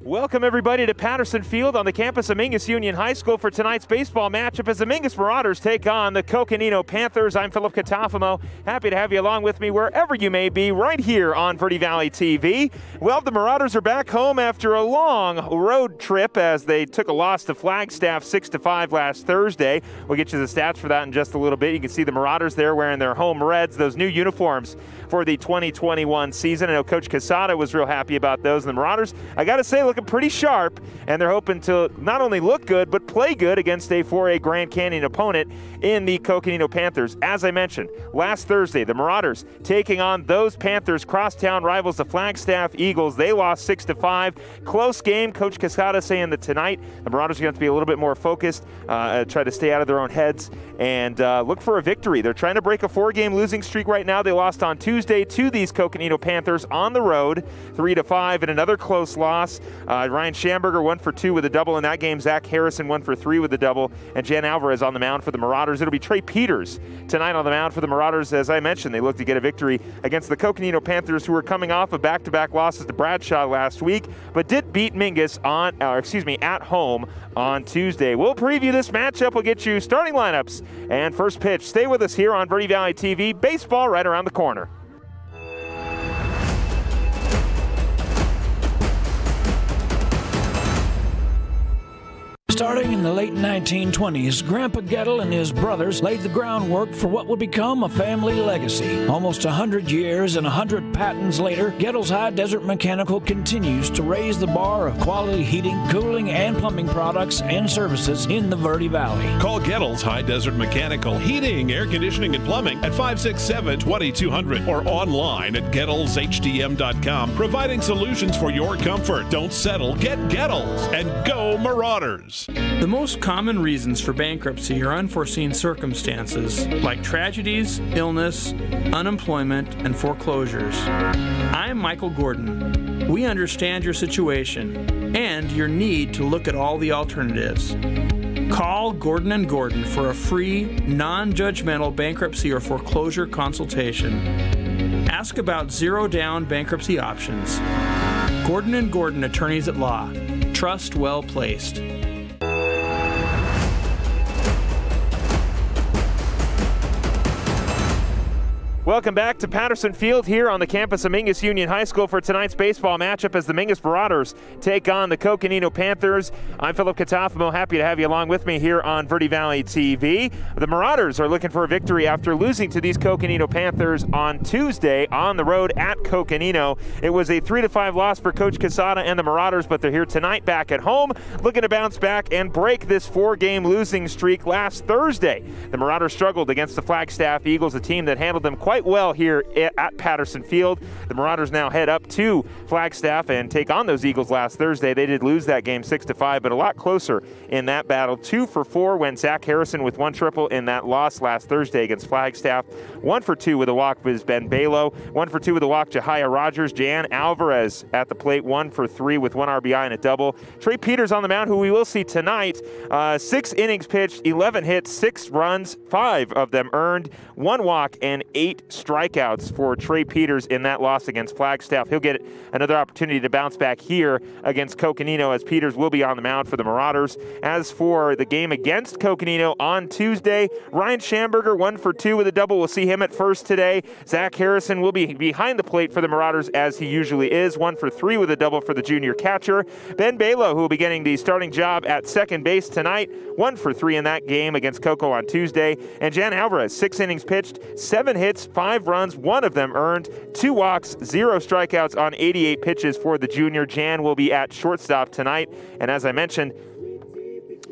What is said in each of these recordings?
Welcome everybody to Patterson Field on the campus of Mingus Union High School for tonight's baseball matchup as the Mingus Marauders take on the Coconino Panthers. I'm Philip Catafamo. Happy to have you along with me wherever you may be right here on Verde Valley TV. Well, the Marauders are back home after a long road trip as they took a loss to Flagstaff 6-5 last Thursday. We'll get you the stats for that in just a little bit. You can see the Marauders there wearing their home reds, those new uniforms for the 2021 season. I know Coach Quesada was real happy about those. And the Marauders, I got to say, looking pretty sharp, and they're hoping to not only look good, but play good against a 4A Grand Canyon opponent in the Coconino Panthers. As I mentioned, last Thursday, the Marauders taking on those Panthers, crosstown rivals, the Flagstaff Eagles. They lost 6-5. Close game. Coach Quesada saying that tonight the Marauders are going to have to be a little bit more focused, try to stay out of their own heads, and look for a victory. They're trying to break a 4-game losing streak right now. They lost on Tuesday to these Coconino Panthers on the road, 3-5, and another close loss. Ryan Schamberger 1 for 2 with a double in that game. Zach Harrison 1 for 3 with a double, and Jan Alvarez on the mound for the Marauders. It'll be Trey Peters tonight on the mound for the Marauders. As I mentioned, they look to get a victory against the Coconino Panthers, who are coming off of back-to-back losses to Bradshaw last week, but did beat Mingus at home on Tuesday. We'll preview this matchup. We'll get you starting lineups and first pitch. Stay with us here on Verde Valley TV. Baseball right around the corner. Starting in the late 1920s, Grandpa Gettle and his brothers laid the groundwork for what would become a family legacy. Almost 100 years and 100 patents later, Gettle's High Desert Mechanical continues to raise the bar of quality heating, cooling, and plumbing products and services in the Verde Valley. Call Gettle's High Desert Mechanical Heating, Air Conditioning, and Plumbing at 567-2200 or online at GettlesHDM.com, providing solutions for your comfort. Don't settle, get Gettles, and go Marauders. The most common reasons for bankruptcy are unforeseen circumstances like tragedies, illness, unemployment, and foreclosures. I'm Michael Gordon. We understand your situation and your need to look at all the alternatives. Call Gordon & Gordon for a free, non-judgmental bankruptcy or foreclosure consultation. Ask about zero-down bankruptcy options. Gordon & Gordon Attorneys at Law. Trust well placed. Welcome back to Patterson Field here on the campus of Mingus Union High School for tonight's baseball matchup as the Mingus Marauders take on the Coconino Panthers. I'm Philip Catafamo, happy to have you along with me here on Verde Valley TV. The Marauders are looking for a victory after losing to these Coconino Panthers on Tuesday on the road at Coconino. It was a 3-5 loss for Coach Quesada and the Marauders, but they're here tonight back at home, looking to bounce back and break this 4-game losing streak. Last Thursday, the Marauders struggled against the Flagstaff Eagles, a team that handled them quite well here at Patterson Field. The Marauders now head up to Flagstaff and take on those Eagles last Thursday. They did lose that game 6-5, but a lot closer in that battle. 2 for 4 when Zach Harrison with 1 triple in that loss last Thursday against Flagstaff. 1 for 2 with a walk was Ben Balo. 1 for 2 with a walk, Jahia Rogers. Jan Alvarez at the plate, 1 for 3 with 1 RBI and a double. Trey Peters on the mound, who we will see tonight. 6 innings pitched, 11 hits, 6 runs, 5 of them earned, 1 walk, and 8 strikeouts for Trey Peters in that loss against Flagstaff. He'll get another opportunity to bounce back here against Coconino, as Peters will be on the mound for the Marauders. As for the game against Coconino on Tuesday, Ryan Schamberger 1 for 2 with a double. We'll see him at first today. Zach Harrison will be behind the plate for the Marauders, as he usually is. 1 for 3 with a double for the junior catcher. Ben Balo, who will be getting the starting job at second base tonight. 1 for 3 in that game against Coco on Tuesday. And Jan Alvarez, 6 innings pitched, 7 hits, 5 runs, 1 of them earned, 2 walks, 0 strikeouts on 88 pitches for the junior. Jan will be at shortstop tonight. And as I mentioned,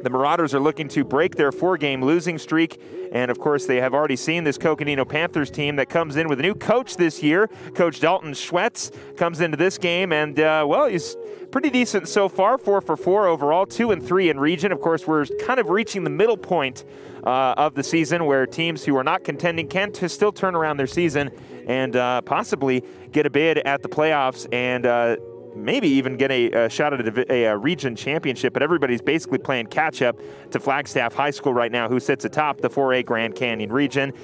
the Marauders are looking to break their 4-game losing streak. And, of course, they have already seen this Coconino Panthers team that comes in with a new coach this year. Coach Dalton Schwetz comes into this game, and, well, he's pretty decent so far, 4 for 4 overall, 2 and 3 in region. Of course, we're kind of reaching the middle point of the season where teams who are not contending can still turn around their season and possibly get a bid at the playoffs and maybe even get a shot at a region championship, but everybody's basically playing catch-up to Flagstaff High School right now, who sits atop the 4A Grand Canyon region.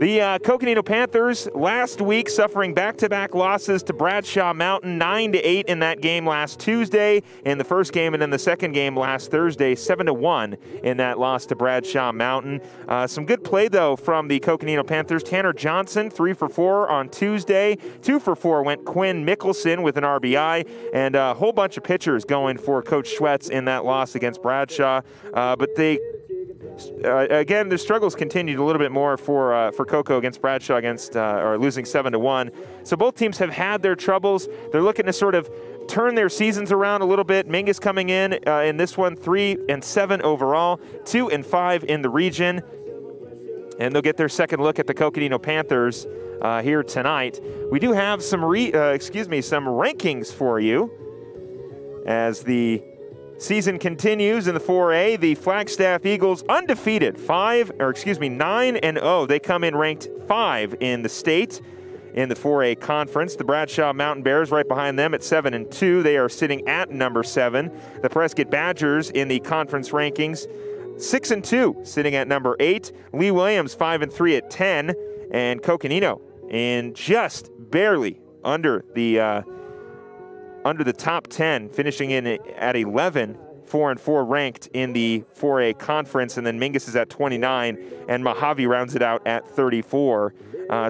The Coconino Panthers last week suffering back-to-back losses to Bradshaw Mountain, 9-8 in that game last Tuesday in the first game, and then the second game last Thursday, 7-1 in that loss to Bradshaw Mountain. Some good play, though, from the Coconino Panthers. Tanner Johnson, 3 for 4 on Tuesday. 2 for 4 went Quinn Mickelson with an RBI, and a whole bunch of pitchers going for Coach Schwetz in that loss against Bradshaw. But they again, the struggles continued a little bit more for Coco against Bradshaw, or losing 7-1. So both teams have had their troubles. They're looking to sort of turn their seasons around a little bit. Mingus coming in this one, 3-7 overall, 2-5 in the region, and they'll get their second look at the Coconino Panthers here tonight. We do have some rankings for you as the season continues in the 4A. The Flagstaff Eagles undefeated, 9-0. They come in ranked 5 in the state in the 4A conference. The Bradshaw Mountain Bears right behind them at 7-2. They are sitting at number 7. The Prescott Badgers in the conference rankings 6-2, sitting at number 8. Lee Williams 5-3 at 10, and Coconino in just barely under the top 10, finishing in at 11, 4-4 ranked in the 4A conference, and then Mingus is at 29, and Mojave rounds it out at 34.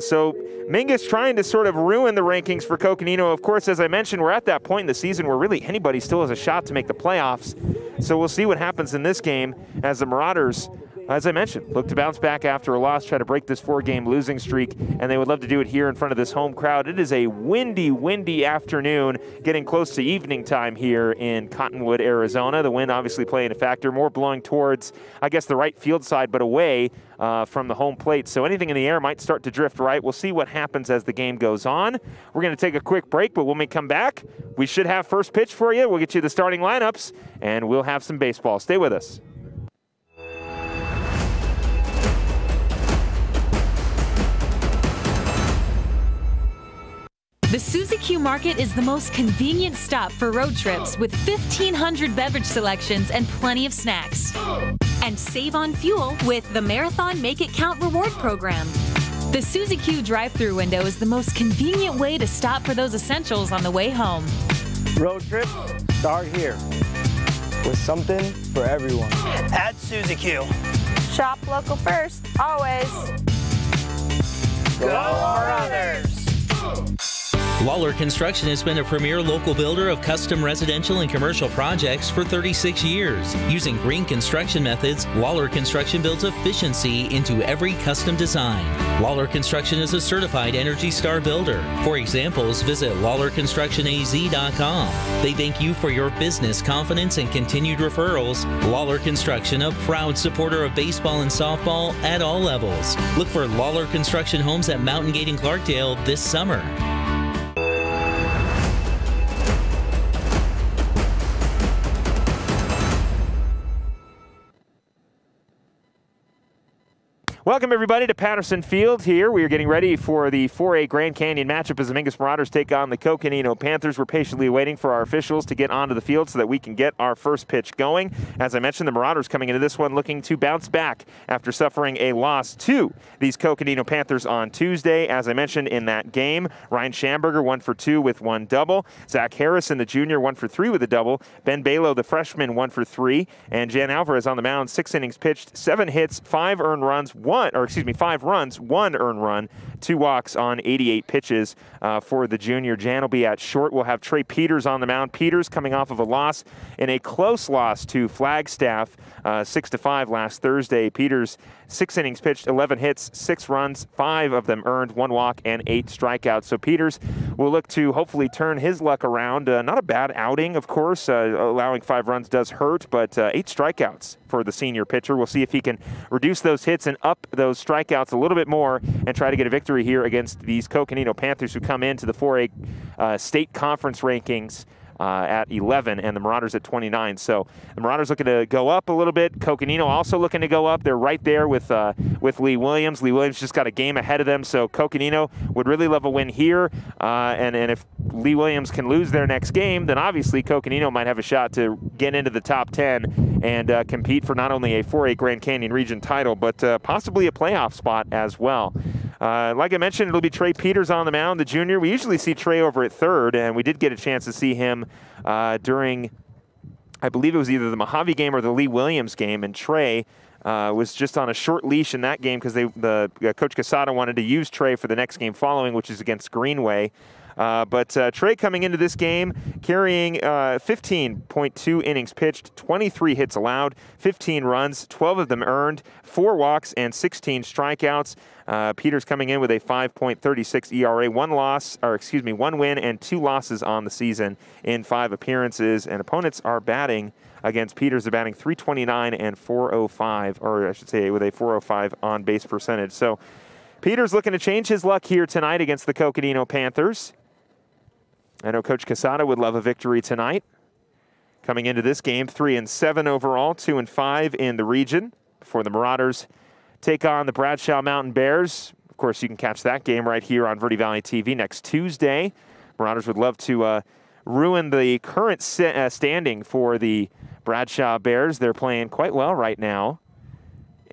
So Mingus trying to sort of ruin the rankings for Coconino. Of course, as I mentioned, we're at that point in the season where really anybody still has a shot to make the playoffs. So we'll see what happens in this game as the Marauders, as I mentioned, look to bounce back after a loss, try to break this 4-game losing streak, and they would love to do it here in front of this home crowd. It is a windy afternoon, getting close to evening time here in Cottonwood, Arizona. The wind obviously playing a factor, more blowing towards, I guess, the right field side, but away from the home plate. So anything in the air might start to drift right. We'll see what happens as the game goes on. We're going to take a quick break, but when we come back, we should have first pitch for you. We'll get you the starting lineups, and we'll have some baseball. Stay with us. The Suzy Q Market is the most convenient stop for road trips with 1,500 beverage selections and plenty of snacks. And save on fuel with the Marathon Make It Count reward program. The Suzy Q drive-thru window is the most convenient way to stop for those essentials on the way home. Road trips start here with something for everyone. At Suzy Q. Shop local first, always. Go Marauders! Lawler Construction has been a premier local builder of custom residential and commercial projects for 36 years. Using green construction methods, Lawler Construction builds efficiency into every custom design. Lawler Construction is a certified Energy Star builder. For examples, visit LawlerConstructionAZ.com. They thank you for your business confidence and continued referrals. Lawler Construction, a proud supporter of baseball and softball at all levels. Look for Lawler Construction homes at Mountain Gate and Clarkdale this summer. Welcome, everybody, to Patterson Field here. We are getting ready for the 4A Grand Canyon matchup as the Mingus Marauders take on the Coconino Panthers. We're patiently waiting for our officials to get onto the field so that we can get our first pitch going. As I mentioned, the Marauders coming into this one looking to bounce back after suffering a loss to these Coconino Panthers on Tuesday. As I mentioned in that game, Ryan Schamberger 1 for 2 with 1 double. Zach Harrison, the junior, 1 for 3 with a double. Ben Balo, the freshman, 1 for 3. And Jan Alvarez on the mound, 6 innings pitched, 7 hits, 5 earned runs, 5 runs, 1 earned run, 2 walks on 88 pitches for the junior. Jan will be at short. We'll have Trey Peters on the mound. Peters coming off of a loss in a close loss to Flagstaff, 6-5 last Thursday. Peters, 6 innings pitched, 11 hits, 6 runs, 5 of them earned, 1 walk, and 8 strikeouts. So Peters will look to hopefully turn his luck around. Not a bad outing, of course. Allowing 5 runs does hurt, but 8 strikeouts for the senior pitcher. We'll see if he can reduce those hits and up those strikeouts a little bit more and try to get a victory here against these Coconino Panthers, who come into the 4A state conference rankings at 11 and the Marauders at 29. So the Marauders looking to go up a little bit. Coconino also looking to go up. They're right there with Lee Williams. Lee Williams just got a game ahead of them, so Coconino would really love a win here. And if Lee Williams can lose their next game, then obviously Coconino might have a shot to get into the top 10 and compete for not only a 4A Grand Canyon region title, but possibly a playoff spot as well. Like I mentioned, it'll be Trey Peters on the mound, the junior. We usually see Trey over at third, and we did get a chance to see him during, I believe it was either the Mojave game or the Lee Williams game, and Trey was just on a short leash in that game because Coach Casada wanted to use Trey for the next game following, which is against Greenway. But Trey coming into this game carrying 15.2 innings pitched, 23 hits allowed, 15 runs, 12 of them earned, 4 walks, and 16 strikeouts. Peters coming in with a 5.36 ERA, 1 win and 2 losses on the season in 5 appearances. And opponents are batting against Peters. They're batting .329 and .405, or I should say with a .405 on base percentage. So Peters looking to change his luck here tonight against the Coconino Panthers. I know Coach Casada would love a victory tonight. Coming into this game, 3-7 overall, 2-5 in the region before the Marauders take on the Bradshaw Mountain Bears. Of course, you can catch that game right here on Verde Valley TV next Tuesday. Marauders would love to ruin the current standing for the Bradshaw Bears. They're playing quite well right now.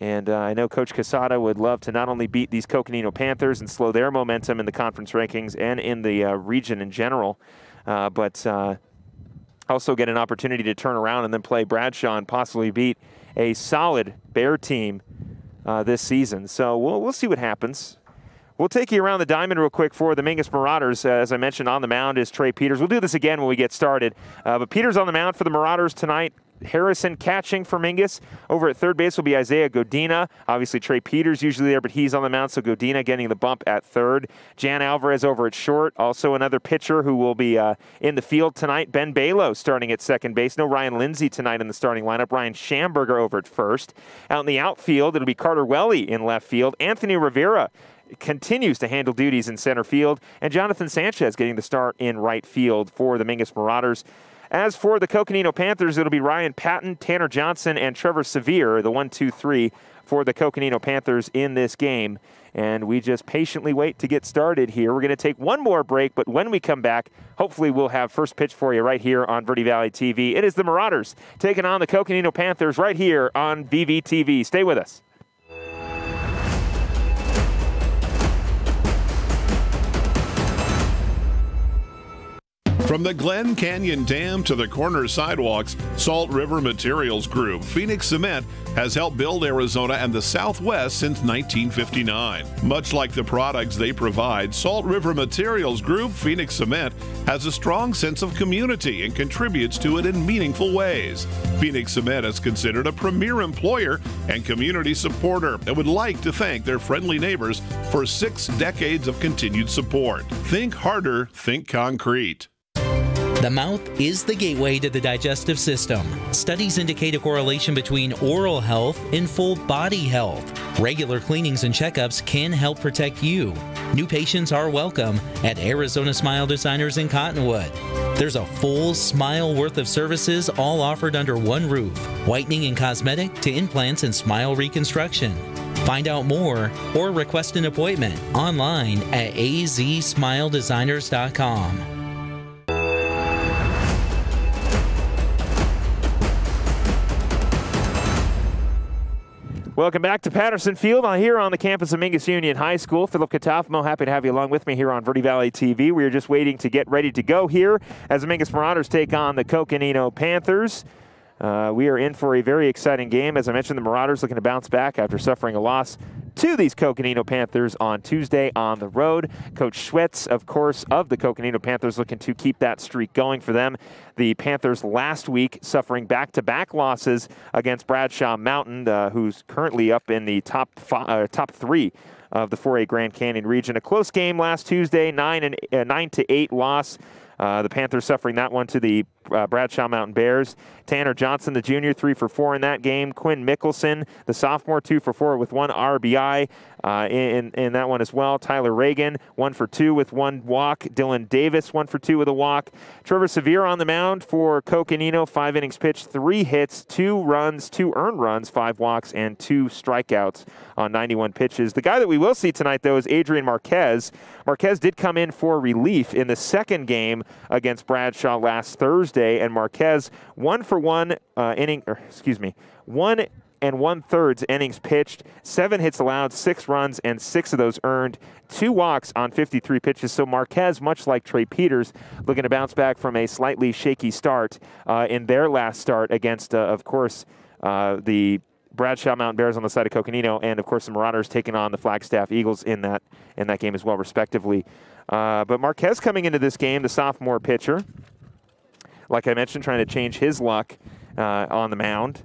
And I know Coach Casada would love to not only beat these Coconino Panthers and slow their momentum in the conference rankings and in the region in general, but also get an opportunity to turn around and then play Bradshaw and possibly beat a solid Bear team this season. So we'll see what happens. We'll take you around the diamond real quick for the Mingus Marauders. As I mentioned, on the mound is Trey Peters. We'll do this again when we get started. But Peters on the mound for the Marauders tonight. Harrison catching for Mingus. Over at third base will be Isaiah Godina. Obviously, Trey Peters usually there, but he's on the mound, so Godina getting the bump at third. Jan Alvarez over at short. Also another pitcher who will be in the field tonight. Ben Balo starting at second base. No Ryan Lindsay tonight in the starting lineup. Ryan Schamberger over at first. Out in the outfield, it'll be Carter Welly in left field. Anthony Rivera continues to handle duties in center field. And Jonathan Sanchez getting the start in right field for the Mingus Marauders. As for the Coconino Panthers, it'll be Ryan Patton, Tanner Johnson, and Trevor Sevier, the 1-2-3 for the Coconino Panthers in this game. And we just patiently wait to get started here. We're going to take one more break, but when we come back, hopefully we'll have first pitch for you right here on Verde Valley TV. It is the Marauders taking on the Coconino Panthers right here on VVTV. Stay with us. From the Glen Canyon Dam to the corner sidewalks, Salt River Materials Group, Phoenix Cement, has helped build Arizona and the Southwest since 1959. Much like the products they provide, Salt River Materials Group, Phoenix Cement, has a strong sense of community and contributes to it in meaningful ways. Phoenix Cement is considered a premier employer and community supporter and would like to thank their friendly neighbors for 6 decades of continued support. Think harder, think concrete. The mouth is the gateway to the digestive system. Studies indicate a correlation between oral health and full body health. Regular cleanings and checkups can help protect you. New patients are welcome at Arizona Smile Designers in Cottonwood. There's a full smile worth of services all offered under one roof. Whitening and cosmetic to implants and smile reconstruction. Find out more or request an appointment online at azsmiledesigners.com. Welcome back to Patterson Field here on the campus of Mingus Union High School. Philip Katafamo, happy to have you along with me here on Verde Valley TV. We are just waiting to get ready to go here as the Mingus Marauders take on the Coconino Panthers. We are in for a very exciting game. As I mentioned, the Marauders looking to bounce back after suffering a loss to these Coconino Panthers on Tuesday on the road. Coach Schwetz, of course, of the Coconino Panthers looking to keep that streak going for them. The Panthers last week suffering back-to-back losses against Bradshaw Mountain, who's currently up in the top 3 of the 4A Grand Canyon region. A close game last Tuesday, 9-8 loss. The Panthers suffering that one to the Bradshaw Mountain Bears. Tanner Johnson, the junior, 3 for 4 in that game. Quinn Mickelson, the sophomore, 2 for 4 with 1 RBI in that one as well. Tyler Reagan, 1 for 2 with 1 walk. Dylan Davis, 1 for 2 with a walk. Trevor Sevier on the mound for Coconino, 5 innings pitched, 3 hits, 2 runs, 2 earned runs, 5 walks, and 2 strikeouts on 91 pitches. The guy that we will see tonight, though, is Adrian Marquez. Marquez did come in for relief in the second game against Bradshaw last Thursday, and Marquez 1 for 1 1 1/3 innings pitched, 7 hits allowed, 6 runs, and 6 of those earned, 2 walks on 53 pitches. So Marquez, much like Trey Peters, looking to bounce back from a slightly shaky start in their last start against, of course, the Bradshaw Mountain Bears on the side of Coconino, and of course the Marauders taking on the Flagstaff Eagles in that game as well, respectively. But Marquez coming into this game, the sophomore pitcher, like I mentioned, trying to change his luck on the mound.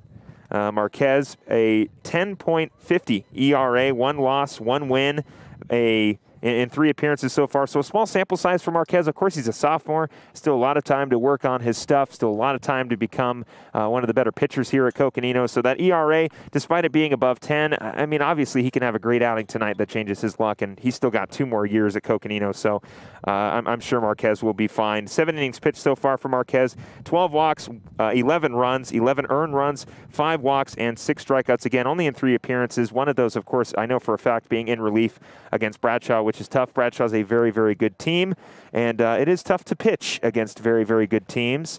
Marquez, a 10.50 ERA, 1 loss, 1 win, in 3 appearances so far. So a small sample size for Marquez. Of course, he's a sophomore. Still a lot of time to work on his stuff. Still a lot of time to become one of the better pitchers here at Coconino. So that ERA, despite it being above 10, I mean, obviously he can have a great outing tonight that changes his luck, and he's still got 2 more years at Coconino. So I'm sure Marquez will be fine. 7 innings pitched so far for Marquez. 12 walks, 11 runs, 11 earned runs, 5 walks, and 6 strikeouts. Again, only in 3 appearances. One of those, of course, I know for a fact being in relief against Bradshaw, which is tough. Bradshaw's a very, very good team, and it is tough to pitch against very, very good teams.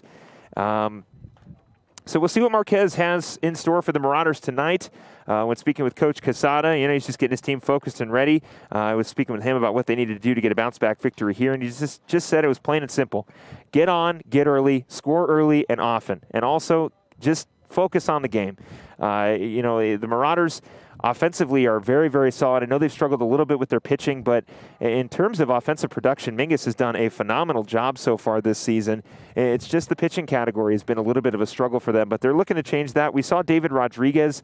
So we'll see what Marquez has in store for the Marauders tonight. When speaking with Coach Quesada, he's just getting his team focused and ready. I was speaking with him about what they needed to do to get a bounce-back victory here, and he just said it was plain and simple. Get on, get early, score early and often, and also just focus on the game. The Marauders offensively are very, very solid. I know they've struggled a little bit with their pitching, but in terms of offensive production, Mingus has done a phenomenal job so far this season. It's just the pitching category has been a little bit of a struggle for them, but they're looking to change that. We saw David Rodriguez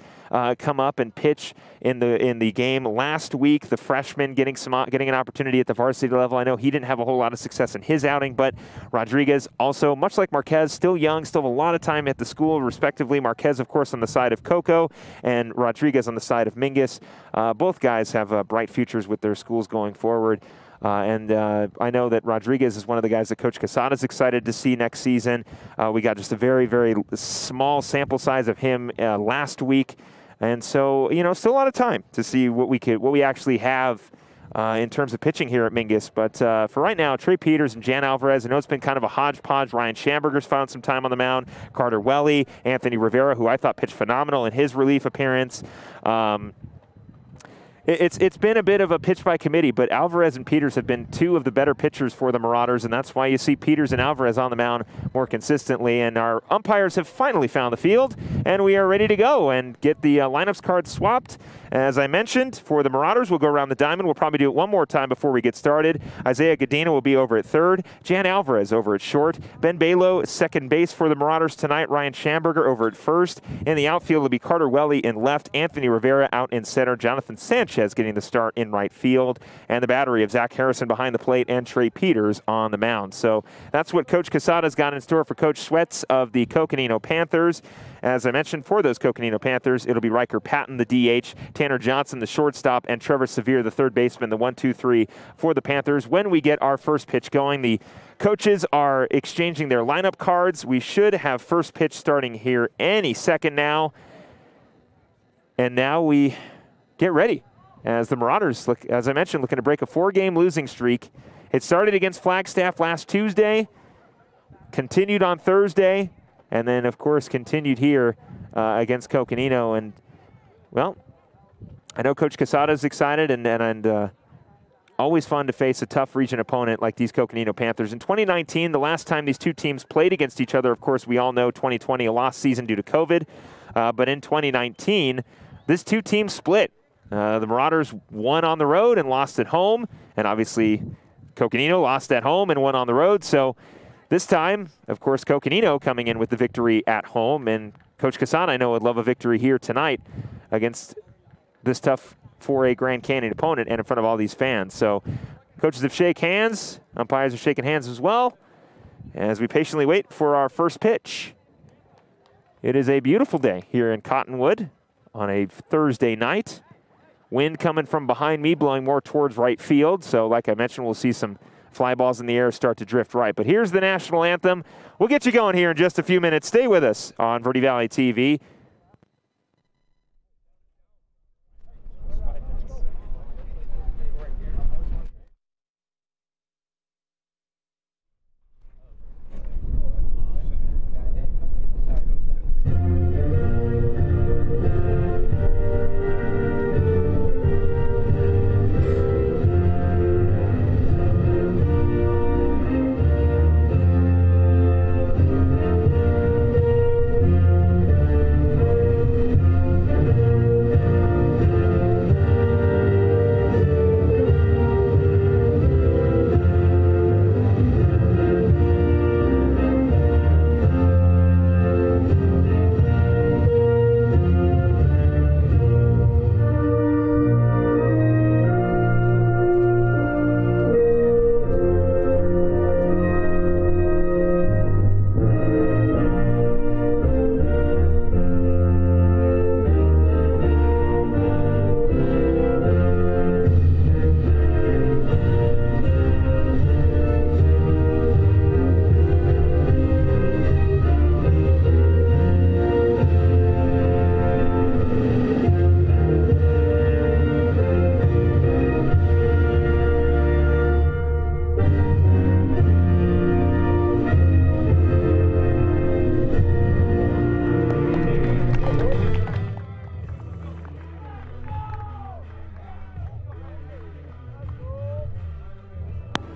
come up and pitch in the game last week, the freshman getting an opportunity at the varsity level. I know he didn't have a whole lot of success in his outing, but Rodriguez also, much like Marquez, still young, still have a lot of time at the school, respectively. Marquez, of course, on the side of Coco, and Rodriguez on the side of Mingus. Both guys have bright futures with their schools going forward. I know that Rodriguez is one of the guys that Coach Quesada is excited to see next season. We got just a very, very small sample size of him last week. And so, still a lot of time to see what we actually have in terms of pitching here at Mingus. But for right now, Trey Peters and Jan Alvarez, I know it's been kind of a hodgepodge. Ryan Schamberger's found some time on the mound. Carter Welly, Anthony Rivera, who I thought pitched phenomenal in his relief appearance. It's been a bit of a pitch by committee, but Alvarez and Peters have been 2 of the better pitchers for the Marauders, and that's why you see Peters and Alvarez on the mound more consistently. And our umpires have finally found the field, and we are ready to go and get the lineups cards swapped. As I mentioned, for the Marauders, we'll go around the diamond. We'll probably do it one more time before we get started. Isaiah Godina will be over at third. Jan Alvarez over at short. Ben Balo, second base for the Marauders tonight. Ryan Schamberger over at first. In the outfield will be Carter Welly in left. Anthony Rivera out in center. Jonathan Sanchez getting the start in right field. And the battery of Zach Harrison behind the plate and Trey Peters on the mound. So that's what Coach Quesada's got in store for Coach Sweats of the Coconino Panthers. As I mentioned, for those Coconino Panthers, it'll be Riker Patton, the DH, Tanner Johnson, the shortstop, and Trevor Sevier, the third baseman, the 1-2-3 for the Panthers. When we get our first pitch going, the coaches are exchanging their lineup cards. We should have first pitch starting here any second now. And now we get ready as the Marauders, as I mentioned, looking to break a 4-game losing streak. It started against Flagstaff last Tuesday, continued on Thursday, and then, of course, continued here against Coconino. And, well, I know Coach Quesada is excited, and always fun to face a tough region opponent like these Coconino Panthers. In 2019, the last time these two teams played against each other, of course, we all know 2020, a lost season due to COVID. But in 2019, this 2 teams split. The Marauders won on the road and lost at home. And obviously, Coconino lost at home and won on the road. So this time, of course, Coconino coming in with the victory at home. And Coach Quesada, I know, would love a victory here tonight against this tough 4A Grand Canyon opponent and in front of all these fans. So coaches have shaken hands. Umpires are shaking hands as well as we patiently wait for our first pitch. It is a beautiful day here in Cottonwood on a Thursday night. Wind coming from behind me, blowing more towards right field. So like I mentioned, we'll see some fly balls in the air start to drift right. But here's the national anthem. We'll get you going here in just a few minutes. Stay with us on Verde Valley TV.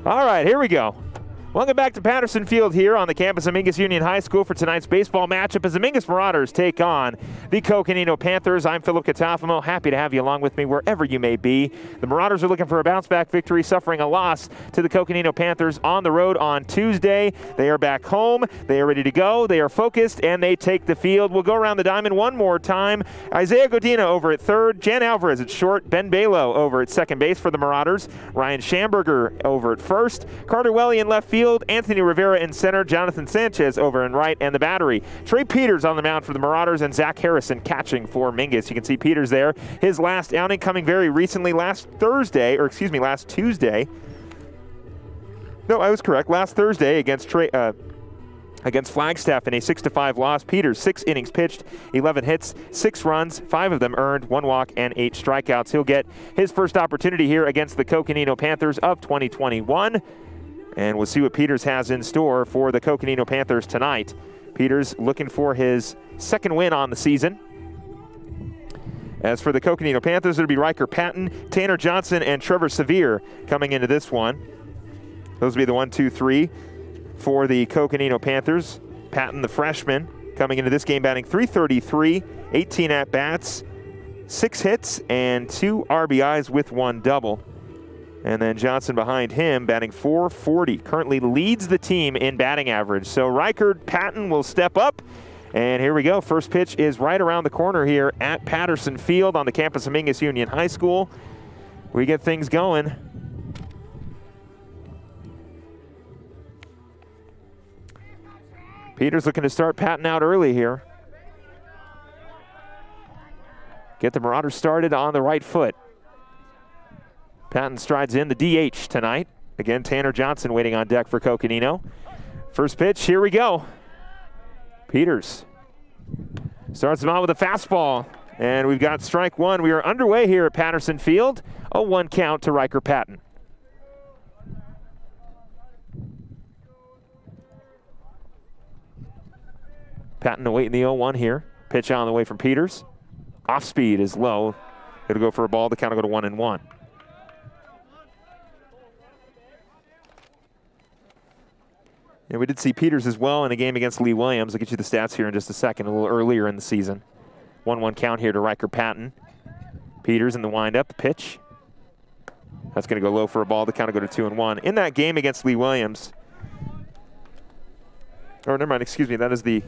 All right, here we go. Welcome back to Patterson Field here on the campus of Mingus Union High School for tonight's baseball matchup as the Mingus Marauders take on the Coconino Panthers. I'm Philip Catafamo. Happy to have you along with me wherever you may be. The Marauders are looking for a bounce-back victory, suffering a loss to the Coconino Panthers on the road on Tuesday. They are back home. They are ready to go. They are focused, and they take the field. We'll go around the diamond one more time. Isaiah Godina over at third. Jan Alvarez at short. Ben Balo over at second base for the Marauders. Ryan Schamberger over at first. Carter Welly in left field. Anthony Rivera in center. Jonathan Sanchez over in right, and the battery. Trey Peters on the mound for the Marauders, and Zach Harrison catching for Mingus. You can see Peters there. His last outing coming very recently, last Tuesday. No, I was correct. Last Thursday against Flagstaff in a 6-5 loss. Peters, 6 innings pitched, 11 hits, 6 runs, 5 of them earned, 1 walk, and 8 strikeouts. He'll get his first opportunity here against the Coconino Panthers of 2021. And we'll see what Peters has in store for the Coconino Panthers tonight. Peters looking for his second win on the season. As for the Coconino Panthers, it'll be Riker Patton, Tanner Johnson, and Trevor Sevier coming into this one. Those will be the 1, 2, 3 for the Coconino Panthers. Patton, the freshman, coming into this game batting .333, 18 at-bats, 6 hits, and 2 RBIs with 1 double. And then Johnson behind him, batting .440, currently leads the team in batting average. So Riker Patton will step up. And here we go. First pitch is right around the corner here at Patterson Field on the campus of Mingus Union High School. We get things going. Peters looking to start Patton out early here. Get the Marauders started on the right foot. Patton strides in the DH tonight. Again, Tanner Johnson waiting on deck for Coconino. First pitch, here we go. Peters starts him out with a fastball, and we've got strike one. We are underway here at Patterson Field. A 1 count to Riker Patton. Patton awaiting the 0-1 here. Pitch on the way from Peters. Off speed is low. It'll go for a ball. The count will go to 1-1. And we did see Peters as well in a game against Lee Williams. I'll get you the stats here in just a second, a little earlier in the season. 1-1 count here to Riker Patton. Peters in the windup, the pitch. That's going to go low for a ball. The count will go to 2-1. In that game against Lee Williams, or never mind, excuse me, that is the,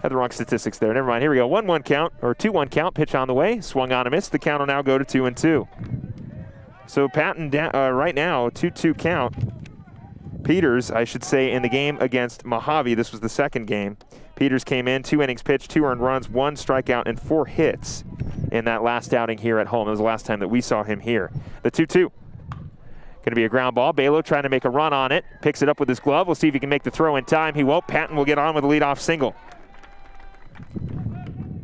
had the wrong statistics there. Never mind, here we go. 1-1 count, or 2-1 count, pitch on the way, swung on a miss. The count will now go to 2-2. So Patton right now, 2-2 count. Peters, I should say, in the game against Mojave, this was the second game. Peters came in, 2 innings pitched, 2 earned runs, 1 strikeout, and 4 hits in that last outing here at home. It was the last time that we saw him here. The 2-2. Going to be a ground ball. Balo trying to make a run on it. Picks it up with his glove. We'll see if he can make the throw in time. He won't. Patton will get on with a leadoff single.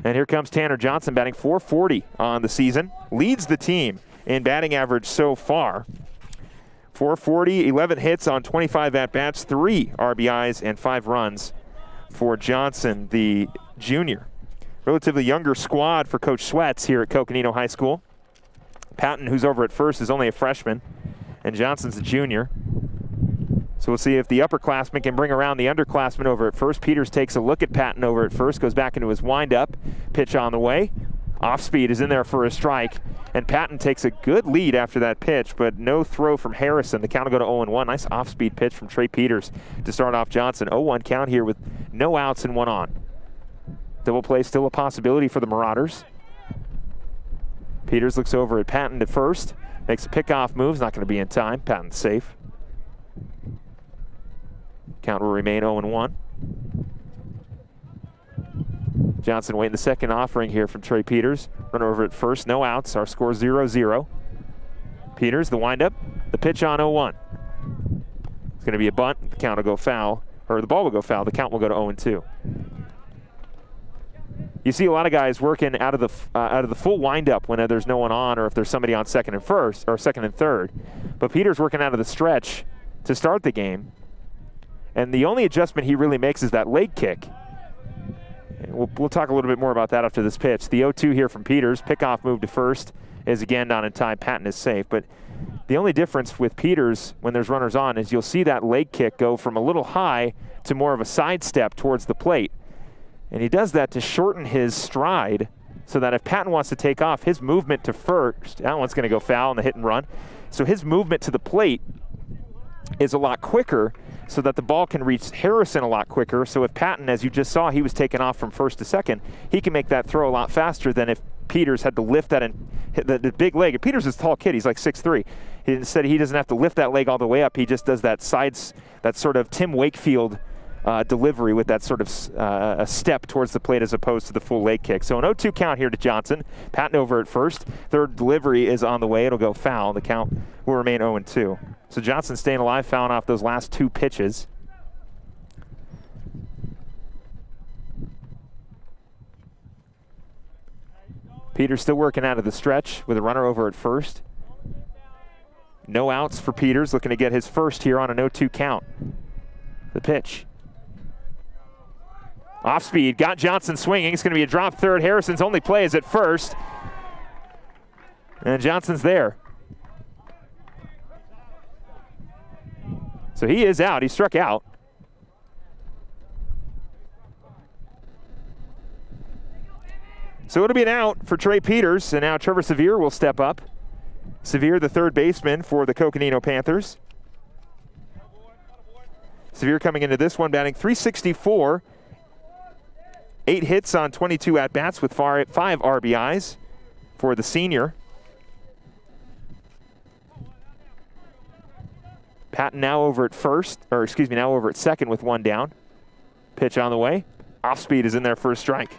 And here comes Tanner Johnson batting .440 on the season. Leads the team in batting average so far. .440, 11 hits on 25 at-bats, 3 RBIs and 5 runs for Johnson, the junior. Relatively younger squad for Coach Sweats here at Coconino High School. Patton, who's over at first, is only a freshman, and Johnson's a junior. So we'll see if the upperclassmen can bring around the underclassmen over at first. Peters takes a look at Patton over at first, goes back into his windup. Pitch on the way. Off speed is in there for a strike, and Patton takes a good lead after that pitch, but no throw from Harrison. The count will go to 0-1. Nice off-speed pitch from Trey Peters to start off Johnson. 0-1 count here with no outs and 1 on. Double play still a possibility for the Marauders. Peters looks over at Patton at first, makes a pickoff move, is not going to be in time. Patton's safe. Count will remain 0-1. Johnson waiting the second offering here from Trey Peters. Run over at first, no outs. Our score 0-0. Peters, the windup, the pitch on 0-1. It's going to be a bunt. The count will go foul, or the ball will go foul. The count will go to 0-2. You see a lot of guys working out of the full windup when there's no one on, or if there's somebody on second and first, or second and third. But Peters working out of the stretch to start the game. And the only adjustment he really makes is that leg kick. We'll talk a little bit more about that after this pitch. The 0-2 here from Peters. Pickoff move to first is again not in time. Patton is safe. But the only difference with Peters when there's runners on is you'll see that leg kick go from a little high to more of a sidestep towards the plate. And he does that to shorten his stride so that if Patton wants to take off, his movement to first, that one's going to go foul on the hit and run. So his movement to the plate is a lot quicker so that the ball can reach Harrison a lot quicker. So if Patton, as you just saw, he was taken off from first to second, he can make that throw a lot faster than if Peters had to lift that and hit the big leg. And Peters is a tall kid. He's like 6'3". Instead, he doesn't have to lift that leg all the way up. He just does that that sort of Tim Wakefield delivery with that sort of a step towards the plate as opposed to the full leg kick. So an 0-2 count here to Johnson. Patton over at first. Third delivery is on the way. It'll go foul. The count will remain 0-2. So Johnson staying alive, fouling off those last two pitches. Peters still working out of the stretch with a runner over at first. No outs for Peters, looking to get his first here on an 0-2 count. The pitch. Off speed, got Johnson swinging. It's going to be a drop third. Harrison's only play is at first. And Johnson's there. So he is out. He struck out. So it'll be an out for Trey Peters, and now Trevor Sevier will step up. Sevier, the third baseman for the Coconino Panthers. Sevier coming into this one batting .364. 8 hits on 22 at-bats with 5 RBIs for the senior. Patton now over at now over at second with 1 down. Pitch on the way. Off speed is in there for a strike.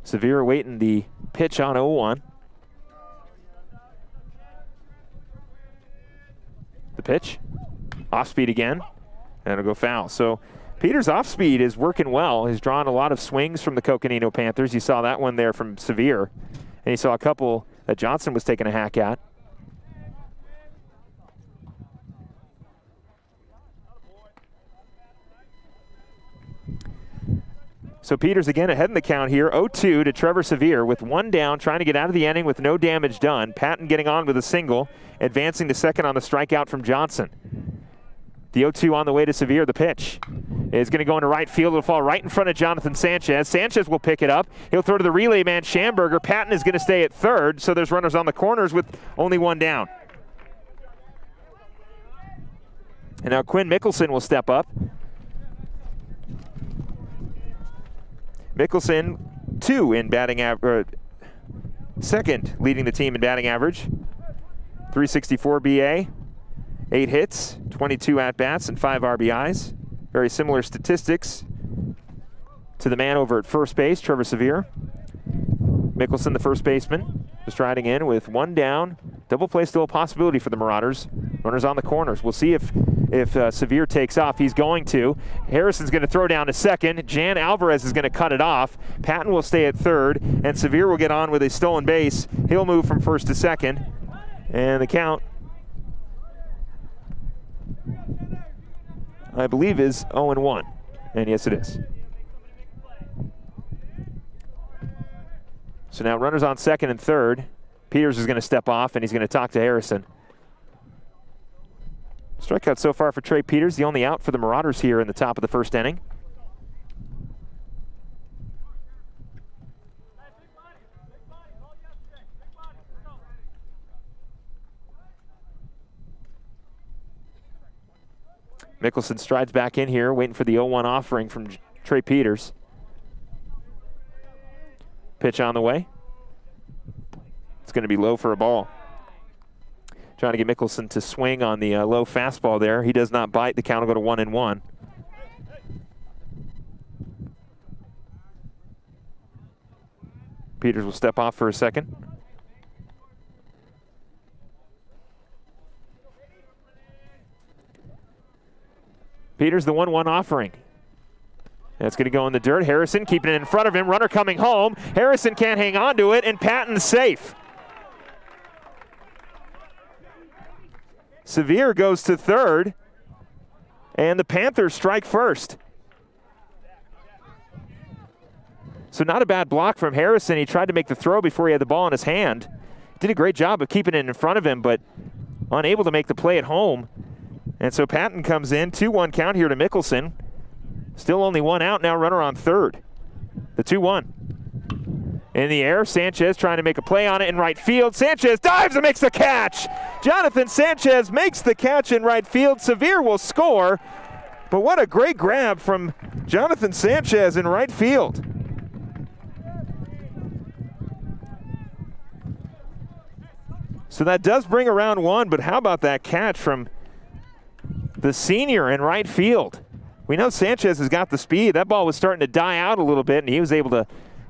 Sevier awaiting the pitch on 0-1. The pitch, off speed again, and it'll go foul. So Peters' off speed is working well. He's drawn a lot of swings from the Coconino Panthers. You saw that one there from Sevier, and you saw a couple that Johnson was taking a hack at. So Peters again ahead in the count here, 0-2 to Trevor Sevier with 1 down, trying to get out of the inning with no damage done. Patton getting on with a single, advancing to second on the strikeout from Johnson. The 0-2 on the way to Sevier. The pitch is going to go into right field. It'll fall right in front of Jonathan Sanchez. Sanchez will pick it up. He'll throw to the relay man, Schamberger. Patton is going to stay at third, so there's runners on the corners with only 1 down. And now Quinn Mickelson will step up. Mickelson, 2 in batting average, second leading the team in batting average. .364 BA, 8 hits, 22 at-bats, and 5 RBIs. Very similar statistics to the man over at first base, Trevor Sevier. Mickelson, the first baseman, just riding in with 1 down. Double play still a possibility for the Marauders. Runners on the corners. We'll see if Sevier takes off. He's going to. Harrison's going to throw down to second. Jan Alvarez is going to cut it off. Patton will stay at third, and Sevier will get on with a stolen base. He'll move from first to second, and the count, I believe, is 0-1, and yes, it is. So now runners on second and third. Peters is going to step off, and he's going to talk to Harrison. Strikeout so far for Trey Peters, the only out for the Marauders here in the top of the first inning. Mickelson strides back in here, waiting for the 0-1 offering from Trey Peters. Pitch on the way. It's going to be low for a ball. Trying to get Mickelson to swing on the low fastball there. He does not bite. The count will go to 1-1. Peters will step off for a second. Peters, the 1-1 offering. It's going to go in the dirt. Harrison keeping it in front of him. Runner coming home. Harrison can't hang on to it, and Patton's safe. Sevier goes to third, and the Panthers strike first. So not a bad block from Harrison. He tried to make the throw before he had the ball in his hand. Did a great job of keeping it in front of him, but unable to make the play at home. And so Patton comes in, 2-1 count here to Mickelson. Still only one out now, runner on third. The 2-1. In the air, Sanchez trying to make a play on it in right field. Sanchez dives and makes the catch. Jonathan Sanchez makes the catch in right field. Sevier will score, but what a great grab from Jonathan Sanchez in right field. So that does bring around one, but how about that catch from the senior in right field? We know Sanchez has got the speed. That ball was starting to die out a little bit, and he was able to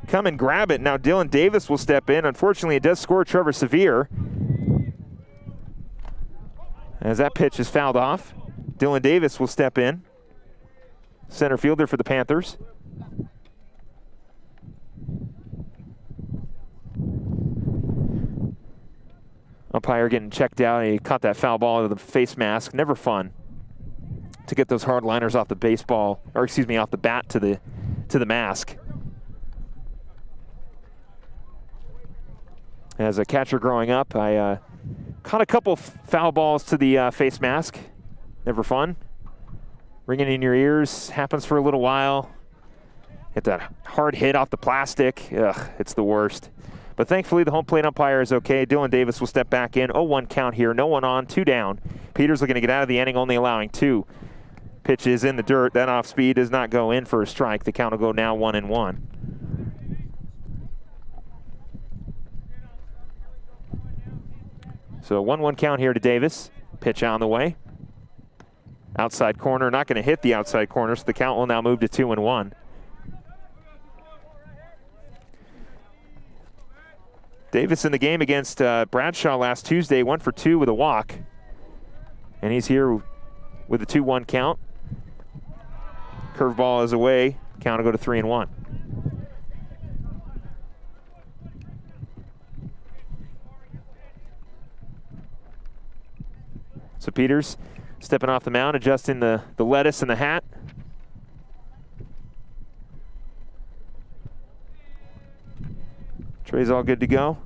come and grab it. Now Dylan Davis will step in. Unfortunately, it does score Trevor Sevier, as that pitch is fouled off. Dylan Davis will step in, center fielder for the Panthers. Umpire getting checked out. He caught that foul ball into the face mask. Never fun to get those hard liners off the baseball, or excuse me, off the bat to the mask. As a catcher growing up, I caught a couple foul balls to the face mask. Never fun. Ringing in your ears, happens for a little while. Get that hard hit off the plastic. Ugh, it's the worst. But thankfully, the home plate umpire is okay. Dylan Davis will step back in. 0-1 count here. No one on, 2 down. Peters looking to get out of the inning, only allowing 2 pitches in the dirt. That off speed does not go in for a strike. The count will go now 1-1. So 1-1 count here to Davis. Pitch on the way. Outside corner, not going to hit the outside corner, so the count will now move to 2-1. Davis in the game against Bradshaw last Tuesday, 1 for 2 with a walk. And he's here with a 2-1 count. Curveball is away. Count will go to 3-1. So Peters stepping off the mound, adjusting the lettuce and the hat. Trey's all good to go.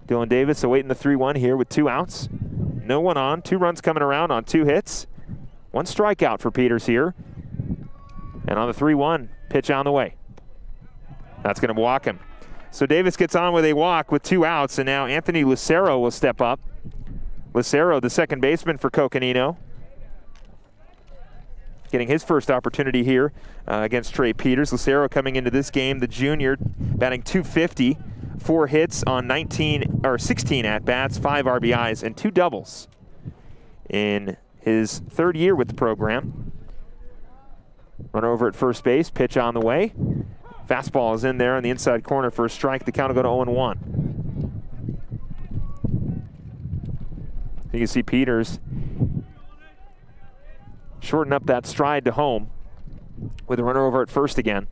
Dylan Davis awaiting the 3-1 here with 2 outs. No one on, 2 runs coming around on 2 hits. 1 strikeout for Peters here. And on the 3-1, pitch on the way. That's going to walk him. So Davis gets on with a walk with 2 outs, and now Anthony Lucero will step up. Lucero, the second baseman for Coconino, getting his first opportunity here against Trey Peters. Lucero coming into this game, the junior, batting .250, 4 hits on 16 at-bats, 5 RBIs, and 2 doubles in his 3rd year with the program. Run over at first base, pitch on the way. Fastball is in there on the inside corner for a strike. The count will go to 0-1. You can see Peters shorten up that stride to home with a runner over at first again.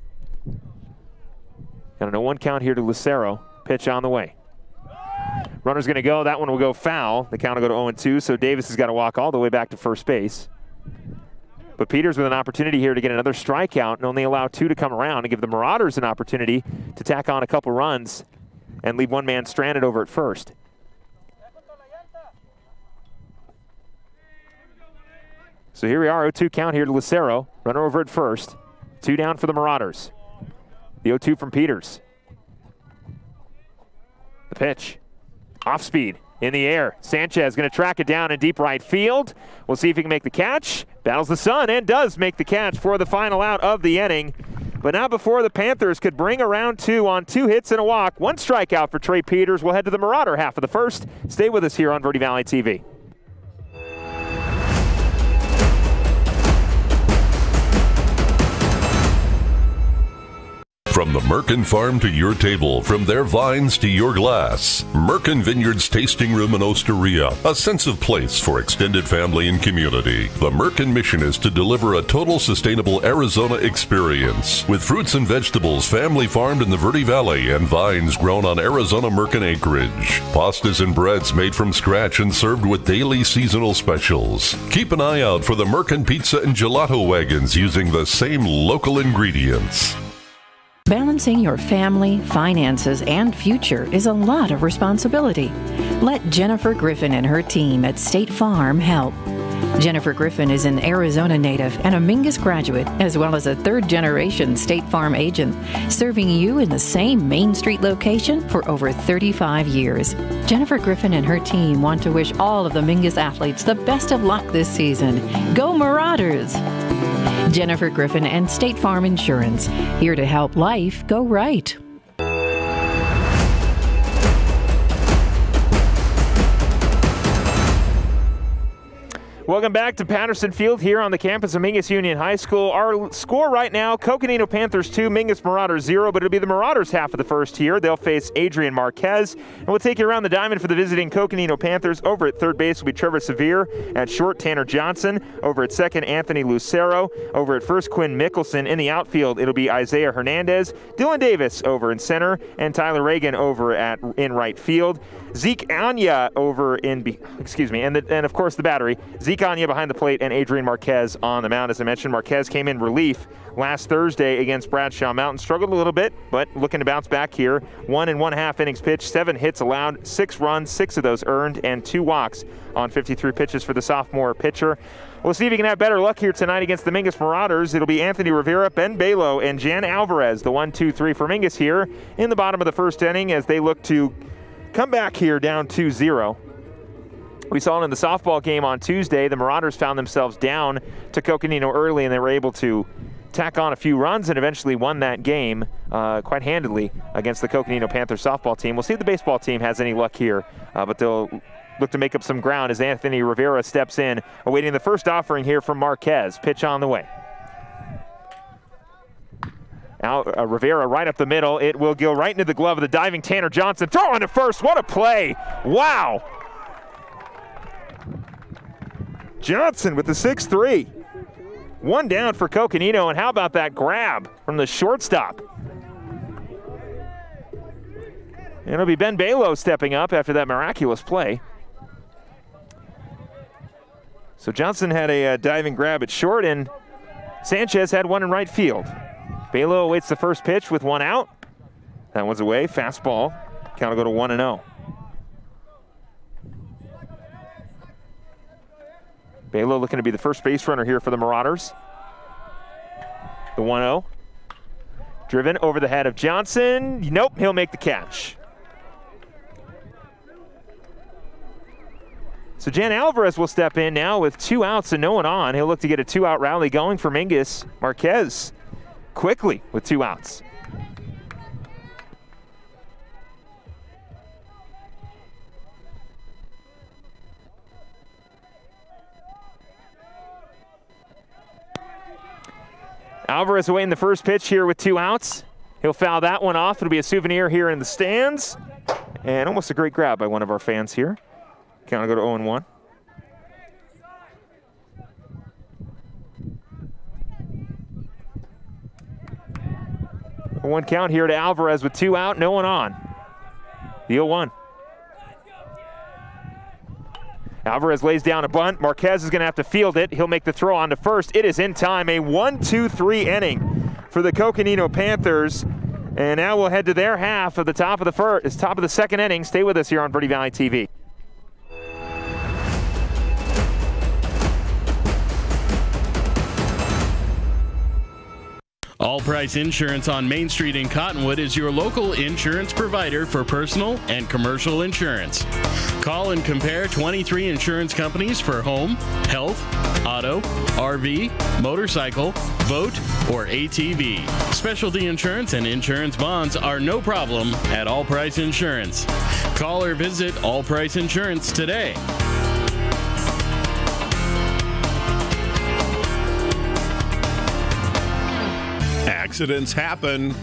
Got a 0-1 count here to Lucero. Pitch on the way. Runner's going to go. That one will go foul. The count will go to 0-2, so Davis has got to walk all the way back to first base. But Peters with an opportunity here to get another strikeout and only allow 2 to come around and give the Marauders an opportunity to tack on a couple runs and leave one man stranded over at first. So here we are, 0-2 count here to Lucero. Runner over at first. 2 down for the Marauders. The 0-2 from Peters. The pitch. Off speed. In the air. Sanchez going to track it down in deep right field. We'll see if he can make the catch. Battles the sun and does make the catch for the final out of the inning. But not before the Panthers could bring around 2 on 2 hits and a walk. 1 strikeout for Trey Peters. We'll head to the Marauder half of the first. Stay with us here on Verde Valley TV. From the Merkin farm to your table, from their vines to your glass. Merkin Vineyards Tasting Room in Osteria, a sense of place for extended family and community. The Merkin mission is to deliver a total sustainable Arizona experience with fruits and vegetables family farmed in the Verde Valley and vines grown on Arizona Merkin acreage. Pastas and breads made from scratch and served with daily seasonal specials. Keep an eye out for the Merkin pizza and gelato wagons using the same local ingredients. Balancing your family, finances, and future is a lot of responsibility. Let Jennifer Griffin and her team at State Farm help. Jennifer Griffin is an Arizona native and a Mingus graduate, as well as a third-generation State Farm agent, serving you in the same Main Street location for over 35 years. Jennifer Griffin and her team want to wish all of the Mingus athletes the best of luck this season. Go Marauders! Jennifer Griffin and State Farm Insurance, here to help life go right. Welcome back to Patterson Field here on the campus of Mingus Union High School. Our score right now, Coconino Panthers 2, Mingus Marauders 0, but it'll be the Marauders half of the first here. They'll face Adrian Marquez, and we'll take you around the diamond for the visiting Coconino Panthers. Over at third base will be Trevor Sevier. At short, Tanner Johnson. Over at second, Anthony Lucero. Over at first, Quinn Mickelson. In the outfield, it'll be Isaiah Hernandez, Dylan Davis over in center, and Tyler Reagan over in right field. Zeke Anya over in, and of course the battery. Zeke Anya behind the plate and Adrian Marquez on the mound. As I mentioned, Marquez came in relief last Thursday against Bradshaw Mountain. Struggled a little bit, but looking to bounce back here. 1 1/2 innings pitched, 7 hits allowed, 6 runs, 6 of those earned, and 2 walks on 53 pitches for the sophomore pitcher. We'll see if he can have better luck here tonight against the Mingus Marauders. It'll be Anthony Rivera, Ben Balo, and Jan Alvarez, the 1-2-3 for Mingus here in the bottom of the first inning as they look to come back here down 2-0. We saw it in the softball game on Tuesday. The Marauders found themselves down to Coconino early, and they were able to tack on a few runs and eventually won that game quite handily against the Coconino Panthers softball team. We'll see if the baseball team has any luck here, but they'll look to make up some ground as Anthony Rivera steps in, awaiting the first offering here from Marquez. Pitch on the way. Now Rivera right up the middle. It will go right into the glove of the diving Tanner Johnson. Throw on to first. What a play. Wow. Johnson with the 6-3. 1 down for Coconino, and how about that grab from the shortstop? And it'll be Ben Balo stepping up after that miraculous play. So Johnson had a diving grab at short, and Sanchez had one in right field. Balo awaits the first pitch with 1 out. That one's away. Fastball. Count will go to 1-0. Balo looking to be the first base runner here for the Marauders. The 1-0. Driven over the head of Johnson. Nope, he'll make the catch. So Jan Alvarez will step in now with 2 outs and no one on. He'll look to get a 2-out rally going for Mingus. Marquez quickly with 2 outs. Alvarez awaiting the first pitch here with 2 outs. He'll foul that one off. It'll be a souvenir here in the stands. And almost a great grab by one of our fans here. Count will go to 0-1. One count here to Alvarez with 2 out, no one on. The 0-1. Alvarez lays down a bunt. Marquez is going to have to field it. He'll make the throw on to first. It is in time. A 1-2-3 inning for the Coconino Panthers. And now we'll head to their half of the top of the second inning. Stay with us here on Verde Valley TV. All Price Insurance on Main Street in Cottonwood is your local insurance provider for personal and commercial insurance. Call and compare 23 insurance companies for home, health, auto, RV, motorcycle, boat, or ATV. Specialty insurance and insurance bonds are no problem at All Price Insurance. Call or visit All Price Insurance today. Accidents happen.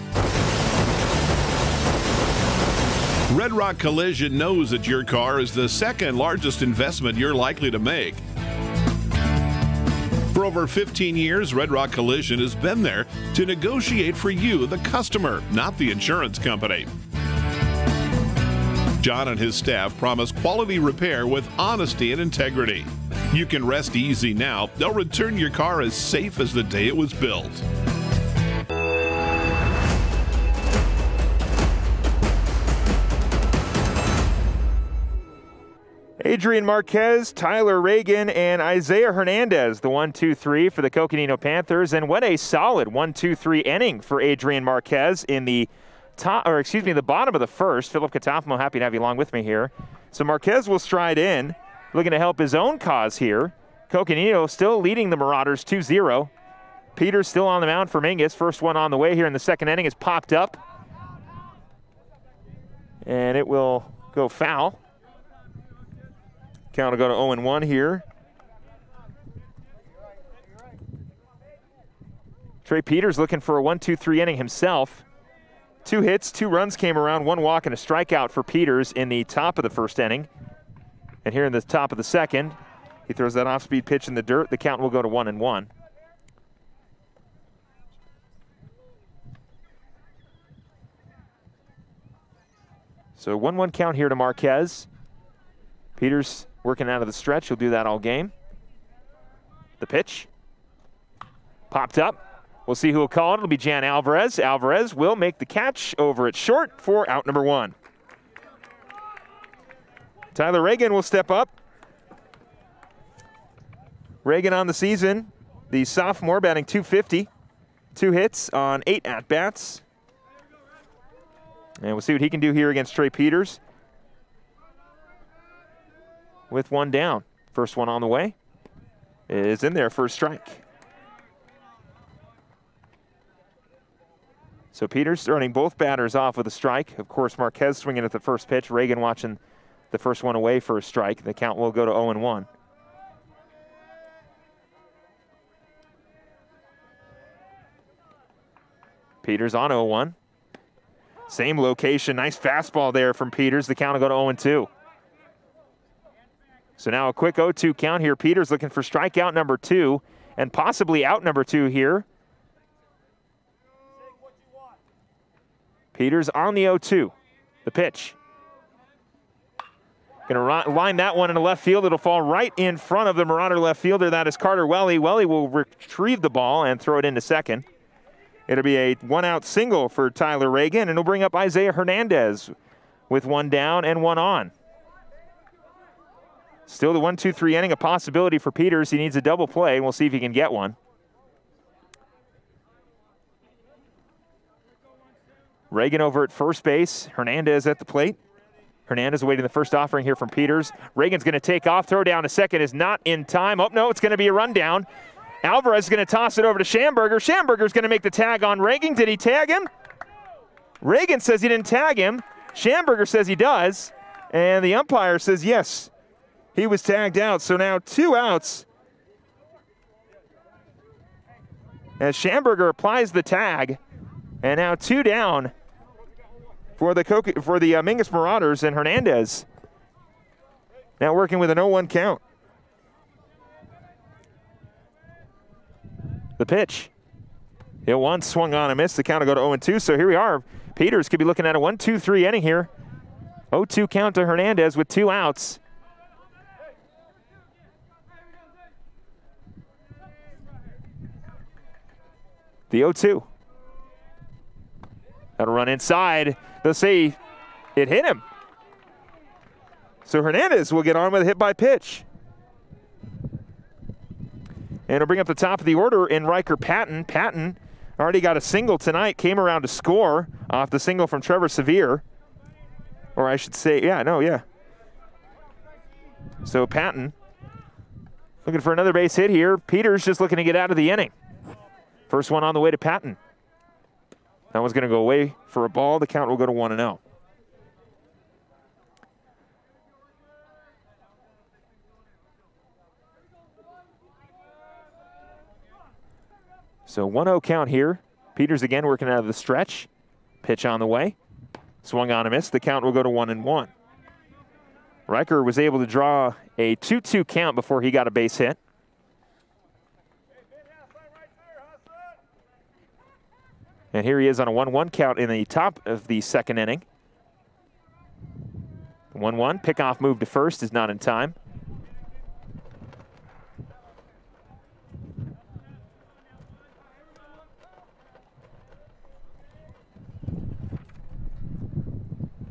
Red Rock Collision knows that your car is the second largest investment you're likely to make. For over 15 years, Red Rock Collision has been there to negotiate for you, the customer, not the insurance company. John and his staff promise quality repair with honesty and integrity. You can rest easy now. They'll return your car as safe as the day it was built. Adrian Marquez, Tyler Reagan, and Isaiah Hernandez, the 1-2-3 for the Coconino Panthers. And what a solid 1-2-3 inning for Adrian Marquez in the the bottom of the first. Philip Catafamo, happy to have you along with me here. So Marquez will stride in, looking to help his own cause here. Coconino still leading the Marauders 2-0. Peters still on the mound for Mingus. First one on the way here in the second inning is popped up. And it will go foul. Count will go to 0-1 here. Trey Peters looking for a 1-2-3 inning himself. 2 hits, 2 runs came around, 1 walk and a strikeout for Peters in the top of the first inning. And here in the top of the second, he throws that off-speed pitch in the dirt. The count will go to 1-1. So 1-1 count here to Marquez. Peters working out of the stretch. He'll do that all game. The pitch. Popped up. We'll see who will call it. It'll be Jan Alvarez. Alvarez will make the catch over at short for out number 1. Tyler Reagan will step up. Reagan on the season, the sophomore, batting .250. 2 hits on 8 at-bats. And we'll see what he can do here against Trey Peters. With 1 down. First one on the way is in there for a strike. So Peters starting both batters off with a strike. Of course, Marquez swinging at the first pitch. Reagan watching the first one away for a strike. The count will go to 0-1. Peters on 0-1. Same location. Nice fastball there from Peters. The count will go to 0-2. So now a quick 0-2 count here. Peters looking for strikeout number 2 and possibly out number 2 here. Peters on the 0-2. The pitch. Going to line that one into left field. It'll fall right in front of the Marauder left fielder. That is Carter Welly. Welly will retrieve the ball and throw it into second. It'll be a 1-out single for Tyler Reagan, and it'll bring up Isaiah Hernandez with 1 down and 1 on. Still the 1-2-3 inning, a possibility for Peters. He needs a double play, and we'll see if he can get one. Reagan over at first base. Hernandez at the plate. Hernandez awaiting the first offering here from Peters. Reagan's going to take off. Throw down to second is not in time. Oh, no, it's going to be a rundown. Alvarez is going to toss it over to Schamberger. Schamberger's going to make the tag on Reagan. Did he tag him? Reagan says he didn't tag him. Schamberger says he does. And the umpire says yes, he was tagged out. So now 2 outs. As Schamberger applies the tag. And now 2 down for the Mingus Marauders, and Hernandez now working with an 0-1 count. The pitch. Hit once, swung on and missed. The count will go to 0-2. So here we are. Peters could be looking at a 1-2-3 inning here. 0-2 count to Hernandez with 2 outs. The 0-2. That'll run inside. They'll say it hit him. So Hernandez will get on with a hit by pitch. And it'll bring up the top of the order in Riker Patton. Patton already got a single tonight, came around to score off the single from Trevor Sevier. Or I should say, So Patton looking for another base hit here. Peters just looking to get out of the inning. First one on the way to Patton. That one's going to go away for a ball. The count will go to 1-0. So 1-0 count here. Peters again working out of the stretch. Pitch on the way. Swung on a miss. The count will go to 1-1. Riker was able to draw a 2-2 count before he got a base hit. And here he is on a 1-1 count in the top of the second inning. 1-1, pickoff move to first is not in time.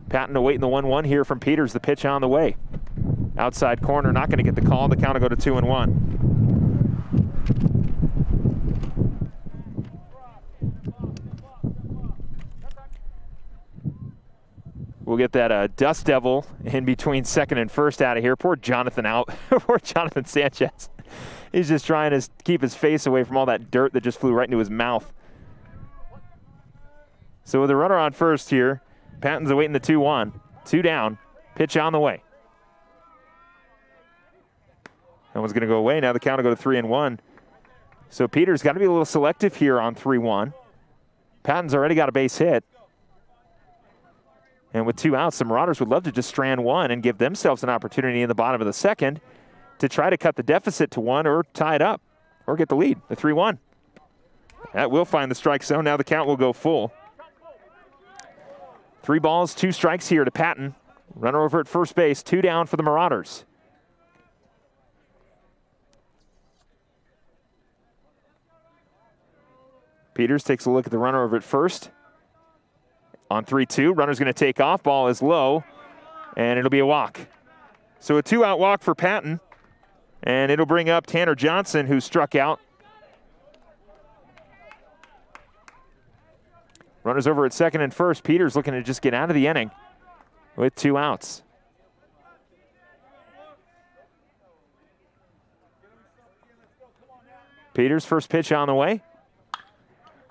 Patton awaiting the 1-1 here from Peters. The pitch on the way. Outside corner, not going to get the call. The count will go to 2-1. We'll get that Dust Devil in between second and first out of here. Poor Jonathan out. Poor Jonathan Sanchez. He's just trying to keep his face away from all that dirt that just flew right into his mouth. So with a runner on first here, Patton's awaiting the 2-1. 2 down. Pitch on the way. That one's going to go away. Now the count will go to 3-1. So Peters got to be a little selective here on 3-1. Patton's already got a base hit. And with 2 outs, the Marauders would love to just strand 1 and give themselves an opportunity in the bottom of the second to try to cut the deficit to 1 or tie it up or get the lead, the 3-1. That will find the strike zone. Now the count will go full. 3 balls, 2 strikes here to Patton. Runner over at first base, 2 down for the Marauders. Peters takes a look at the runner over at first. On 3-2, runner's going to take off. Ball is low, and it'll be a walk. So a 2-out walk for Patton, and it'll bring up Tanner Johnson, who struck out. Runners over at second and first. Peters looking to just get out of the inning with 2 outs. Peters, first pitch on the way.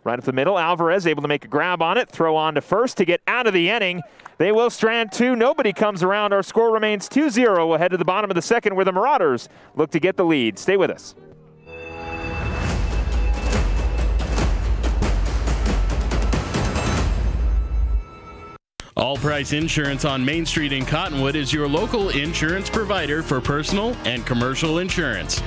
Right up the middle, Alvarez able to make a grab on it, throw on to first to get out of the inning. They will strand 2. Nobody comes around. Our score remains 2-0 ahead of the bottom of the second where the Marauders look to get the lead. Stay with us. All Price Insurance on Main Street in Cottonwood is your local insurance provider for personal and commercial insurance.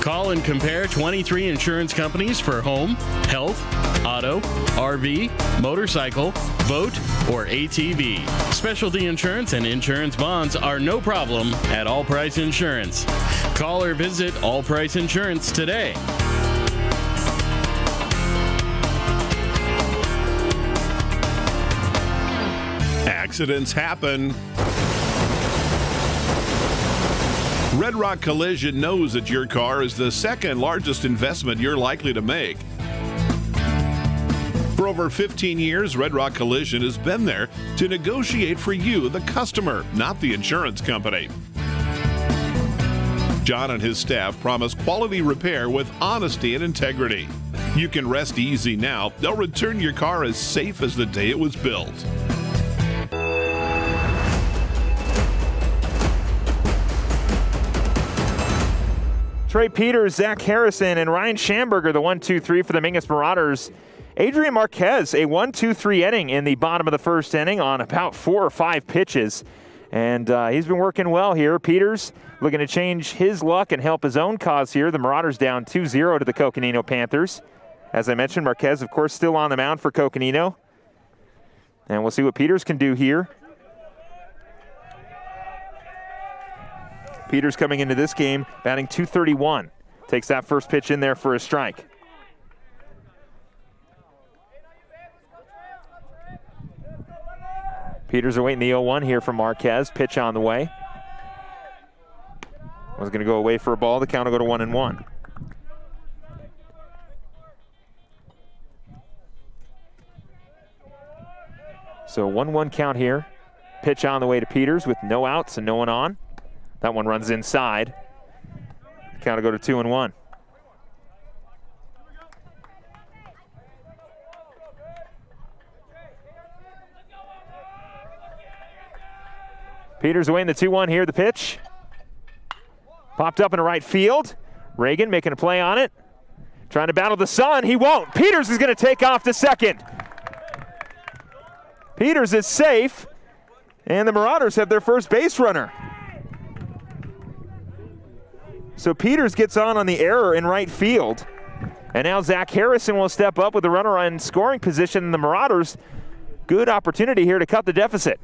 Call and compare 23 insurance companies for home, health, auto, RV, motorcycle, boat, or ATV. Specialty insurance and insurance bonds are no problem at All Price Insurance. Call or visit All Price Insurance today. Accidents happen. Red Rock Collision knows that your car is the second largest investment you're likely to make. For over 15 years, Red Rock Collision has been there to negotiate for you, the customer, not the insurance company. John and his staff promise quality repair with honesty and integrity. You can rest easy now. They'll return your car as safe as the day it was built. Trey Peters, Zach Harrison, and Ryan Schamberger, the 1-2-3 for the Mingus Marauders. Adrian Marquez, a 1-2-3 inning in the bottom of the first inning on about 4 or 5 pitches. And he's been working well here. Peters looking to change his luck and help his own cause here. The Marauders down 2-0 to the Coconino Panthers. As I mentioned, Marquez, of course, still on the mound for Coconino. And we'll see what Peters can do here. Peters coming into this game, batting .231. Takes that first pitch in there for a strike. Peters awaiting the 0-1 here from Marquez. Pitch on the way. Was going to go away for a ball. The count will go to 1-1. So 1-1 count here. Pitch on the way to Peters with no outs and no one on. That one runs inside. Count will go to 2-1. Peters away in the 2-1 here. The pitch. Popped up in the right field. Reagan making a play on it. Trying to battle the sun. He won't. Peters is going to take off to second. Peters is safe, and the Marauders have their first base runner. So Peters gets on the error in right field. And now Zach Harrison will step up with the runner in scoring position. And the Marauders, good opportunity here to cut the deficit.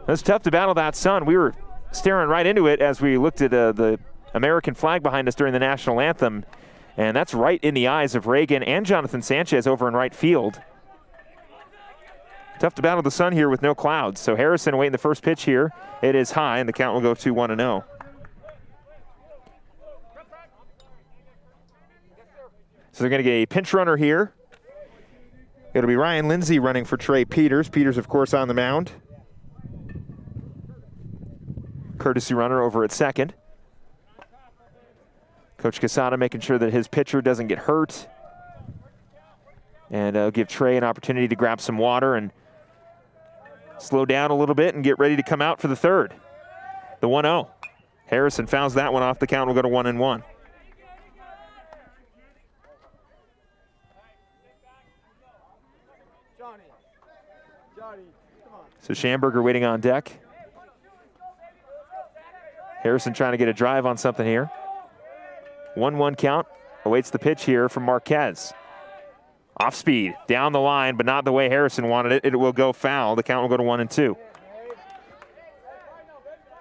It's tough to battle that sun. We were staring right into it as we looked at the American flag behind us during the national anthem. And that's right in the eyes of Reagan and Jonathan Sanchez over in right field. Tough to battle the sun here with no clouds. So Harrison awaiting the first pitch here. It is high, and the count will go to 1-0. So they're going to get a pinch runner here. It'll be Ryan Lindsay running for Trey Peters. Peters, of course, on the mound. Courtesy runner over at second. Coach Quesada making sure that his pitcher doesn't get hurt. And give Trey an opportunity to grab some water and slow down a little bit and get ready to come out for the third. The 1-0. Harrison fouls that one off. The count will go to 1-1. So Schamberger waiting on deck. Harrison trying to get a drive on something here. 1-1 count. Awaits the pitch here from Marquez. Off speed, down the line, but not the way Harrison wanted it. It will go foul. The count will go to 1-2.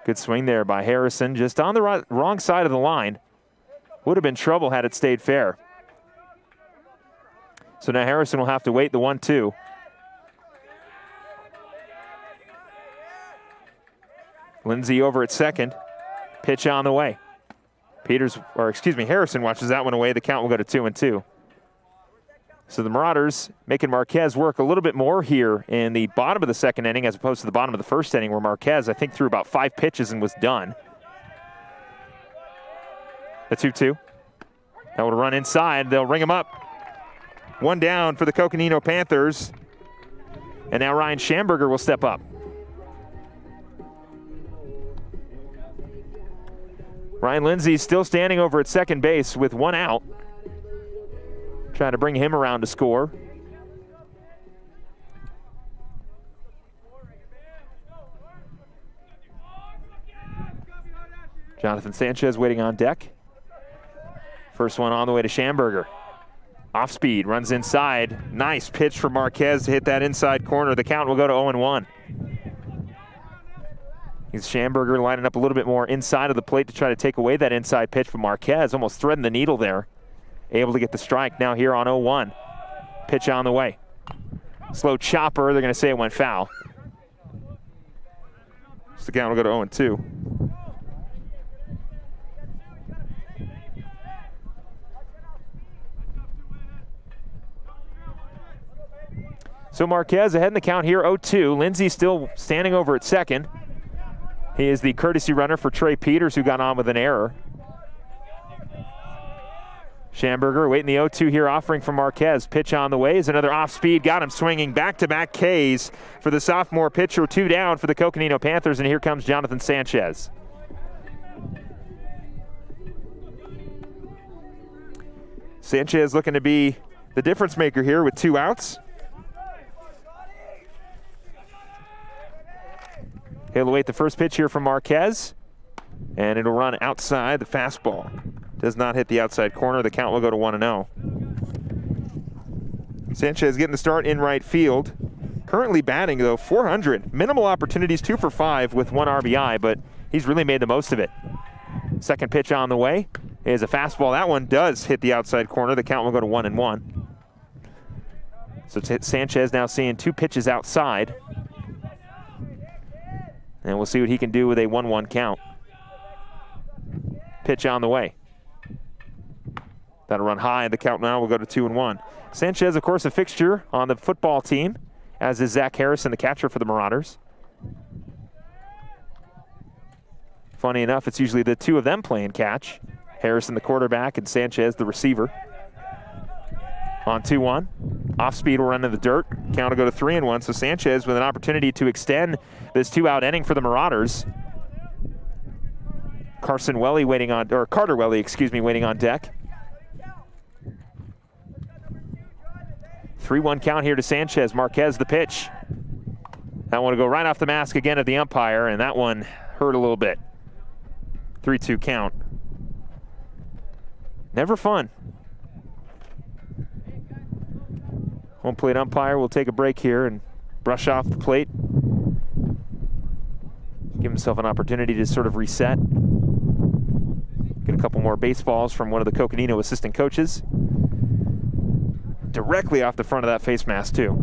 Good swing there by Harrison, just on the wrong side of the line. Would have been trouble had it stayed fair. So now Harrison will have to wait the 1-2. Lindsay over at second. Pitch on the way. Harrison watches that one away. The count will go to 2-2. So the Marauders making Marquez work a little bit more here in the bottom of the second inning as opposed to the bottom of the first inning where Marquez, I think, threw about 5 pitches and was done. The 2-2. That will run inside. They'll ring him up. One down for the Coconino Panthers. And now Ryan Schamberger will step up. Ryan Lindsay still standing over at second base with 1 out. Trying to bring him around to score. Jonathan Sanchez waiting on deck. First one on the way to Schamberger. Off speed, runs inside. Nice pitch for Marquez to hit that inside corner. The count will go to 0-1. He's Schamberger lining up a little bit more inside of the plate to try to take away that inside pitch from Marquez. Almost threading the needle there. Able to get the strike now here on 0-1. Pitch on the way. Slow chopper. They're going to say it went foul. So the count will go to 0-2. So Marquez ahead in the count here, 0-2. Lindsay still standing over at second. He is the courtesy runner for Trey Peters, who got on with an error. Schamberger waiting the 0-2 here, offering from Marquez. Pitch on the way is another off speed. Got him swinging back-to-back Ks for the sophomore pitcher. 2 down for the Coconino Panthers, and here comes Jonathan Sanchez. Sanchez looking to be the difference maker here with 2 outs. He'll await the first pitch here from Marquez, and it'll run outside the fastball. Does not hit the outside corner. The count will go to 1-0. Sanchez getting the start in right field. Currently batting, though, .400. Minimal opportunities, 2 for 5 with 1 RBI, but he's really made the most of it. Second pitch on the way is a fastball. That one does hit the outside corner. The count will go to 1-1. So Sanchez now seeing 2 pitches outside. And we'll see what he can do with a 1-1 count. Pitch on the way. That'll run high. The count now will go to 2-1. Sanchez, of course, a fixture on the football team, as is Zach Harrison, the catcher for the Marauders. Funny enough, it's usually the 2 of them playing catch. Harrison, the quarterback, and Sanchez, the receiver. On 2-1. Off speed will run to the dirt. Count will go to 3-1. So Sanchez with an opportunity to extend this 2-out inning for the Marauders. Carter Welly waiting on deck. 3-1 count here to Sanchez. Marquez the pitch. That one will go right off the mask again of the umpire, and that one hurt a little bit. 3-2 count. Never fun. Home plate umpire will take a break here and brush off the plate. Give himself an opportunity to sort of reset. Get a couple more baseballs from one of the Coconino assistant coaches. Directly off the front of that face mask too.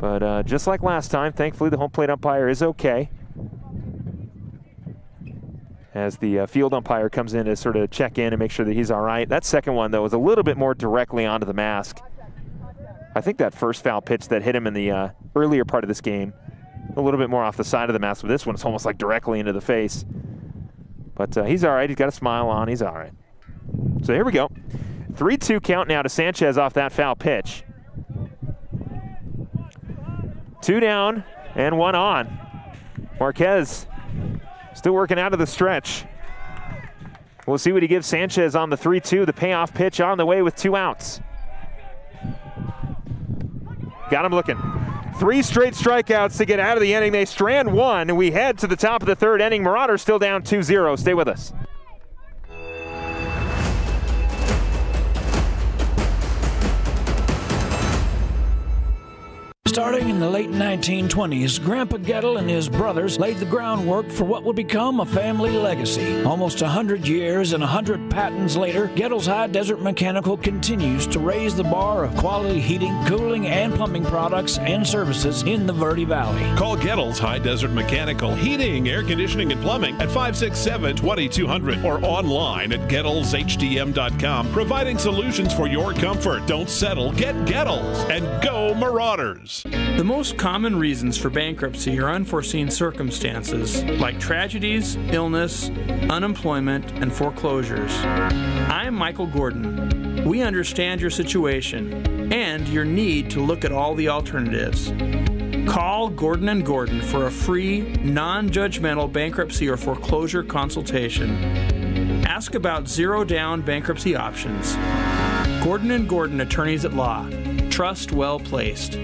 But just like last time, thankfully the home plate umpire is okay. As the field umpire comes in to sort of check in and make sure that he's all right. That second one, though, was a little bit more directly onto the mask. I think that first foul pitch that hit him in the earlier part of this game, a little bit more off the side of the mask, but this one is almost like directly into the face. But he's all right. He's got a smile on. He's all right. So here we go. 3-2 count now to Sanchez off that foul pitch. 2 down and 1 on. Marquez still working out of the stretch. We'll see what he gives Sanchez on the 3-2. The payoff pitch on the way with 2 outs. Got him looking. 3 straight strikeouts to get out of the inning. They strand 1, and we head to the top of the 3rd inning. Marauders still down 2-0. Stay with us. Starting in the late 1920s, Grandpa Gettle and his brothers laid the groundwork for what would become a family legacy. Almost 100 years and 100 patents later, Gettle's High Desert Mechanical continues to raise the bar of quality heating, cooling, and plumbing products and services in the Verde Valley. Call Gettle's High Desert Mechanical Heating, Air Conditioning, and Plumbing at 567-2200 or online at GettlesHDM.com, providing solutions for your comfort. Don't settle. Get Gettles and go Marauders. The most common reasons for bankruptcy are unforeseen circumstances like tragedies, illness, unemployment, and foreclosures. I'm Michael Gordon. We understand your situation and your need to look at all the alternatives. Call Gordon & Gordon for a free, non-judgmental bankruptcy or foreclosure consultation. Ask about zero-down bankruptcy options. Gordon & Gordon, attorneys at law. Trust well placed.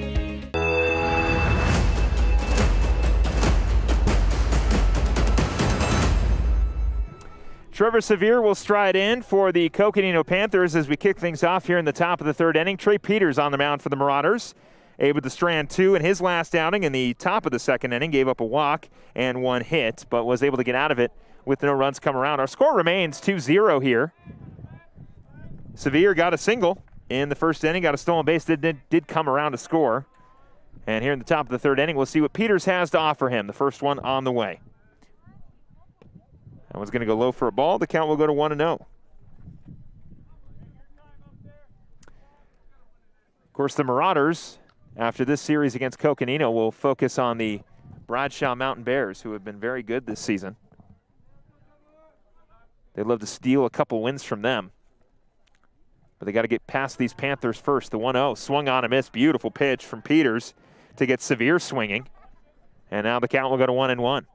Trevor Sevier will stride in for the Coconino Panthers as we kick things off here in the top of the 3rd inning. Trey Peters on the mound for the Marauders. Able to strand 2 in his last outing in the top of the 2nd inning. Gave up a walk and 1 hit, but was able to get out of it with no runs come around. Our score remains 2-0 here. Sevier got a single in the 1st inning, got a stolen base, did come around to score. And here in the top of the 3rd inning, we'll see what Peters has to offer him. The first one on the way. That one's going to go low for a ball. The count will go to 1-0. Of course, the Marauders, after this series against Coconino, will focus on the Bradshaw Mountain Bears, who have been very good this season. They'd love to steal a couple wins from them. But they got to get past these Panthers first. The 1-0 swung on a miss. Beautiful pitch from Peters to get Sevier swinging. And now the count will go to 1-1.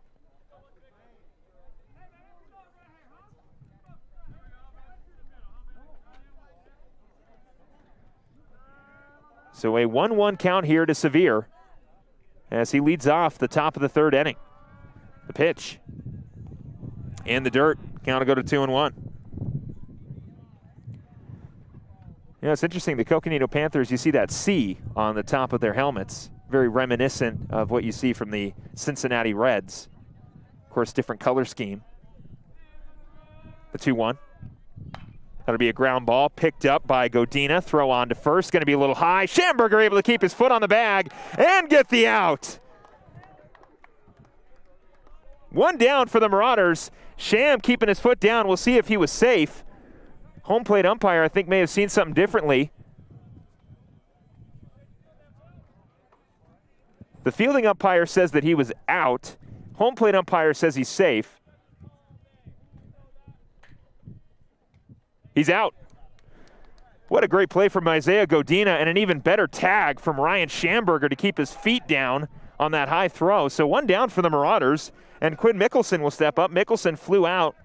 So a 1-1 count here to Sevier as he leads off the top of the 3rd inning. The pitch in the dirt. Count will go to 2-1. You know, it's interesting, the Coconino Panthers, you see that C on the top of their helmets. Very reminiscent of what you see from the Cincinnati Reds. Of course, different color scheme. The 2-1. That'll be a ground ball picked up by Godina. Throw on to first. Going to be a little high. Schamberger able to keep his foot on the bag and get the out. 1 down for the Marauders. Sham keeping his foot down. We'll see if he was safe. Home plate umpire, I think, may have seen something differently. The fielding umpire says that he was out. Home plate umpire says he's safe. He's out. What a great play from Isaiah Godina, and an even better tag from Ryan Schamberger to keep his feet down on that high throw. So 1 down for the Marauders, and Quinn Mickelson will step up. Mickelson flew out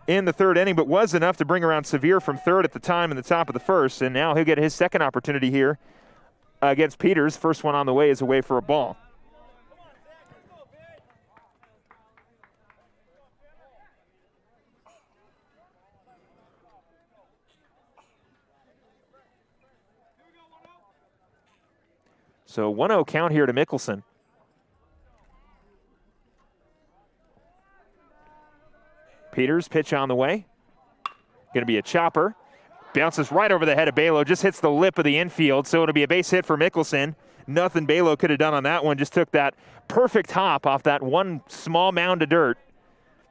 in the third inning, but was enough to bring around Sevier from third at the time in the top of the first. And now he'll get his second opportunity here against Peters. First one on the way is away for a ball. So 1-0 count here to Mickelson. Peters, pitch on the way. Going to be a chopper. Bounces right over the head of Balo. Just hits the lip of the infield, so it'll be a base hit for Mickelson. Nothing Balo could have done on that one. Just took that perfect hop off that one small mound of dirt,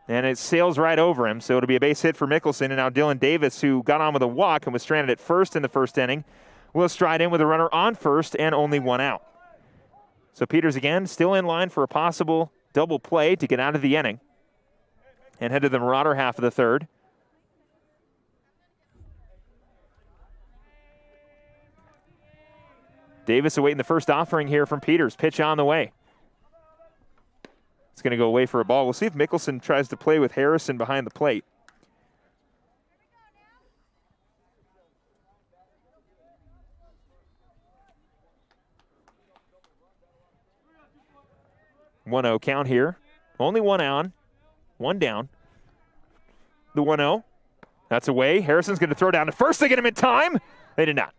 and it sails right over him. So it'll be a base hit for Mickelson. And now Dylan Davis, who got on with a walk and was stranded at first in the first inning, will stride in with a runner on first and only one out. So Peters again still in line for a possible double play to get out of the inning and head to the Marauder half of the third. Davis awaiting the first offering here from Peters. Pitch on the way. It's going to go away for a ball. We'll see if Mickelson tries to play with Harrison behind the plate. One-0 count here. Only one on. One down. The 1-0. That's away. Harrison's going to throw down to first. They get him in time. They did not.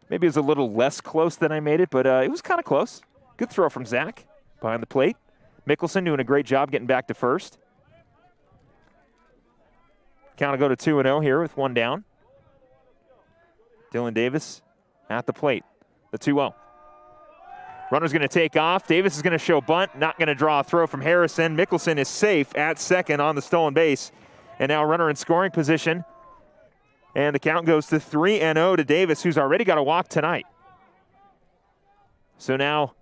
Maybe it was a little less close than I made it, but it was kind of close. Good throw from Zach behind the plate. Mickelson doing a great job getting back to first. Count will go to 2-0 here with one down. Dylan Davis at the plate. The 2-0. Runner's going to take off. Davis is going to show bunt. Not going to draw a throw from Harrison. Mickelson is safe at second on the stolen base. And now runner in scoring position. And the count goes to 3-0 to Davis, who's already got a walk tonight. So now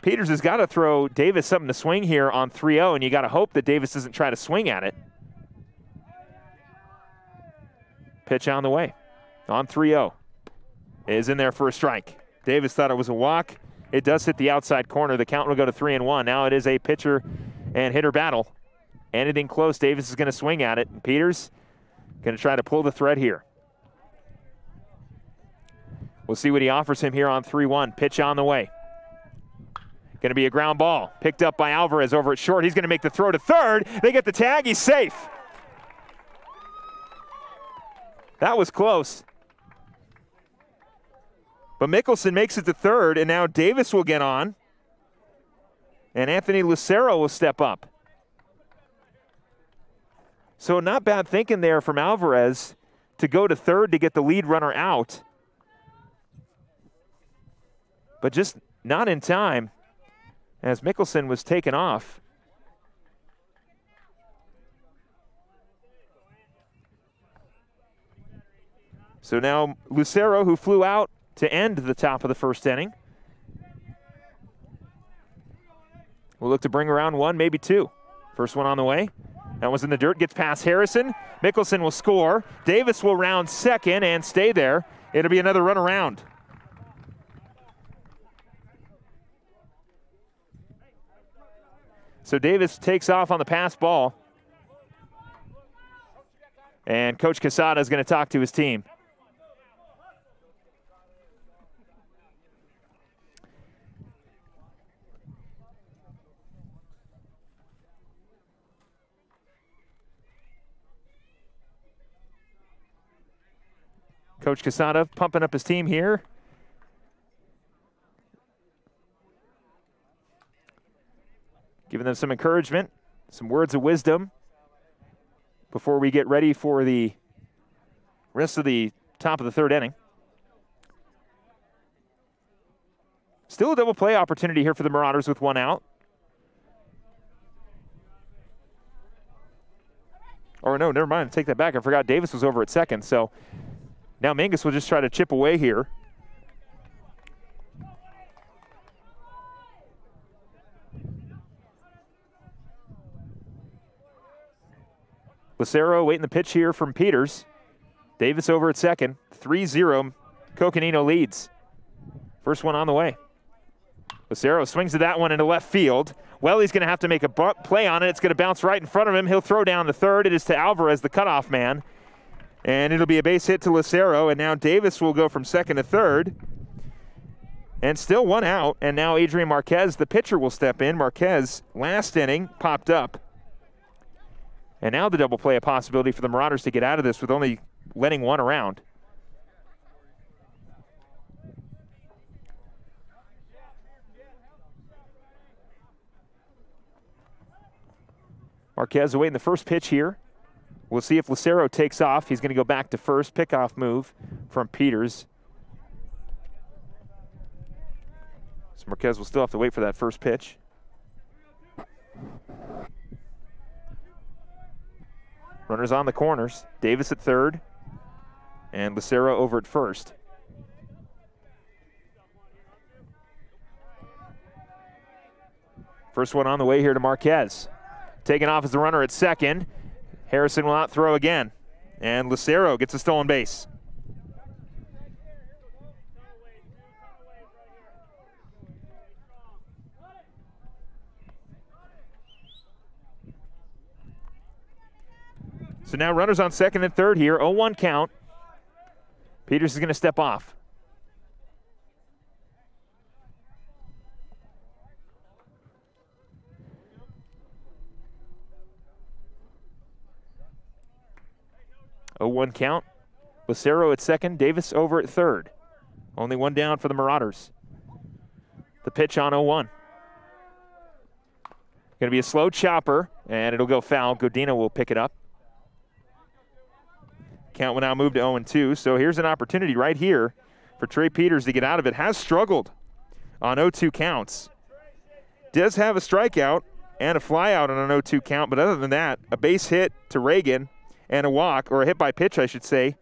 Peters has got to throw Davis something to swing here on 3-0, and you got to hope that Davis doesn't try to swing at it. Pitch on the way. On 3-0. Is in there for a strike. Davis thought it was a walk. It does hit the outside corner. The count will go to 3-1. Now it is a pitcher and hitter battle. Anything close, Davis is going to swing at it. And Peters going to try to pull the thread here. We'll see what he offers him here on 3-1. Pitch on the way. Going to be a ground ball. Picked up by Alvarez over at short. He's going to make the throw to third. They get the tag. He's safe. That was close. But Mickelson makes it to third, and now Davis will get on. And Anthony Lucero will step up. So not bad thinking there from Alvarez to go to third to get the lead runner out. But just not in time as Mickelson was taken off. So now Lucero, who flew out to end the top of the first inning, will look to bring around one, maybe two. First one on the way. That was in the dirt, gets past Harrison. Mickelson will score. Davis will round second and stay there. It'll be another run around. So Davis takes off on the pass ball. And Coach Quesada is going to talk to his team. Coach Quesada pumping up his team here. Giving them some encouragement, some words of wisdom before we get ready for the rest of the top of the third inning. Still a double play opportunity here for the Marauders with one out. Or no, never mind, take that back. I forgot Davis was over at second, so now Mingus will just try to chip away here. Lucero waiting the pitch here from Peters. Davis over at second. 3-0, Coconino leads. First one on the way. Lucero swings to that one into left field. Welly's going to have to make a play on it. It's going to bounce right in front of him. He'll throw down the third. It is to Alvarez, the cutoff man. And it'll be a base hit to Lucero. And now Davis will go from second to third. And still one out. And now Adrian Marquez, the pitcher, will step in. Marquez, last inning, popped up. And now the double play, a possibility for the Marauders to get out of this with only letting one around. Marquez awaiting the first pitch here. We'll see if Lucero takes off. He's going to go back to first. Pickoff move from Peters. So Marquez will still have to wait for that first pitch. Runners on the corners. Davis at third. And Lucero over at first. First one on the way here to Marquez. Taking off as the runner at second. Harrison will not throw again. And Lucero gets a stolen base. So now runners on second and third here. 0-1 count. Peters is going to step off. One count. Lucero at second, Davis over at third. Only one down for the Marauders. The pitch on 0-1. Going to be a slow chopper, and it'll go foul. Godina will pick it up. Count will now move to 0-2, so here's an opportunity right here for Trey Peters to get out of it. Has struggled on 0-2 counts. Does have a strikeout and a flyout on an 0-2 count, but other than that, a base hit to Reagan and a walk, or a hit by pitch, I should say,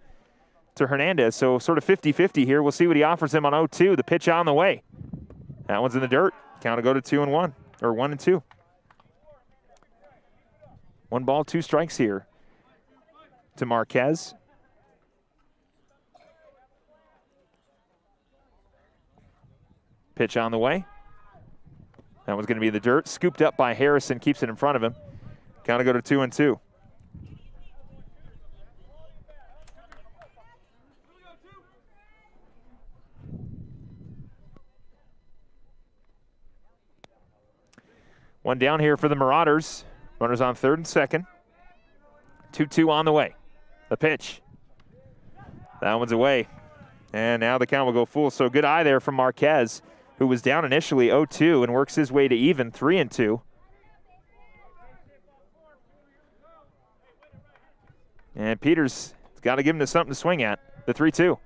to Hernandez. So sort of 50-50 here. We'll see what he offers him on 0-2. The pitch on the way. That one's in the dirt. Count will go to 2-1, or 1-2. 1 ball, 2 strikes here to Marquez. Pitch on the way. That one's going to be in the dirt. Scooped up by Harrison, keeps it in front of him. Count will go to 2-2. One down here for the Marauders. Runners on third and second. 2-2 on the way. The pitch. That one's away. And now the count will go full. So good eye there from Marquez, who was down initially 0-2 and works his way to even 3-2. And Peters has got to give him something to swing at. The 3-2.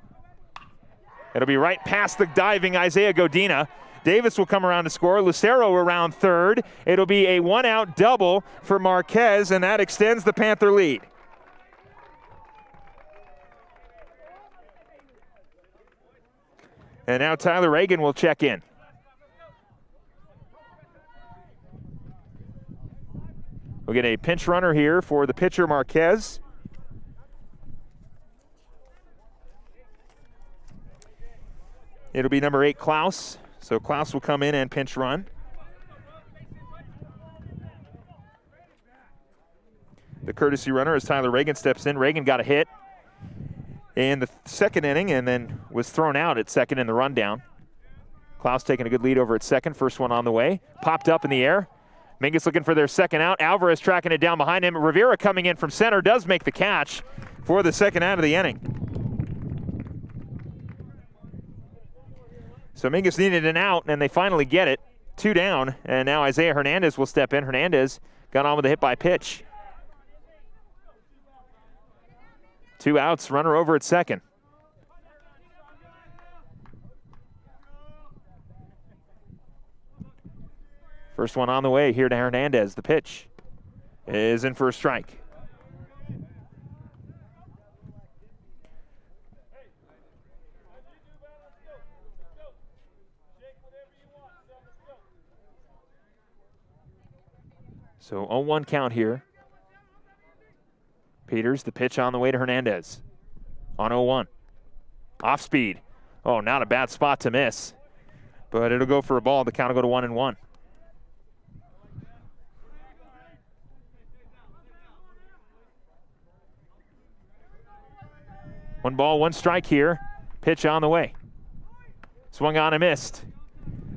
It'll be right past the diving Isaiah Godina. Davis will come around to score. Lucero around third. It'll be a 1-out double for Marquez, and that extends the Panther lead. And now Tyler Reagan will check in. We'll get a pinch runner here for the pitcher Marquez. It'll be number 8, Klaus. So Klaus will come in and pinch run. The courtesy runner as Tyler Reagan steps in. Reagan got a hit in the second inning and then was thrown out at second in the rundown. Klaus taking a good lead over at second. First one on the way. Popped up in the air. Mingus looking for their second out. Alvarez tracking it down behind him. Rivera coming in from center does make the catch for the second out of the inning. So Mingus needed an out, and they finally get it. 2 down, and now Isaiah Hernandez will step in. Hernandez got on with a hit by pitch. 2 outs, runner over at second. First one on the way here to Hernandez. The pitch is in for a strike. So 0-1 count here. Peters, the pitch on the way to Hernandez. On 0-1. Off speed. Oh, not a bad spot to miss. but it'll go for a ball. The count will go to 1-1. One ball, one strike here. Pitch on the way. Swung on and missed.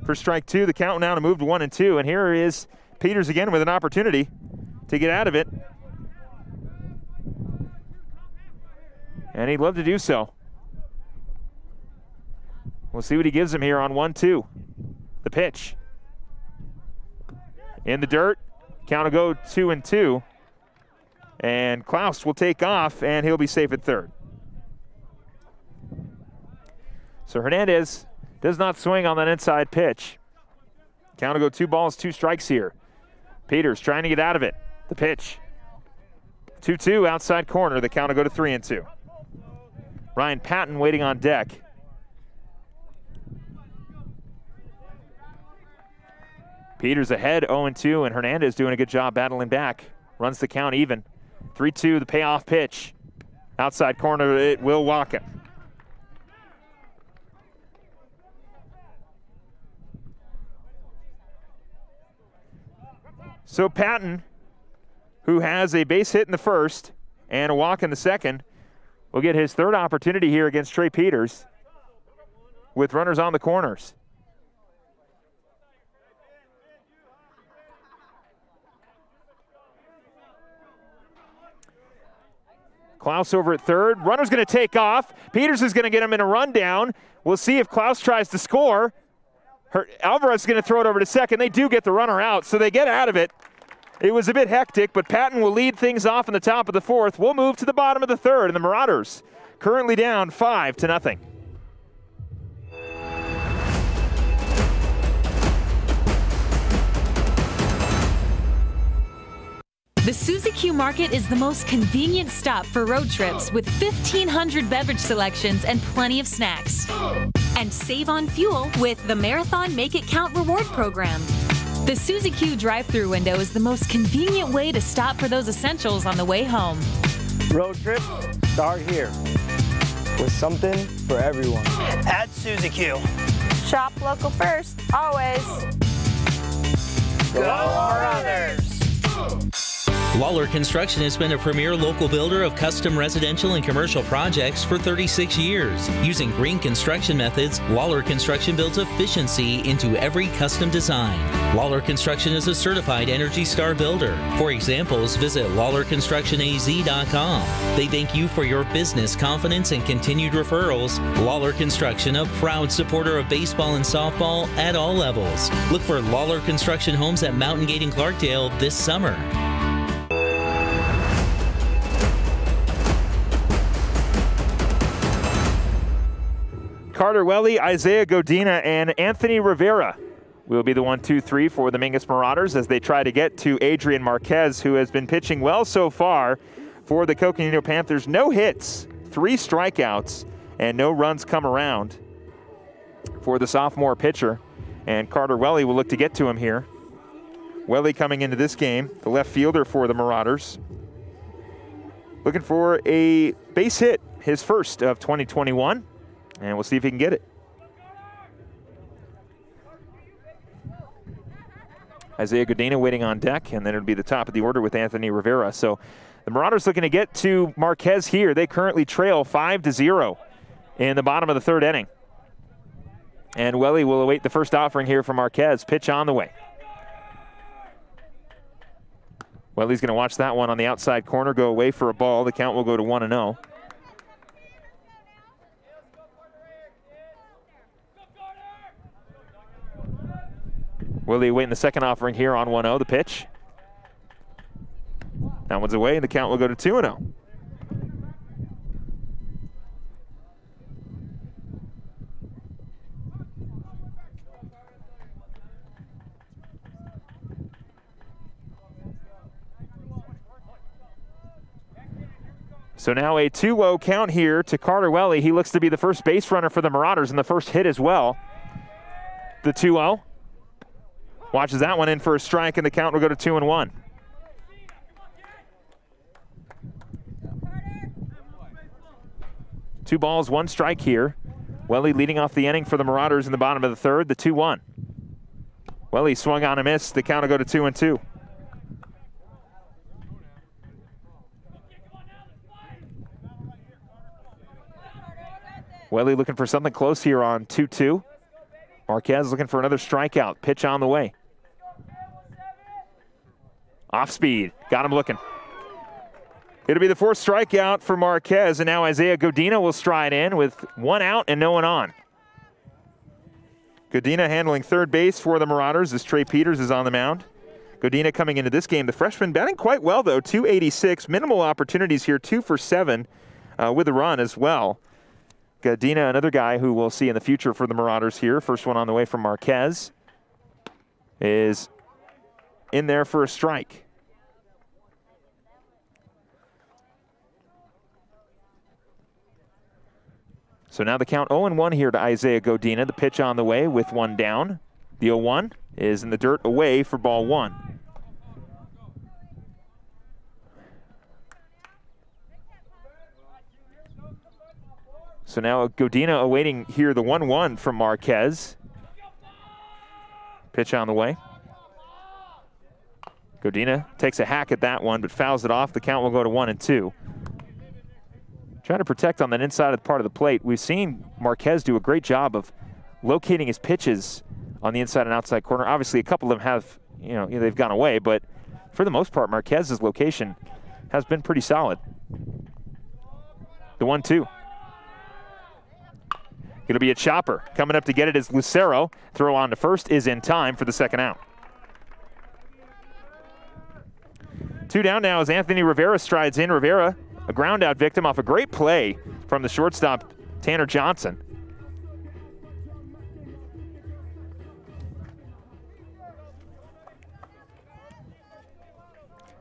For strike two, the count now to move to 1-2. And here is Peters again with an opportunity to get out of it. And he'd love to do so. We'll see what he gives him here on 1-2. The pitch. In the dirt. Count will go 2-2. And Klaus will take off, and he'll be safe at third. So Hernandez does not swing on that inside pitch. Count will go 2 balls, 2 strikes here. Peters trying to get out of it. The pitch. 2-2 outside corner. The count will go to 3-2. Ryan Patton waiting on deck. Peters ahead 0-2, and Hernandez doing a good job battling back. Runs the count even. 3-2, the payoff pitch. Outside corner, it will walk him. So Patton, who has a base hit in the first and a walk in the second, will get his third opportunity here against Trey Peters with runners on the corners. Klaus over at third. Runner's going to take off. Peters is going to get him in a rundown. We'll see if Klaus tries to score. Alvarez is going to throw it over to second. They do get the runner out, so they get out of it. It was a bit hectic, but Patton will lead things off in the top of the fourth. We'll move to the bottom of the third, and the Marauders currently down 5-0. The Suzy Q Market is the most convenient stop for road trips with 1,500 beverage selections and plenty of snacks. And save on fuel with the Marathon Make It Count reward program. The Suzy Q drive-thru window is the most convenient way to stop for those essentials on the way home. Road trips start here with something for everyone. At Suzy Q. Shop local first, always. Go Marauders! Lawler Construction has been a premier local builder of custom residential and commercial projects for 36 years. Using green construction methods, Lawler Construction builds efficiency into every custom design. Lawler Construction is a certified Energy Star builder. For examples, visit LawlerConstructionAZ.com. They thank you for your business confidence and continued referrals. Lawler Construction, a proud supporter of baseball and softball at all levels. Look for Lawler Construction homes at Mountain Gate and Clarkdale this summer. Carter Welly, Isaiah Godina, and Anthony Rivera will be the 1-2-3 for the Mingus Marauders as they try to get to Adrian Marquez, who has been pitching well so far for the Coconino Panthers. No hits, 3 strikeouts, and no runs come around for the sophomore pitcher. And Carter Welly will look to get to him here. Welly coming into this game, the left fielder for the Marauders. Looking for a base hit, his first of 2021. And we'll see if he can get it. Isaiah Godina waiting on deck, and then it'll be the top of the order with Anthony Rivera. So the Marauders looking to get to Marquez here. They currently trail 5-0 in the bottom of the third inning. And Welly will await the first offering here from Marquez. Pitch on the way. Welly's going to watch that one on the outside corner go away for a ball. The count will go to 1-0. Willie awaiting the second offering here on 1-0, the pitch. That one's away, and the count will go to 2-0. So now a 2-0 count here to Carter Welly. He looks to be the first base runner for the Marauders and the first hit as well. The 2-0. Watches that one in for a strike, and the count will go to 2-1. Two balls, one strike here. Welly leading off the inning for the Marauders in the bottom of the third, the 2-1. Welly swung on and missed. The count will go to 2-2. Welly looking for something close here on 2-2. Marquez looking for another strikeout. Pitch on the way. Off speed. Got him looking. It'll be the fourth strikeout for Marquez, and now Isaiah Godina will stride in with 1 out and no one on. Godina handling third base for the Marauders as Trey Peters is on the mound. Godina coming into this game, the freshman batting quite well though, 286. Minimal opportunities here, 2 for 7 with a run as well. Godina, another guy who we'll see in the future for the Marauders here. First one on the way from Marquez is in there for a strike. So now the count 0-1 here to Isaiah Godina. The pitch on the way with 1 down. The 0-1 is in the dirt away for ball 1. So now Godina awaiting here the 1-1 from Marquez. Pitch on the way. Godina takes a hack at that one, but fouls it off. The count will go to 1-2. Trying to protect on that inside of the part of the plate. We've seen Marquez do a great job of locating his pitches on the inside and outside corner. Obviously, a couple of them have, they've gone away, but for the most part, Marquez's location has been pretty solid. The 1-2. Going to be a chopper. Coming up to get it is Lucero. Throw on to first is in time for the second out. 2 down now as Anthony Rivera strides in. Rivera, a ground out victim off a great play from the shortstop, Tanner Johnson.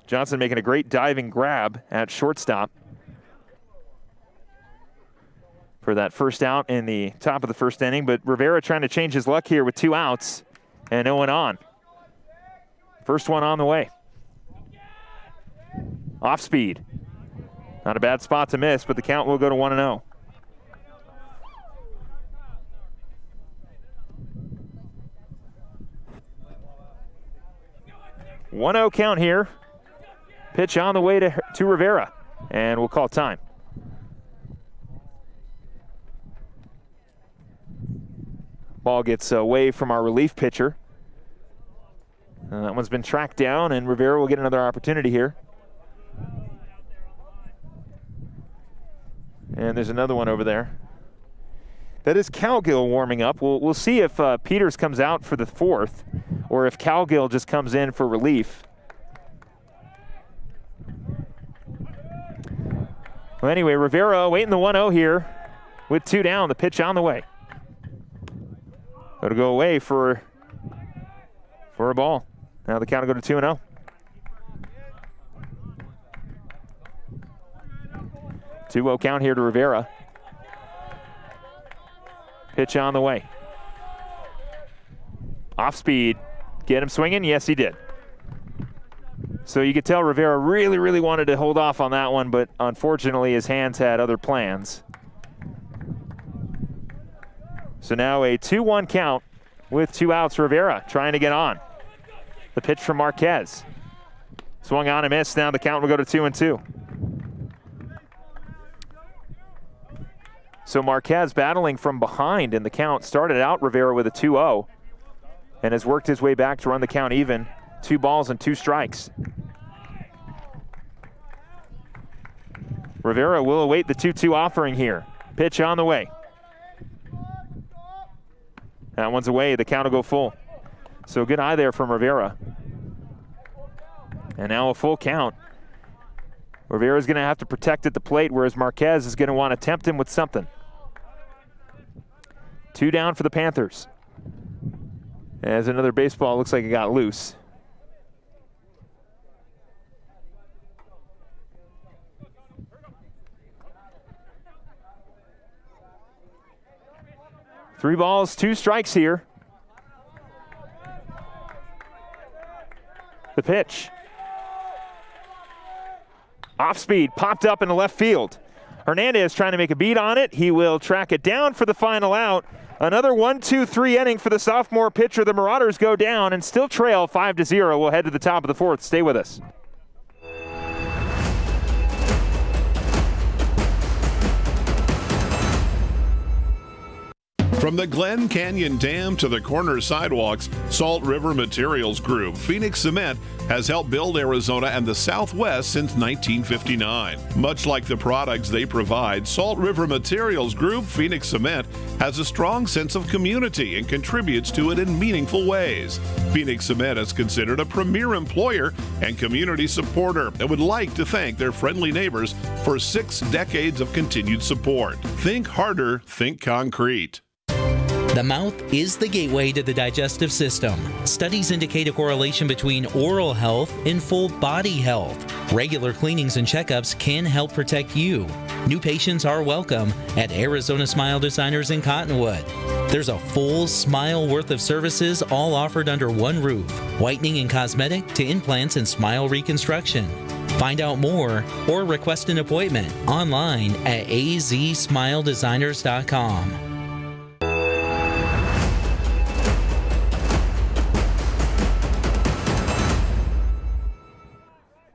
Johnson making a great diving grab at shortstop for that first out in the top of the first inning, but Rivera trying to change his luck here with 2 outs and no one on. First one on the way. Off speed. Not a bad spot to miss, but the count will go to 1-0. One-0 count here. Pitch on the way to Rivera, and we'll call time. Ball gets away from our relief pitcher. That one's been tracked down, and Rivera will get another opportunity here. And there's another one over there. That is Calgill warming up. We'll see if Peters comes out for the 4th or if Calgill just comes in for relief. Well, anyway, Rivera waiting the 1-0 here with 2 down. The pitch on the way. It'll go away for a ball. Now the count will go to 2-0. 2-0 count here to Rivera. Pitch on the way. Off speed. Get him swinging? Yes, he did. So you could tell Rivera really, really wanted to hold off on that one, but unfortunately his hands had other plans. So now a 2-1 count with 2 outs. Rivera trying to get on. The pitch from Marquez. Swung on and missed. Now the count will go to 2-2. So Marquez battling from behind in the count. Started out Rivera with a 2-0 and has worked his way back to run the count even. 2 balls and 2 strikes. Rivera will await the 2-2 offering here. Pitch on the way. That one's away. The count will go full. So good eye there from Rivera. And now a full count. Rivera's going to have to protect at the plate, whereas Marquez is going to want to tempt him with something. 2 down for the Panthers. As another baseball looks like it got loose. Three balls, 2 strikes here. The pitch. Off speed, popped up in the left field. Hernandez trying to make a beat on it. He will track it down for the final out. Another 1-2-3 inning for the sophomore pitcher. The Marauders go down and still trail 5-0. We'll head to the top of the fourth. Stay with us. From the Glen Canyon Dam to the corner sidewalks, Salt River Materials Group, Phoenix Cement, has helped build Arizona and the Southwest since 1959. Much like the products they provide, Salt River Materials Group, Phoenix Cement, has a strong sense of community and contributes to it in meaningful ways. Phoenix Cement is considered a premier employer and community supporter and would like to thank their friendly neighbors for 6 decades of continued support. Think harder, think concrete. The mouth is the gateway to the digestive system. Studies indicate a correlation between oral health and full body health. Regular cleanings and checkups can help protect you. New patients are welcome at Arizona Smile Designers in Cottonwood. There's a full smile worth of services all offered under one roof. Whitening and cosmetic to implants and smile reconstruction. Find out more or request an appointment online at azsmiledesigners.com.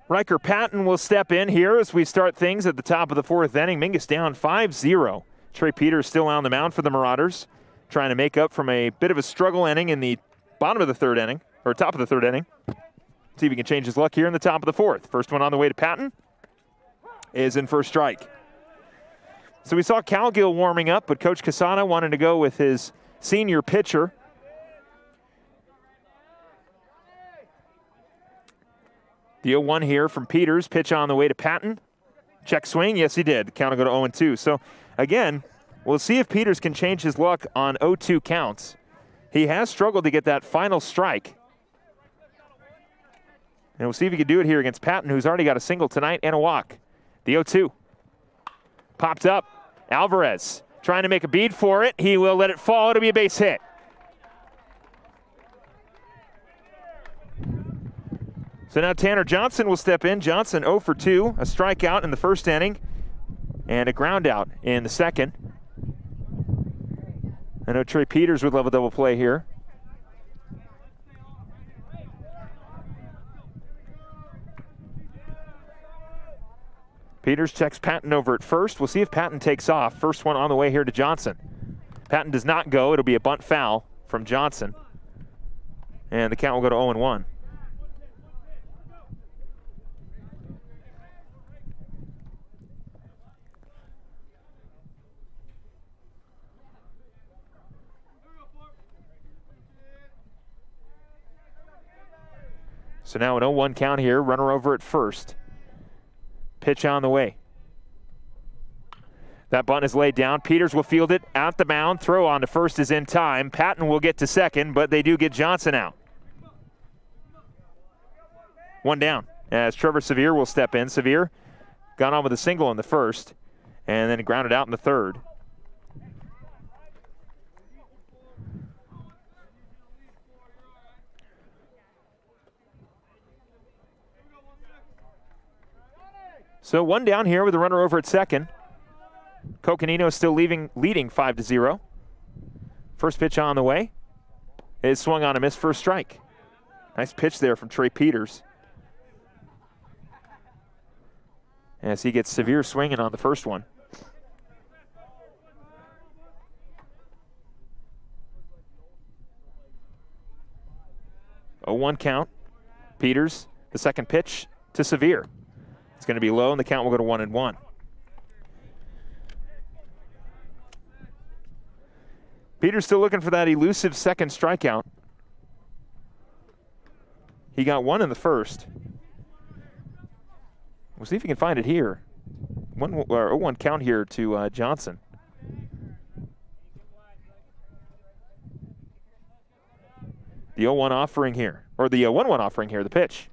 Riker Patton will step in here as we start things at the top of the fourth inning. Mingus down 5-0. Trey Peters still on the mound for the Marauders, trying to make up from a bit of a struggle inning in the bottom of the third inning, or top of the third inning. See if he can change his luck here in the top of the fourth. First one on the way to Patton is in for a strike. So we saw Calgill warming up, but Coach Casada wanted to go with his senior pitcher. The 0-1 here from Peters. Pitch on the way to Patton. Check swing. Yes, he did. The count will go to 0-2. So, again, we'll see if Peters can change his luck on 0-2 counts. He has struggled to get that final strike. And we'll see if he can do it here against Patton, who's already got a single tonight and a walk. The 0-2. Popped up. Alvarez trying to make a bead for it. He will let it fall. It'll be a base hit. So now Tanner Johnson will step in. Johnson 0 for 2, a strikeout in the first inning, and a ground out in the second. I know Trey Peters would love a double play here. Peters checks Patton over at first. We'll see if Patton takes off. First one on the way here to Johnson. Patton does not go. It'll be a bunt foul from Johnson. And the count will go to 0-1. So now an 0-1 count here, runner over at first. Pitch on the way. That bunt is laid down. Peters will field it at the mound. Throw on to first is in time. Patton will get to second, but they do get Johnson out. One down as Trevor Sevier will step in. Sevier got on with a single in the first and then grounded out in the third. So one down here with the runner over at second. Coconino still leading 5-0. First pitch on the way. It swung on a miss for a strike. Nice pitch there from Trey Peters. As he gets Sevier swinging on the first one. A 0-1 count. Peters, the second pitch to Sevier. It's going to be low, and the count will go to 1-1. Peters still looking for that elusive second strikeout. He got one in the first. We'll see if he can find it here. 0-1 count here to Johnson. The 0-1 offering here, or the 1-1 offering here, the pitch.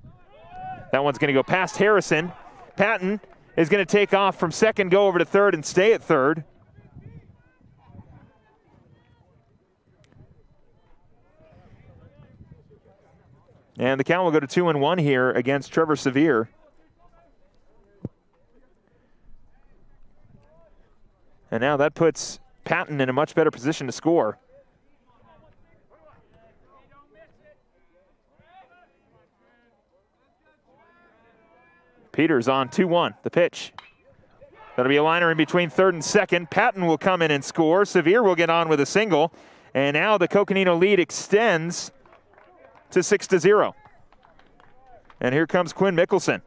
That one's going to go past Harrison. Patton is going to take off from second, go over to third, and stay at third. And the count will go to 2-1 here against Trevor Sevier. And now that puts Patton in a much better position to score. Peters on 2-1, the pitch. That'll be a liner in between third and second. Patton will come in and score. Sevier will get on with a single. And now the Coconino lead extends to 6-0. And here comes Quinn Mickelson.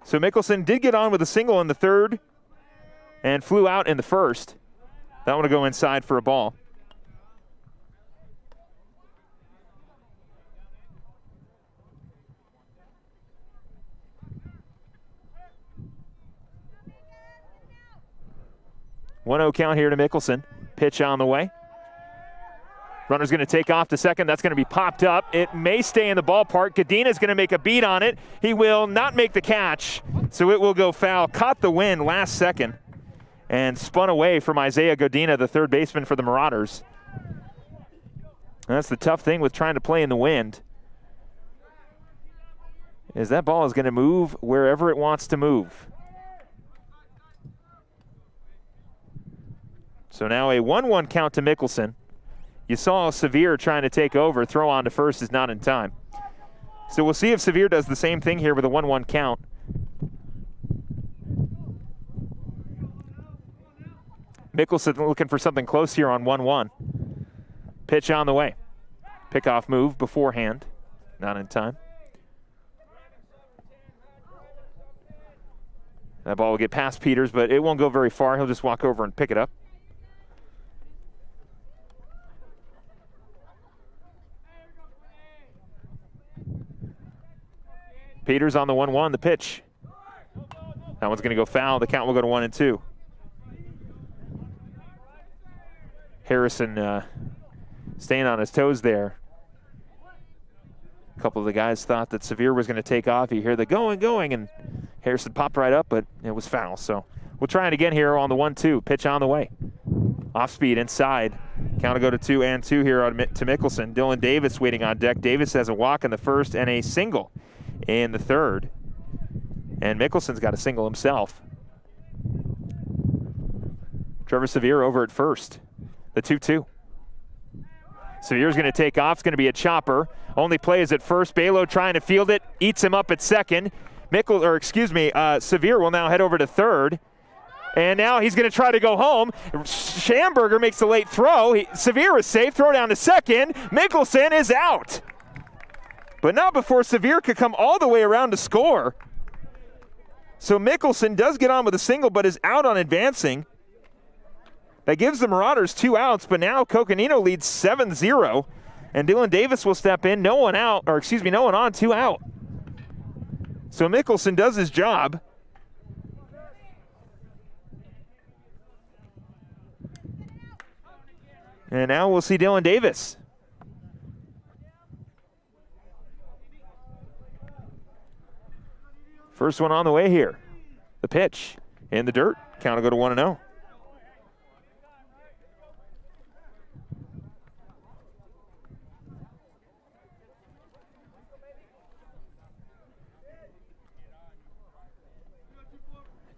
So Mickelson did get on with a single in the third and flew out in the first. That one will go inside for a ball. One-0 count here to Mickelson. Pitch on the way. Runner's going to take off to second. That's going to be popped up. It may stay in the ballpark. Godina's going to make a beat on it. He will not make the catch, so it will go foul. Caught the wind last second and spun away from Isaiah Godina, the third baseman for the Marauders. And that's the tough thing with trying to play in the wind, is that ball is going to move wherever it wants to move. So now a 1-1 count to Mickelson. You saw Sevier trying to take over. Throw on to first is not in time. So we'll see if Sevier does the same thing here with a 1-1 count. Mickelson looking for something close here on 1-1. Pitch on the way. Pickoff move beforehand. Not in time. That ball will get past Peters, but it won't go very far. He'll just walk over and pick it up. Peters on the 1-1, the pitch. That one's going to go foul. The count will go to 1-2. Harrison staying on his toes there. A couple of the guys thought that Sevier was going to take off. You hear the going, and Harrison popped right up, but it was foul. So we'll try it again here on the 1-2. Pitch on the way. Off speed inside. Count will go to 2-2 here to Mickelson. Dylan Davis waiting on deck. Davis has a walk in the first and a single in the third. And Mickelson's got a single himself. Trevor Sevier over at first. The 2-2. Sevier's going to take off. It's going to be a chopper. Only play is at first. Balo trying to field it. Eats him up at second. Sevier will now head over to third. And now he's going to try to go home. Schamberger makes the late throw. Sevier is safe. Throw down to second. Mickelson is out. But not before Sevier could come all the way around to score. So Mickelson does get on with a single, but is out on advancing. That gives the Marauders 2 outs, but now Coconino leads 7-0. And Dylan Davis will step in. No one on, 2 out. So Mickelson does his job. And now we'll see Dylan Davis. First one on the way here. The pitch in the dirt. Count will go to 1-0.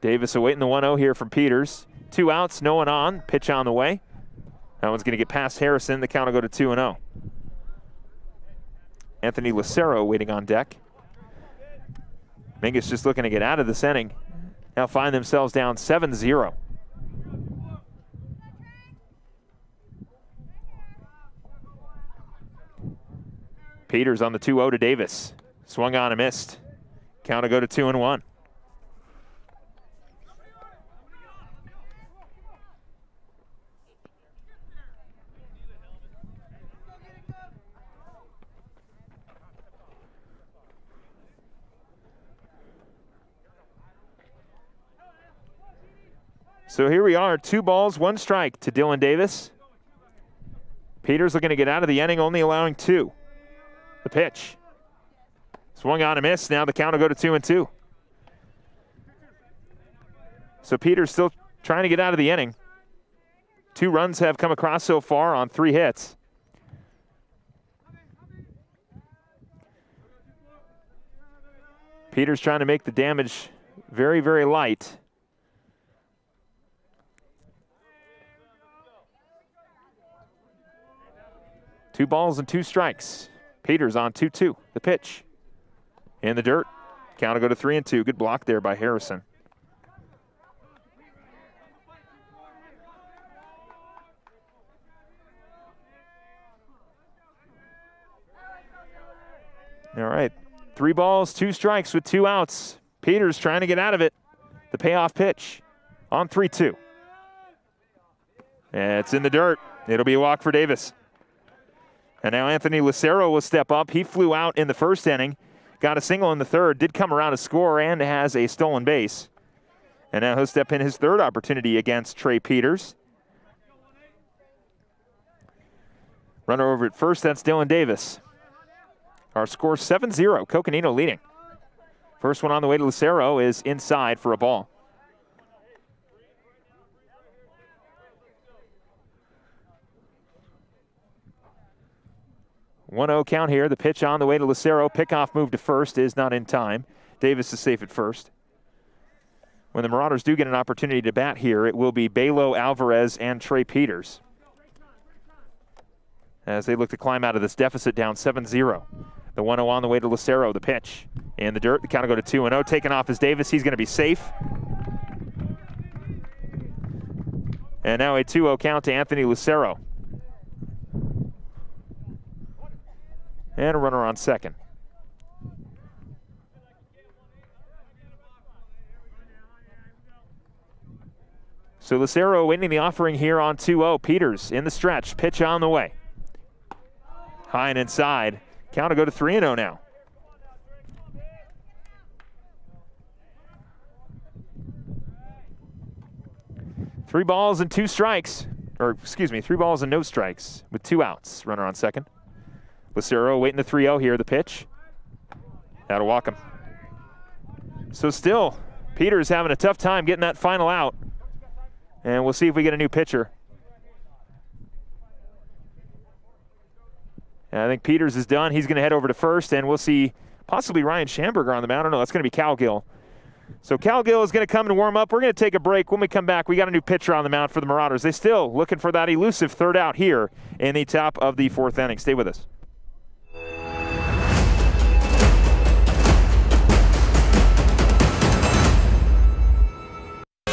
Davis awaiting the 1-0 here from Peters. 2 outs, no one on. Pitch on the way. That one's going to get past Harrison. The count will go to 2-0. Anthony Lucero waiting on deck. Mingus just looking to get out of this inning. Now find themselves down 7-0. Peters on the 2-0 to Davis. Swung on and missed. Count will go to 2-1. So here we are, 2 balls, 1 strike to Dylan Davis. Peters looking to get out of the inning, only allowing 2. The pitch. Swung on and missed. Now the count will go to 2-2. So Peters still trying to get out of the inning. 2 runs have come across so far on 3 hits. Peters trying to make the damage very, very light. Two balls and 2 strikes. Peters on 2-2. The pitch. In the dirt. Count will go to 3-2. Good block there by Harrison. All right. 3 balls, 2 strikes with 2 outs. Peters trying to get out of it. The payoff pitch on 3-2. And it's in the dirt. It'll be a walk for Davis. And now Anthony Lucero will step up. He flew out in the first inning, got a single in the third, did come around to score, and has a stolen base. And now he'll step in his 3rd opportunity against Trey Peters. Runner over at first, that's Dylan Davis. Our score 7-0, Coconino leading. First one on the way to Lucero is inside for a ball. 1-0 count here. The pitch on the way to Lucero. Pickoff move to first is not in time. Davis is safe at first. When the Marauders do get an opportunity to bat here, it will be Belo, Alvarez, and Trey Peters as they look to climb out of this deficit down 7-0. The 1-0 on the way to Lucero. The pitch in the dirt. The count will go to 2-0. Taken off is Davis. He's going to be safe. And now a 2-0 count to Anthony Lucero. And a runner on second. So Lucero winning the offering here on 2-0. Peters in the stretch. Pitch on the way. High and inside. Count will go to 3-0 now. Three balls and 2 strikes. Or, excuse me, 3 balls and no strikes with 2 outs. Runner on second. Lucero waiting the 3-0 here, the pitch. That'll walk him. So still, Peters having a tough time getting that final out. And we'll see if we get a new pitcher. And I think Peters is done. He's going to head over to first, and we'll see possibly Ryan Schamberger on the mound. I don't know. That's going to be Cal Gill. So Cal Gill is going to come and warm up. We're going to take a break. When we come back, we got a new pitcher on the mound for the Marauders. They're still looking for that elusive 3rd out here in the top of the 4th inning. Stay with us.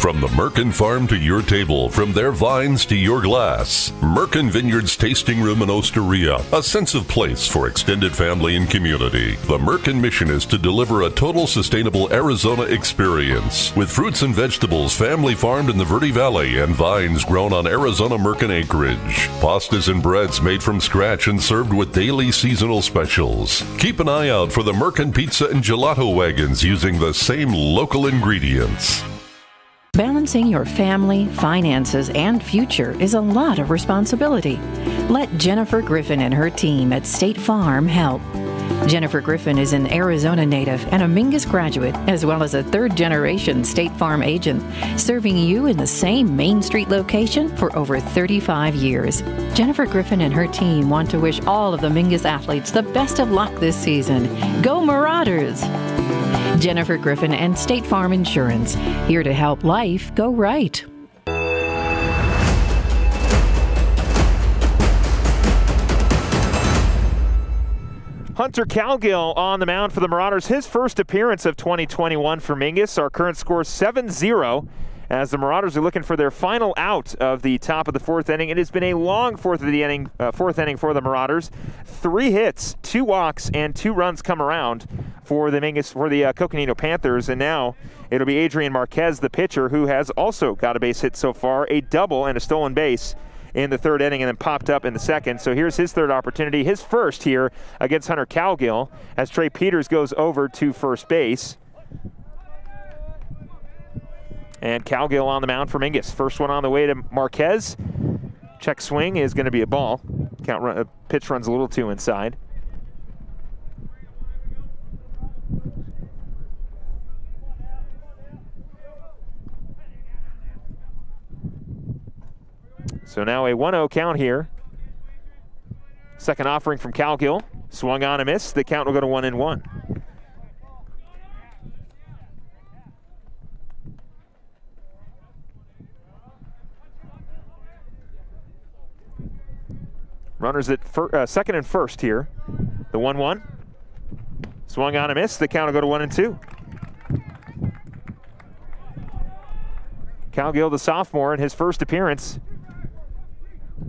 From the Merkin farm to your table, from their vines to your glass, Merkin Vineyards Tasting Room and Osteria, a sense of place for extended family and community. The Merkin mission is to deliver a total sustainable Arizona experience, with fruits and vegetables family farmed in the Verde Valley and vines grown on Arizona Merkin acreage. Pastas and breads made from scratch and served with daily seasonal specials. Keep an eye out for the Merkin pizza and gelato wagons using the same local ingredients. Balancing your family, finances, and future is a lot of responsibility. Let Jennifer Griffin and her team at State Farm help. Jennifer Griffin is an Arizona native and a Mingus graduate, as well as a 3rd-generation State Farm agent, serving you in the same Main Street location for over 35 years. Jennifer Griffin and her team want to wish all of the Mingus athletes the best of luck this season. Go Marauders! Jennifer Griffin and State Farm Insurance, here to help life go right. Hunter Calgill on the mound for the Marauders. His first appearance of 2021 for Mingus. Our current score 7-0 as the Marauders are looking for their final out of the top of the 4th inning. It has been a long 4th inning for the Marauders. 3 hits, 2 walks, and 2 runs come around for the Coconino Panthers. And now it'll be Adrian Marquez, the pitcher, who has also got a base hit so far, a double and a stolen base in the 3rd inning and then popped up in the 2nd. So here's his 3rd opportunity, his first here against Hunter Calgill as Trey Peters goes over to first base. And Calgill on the mound for Mingus. First one on the way to Marquez. Check swing is going to be a ball. Pitch runs a little too inside. So now a 1-0 count here. Second offering from Calgill. Swung on a miss. The count will go to 1-1. Runners at second and first here. The 1-1. Swung on a miss. The count will go to 1-2. Calgill, the sophomore, in his first appearance.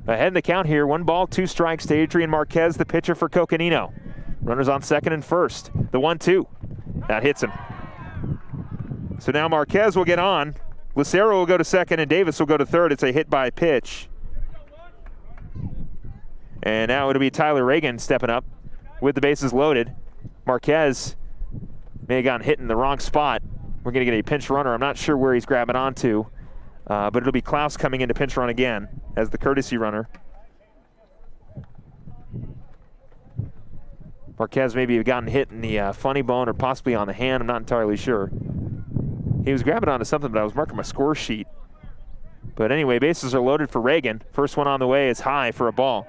Ahead in the count here. 1 ball, 2 strikes to Adrian Marquez, the pitcher for Coconino. Runners on second and first. The 1-2. That hits him. So now Marquez will get on. Lucero will go to second and Davis will go to third. It's a hit by pitch. And now it'll be Tyler Reagan stepping up with the bases loaded. Marquez may have gotten hit in the wrong spot. We're going to get a pinch runner. I'm not sure where he's grabbing onto, but it'll be Klaus coming in to pinch run again as the courtesy runner. Marquez maybe have gotten hit in the funny bone or possibly on the hand. I'm not entirely sure. He was grabbing onto something, but I was marking my score sheet. But anyway, bases are loaded for Reagan. First one on the way is high for a ball.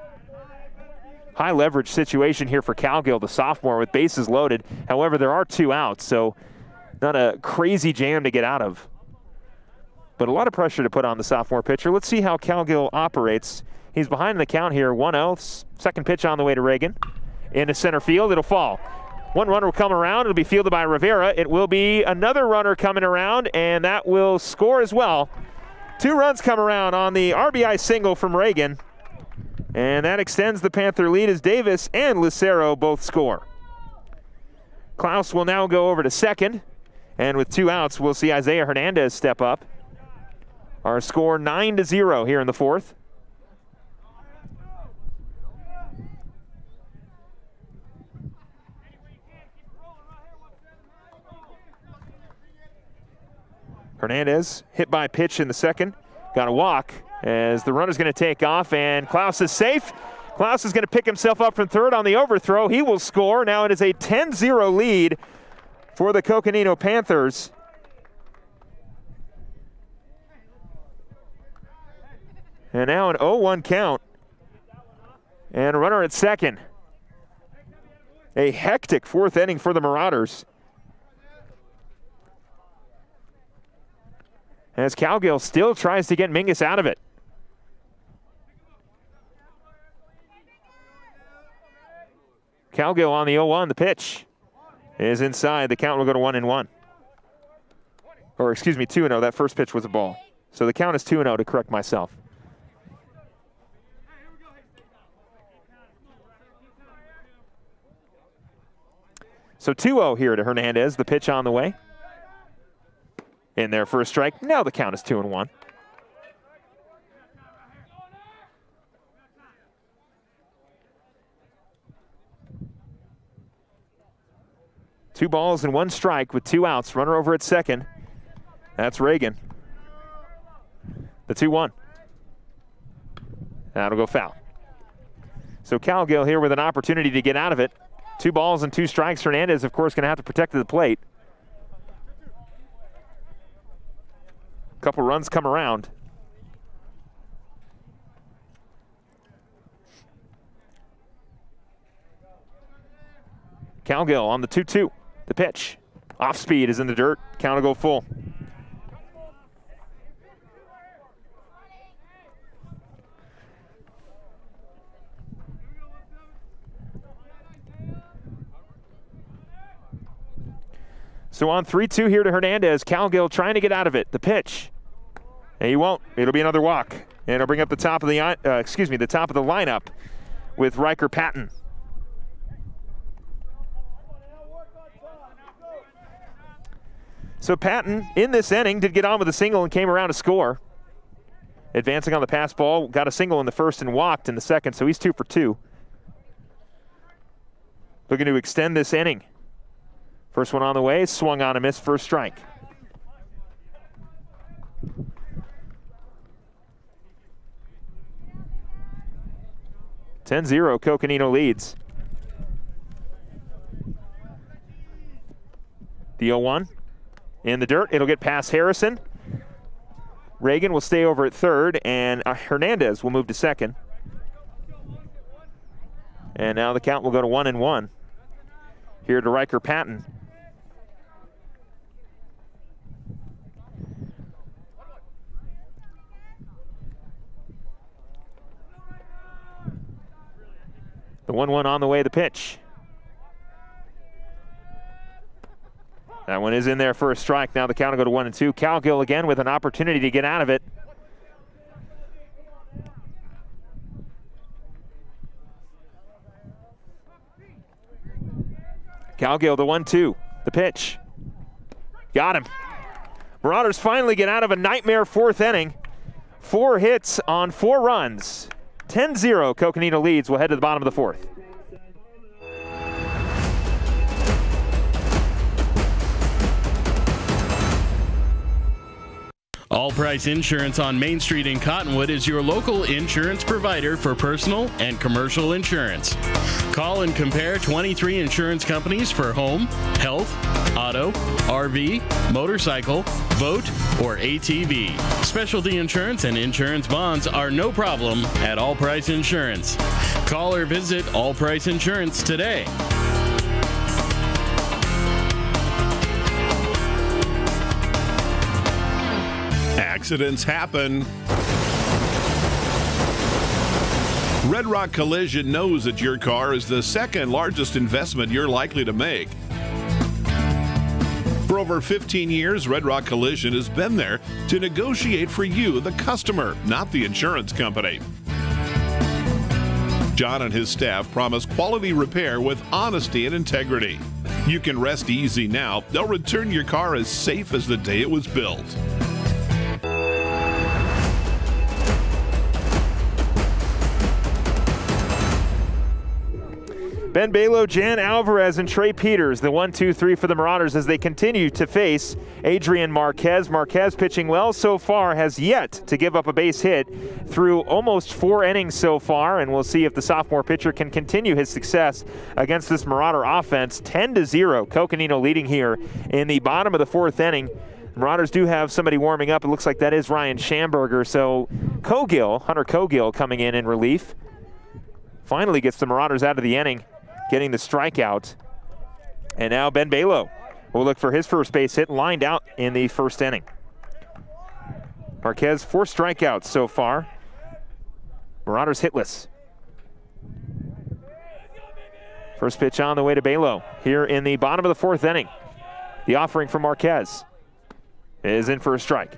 High leverage situation here for Calgill, the sophomore, with bases loaded. However, there are 2 outs, so not a crazy jam to get out of. But a lot of pressure to put on the sophomore pitcher. Let's see how Calgill operates. He's behind in the count here, 1-0. Second pitch on the way to Reagan. Into center field, it'll fall. One runner will come around. It'll be fielded by Rivera. It will be another runner coming around, and that will score as well. 2 runs come around on the RBI single from Reagan. And that extends the Panther lead as Davis and Lucero both score. Klaus will now go over to second. And with 2 outs, we'll see Isaiah Hernandez step up. Our score 9-0 here in the 4th. Hernandez hit by pitch in the second. Got a walk as the runner's going to take off, and Klaus is safe. Klaus is going to pick himself up from third on the overthrow. He will score. Now it is a 10-0 lead for the Coconino Panthers. And now an 0-1 count. And a runner at second. A hectic 4th inning for the Marauders. As Calgill still tries to get Mingus out of it. Calgill on the 0-1, the pitch is inside. The count will go to 1-1. Or excuse me, 2-0. That first pitch was a ball. So the count is 2-0 to correct myself. So 2-0 here to Hernandez, the pitch on the way. In there for a strike. Now the count is 2-1. Two balls and 1 strike with 2 outs. Runner over at second. That's Reagan. The 2-1. That'll go foul. So Calgill here with an opportunity to get out of it. 2 balls and 2 strikes. Hernandez, of course, going to have to protect the plate. Couple runs come around. Calgill on the 2-2. The pitch. Off speed is in the dirt. Count will go full. So on 3-2 here to Hernandez. Calgill trying to get out of it. The pitch. And he won't. It'll be another walk. And it'll bring up the top of the the top of the lineup with Riker Patton. So Patton in this inning did get on with a single and came around to score. Advancing on the pass ball, got a single in the first and walked in the second, so he's 2 for 2. Looking to extend this inning. First one on the way, swung on a miss, first strike. (10-0) Coconino leads. The 0-1 in the dirt. It'll get past Harrison. Reagan will stay over at third, and Hernandez will move to second. And now the count will go to 1-1 here to Riker Patton. The 1-1 on the way, the pitch. That one is in there for a strike. Now the count will go to 1-2. Calgill again with an opportunity to get out of it. Calgill, the 1-2. The pitch. Got him. Marauders finally get out of a nightmare fourth inning. 4 hits on 4 runs. 10-0, Coconino leads. We'll head to the bottom of the fourth. All Price Insurance on Main Street in Cottonwood is your local insurance provider for personal and commercial insurance. Call and compare 23 insurance companies for home, health, auto, RV, motorcycle, boat, or ATV. Specialty insurance and insurance bonds are no problem at All Price Insurance. Call or visit All Price Insurance today. Accidents happen. Red Rock Collision knows that your car is the second largest investment you're likely to make. For over 15 years, Red Rock Collision has been there to negotiate for you, the customer, not the insurance company. John and his staff promise quality repair with honesty and integrity. You can rest easy now. They'll return your car as safe as the day it was built. Ben Balo, Jan Alvarez, and Trey Peters, the 1-2-3 for the Marauders as they continue to face Adrian Marquez. Marquez pitching well so far, has yet to give up a base hit through almost 4 innings so far, and we'll see if the sophomore pitcher can continue his success against this Marauder offense. 10-0, Coconino leading here in the bottom of the 4th inning. The Marauders do have somebody warming up. It looks like that is Ryan Schamberger, so Hunter Cogill coming in relief. Finally gets the Marauders out of the inning, getting the strikeout. And now Ben Balo will look for his first base hit, lined out in the 1st inning. Marquez, 4 strikeouts so far. Marauders hitless. First pitch on the way to Balo here in the bottom of the 4th inning. The offering from Marquez is in for a strike.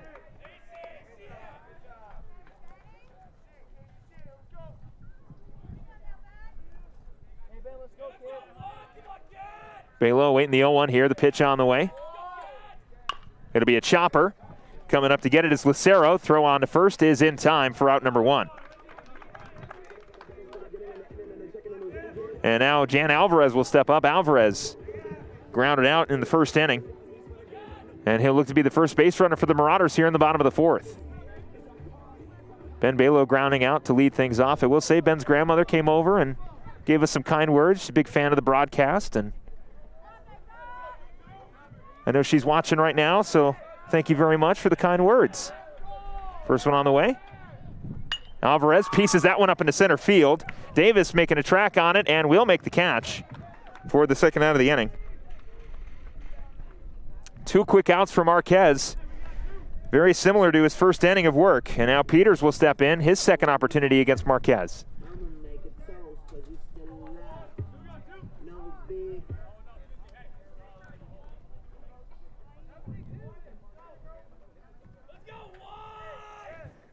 Balo waiting the 0-1 here. The pitch on the way. It'll be a chopper. Coming up to get it is Lucero. Throw on to first is in time for out number 1. And now Jan Alvarez will step up. Alvarez grounded out in the 1st inning. And he'll look to be the first base runner for the Marauders here in the bottom of the 4th. Ben Balo grounding out to lead things off. I will say Ben's grandmother came over and gave us some kind words. She's a big fan of the broadcast, and I know she's watching right now, so thank you very much for the kind words. First one on the way. Alvarez pieces that one up into center field. Davis making a track on it and will make the catch for the 2nd out of the inning. 2 quick outs for Marquez. Very similar to his 1st inning of work. And now Peters will step in, his 2nd opportunity against Marquez.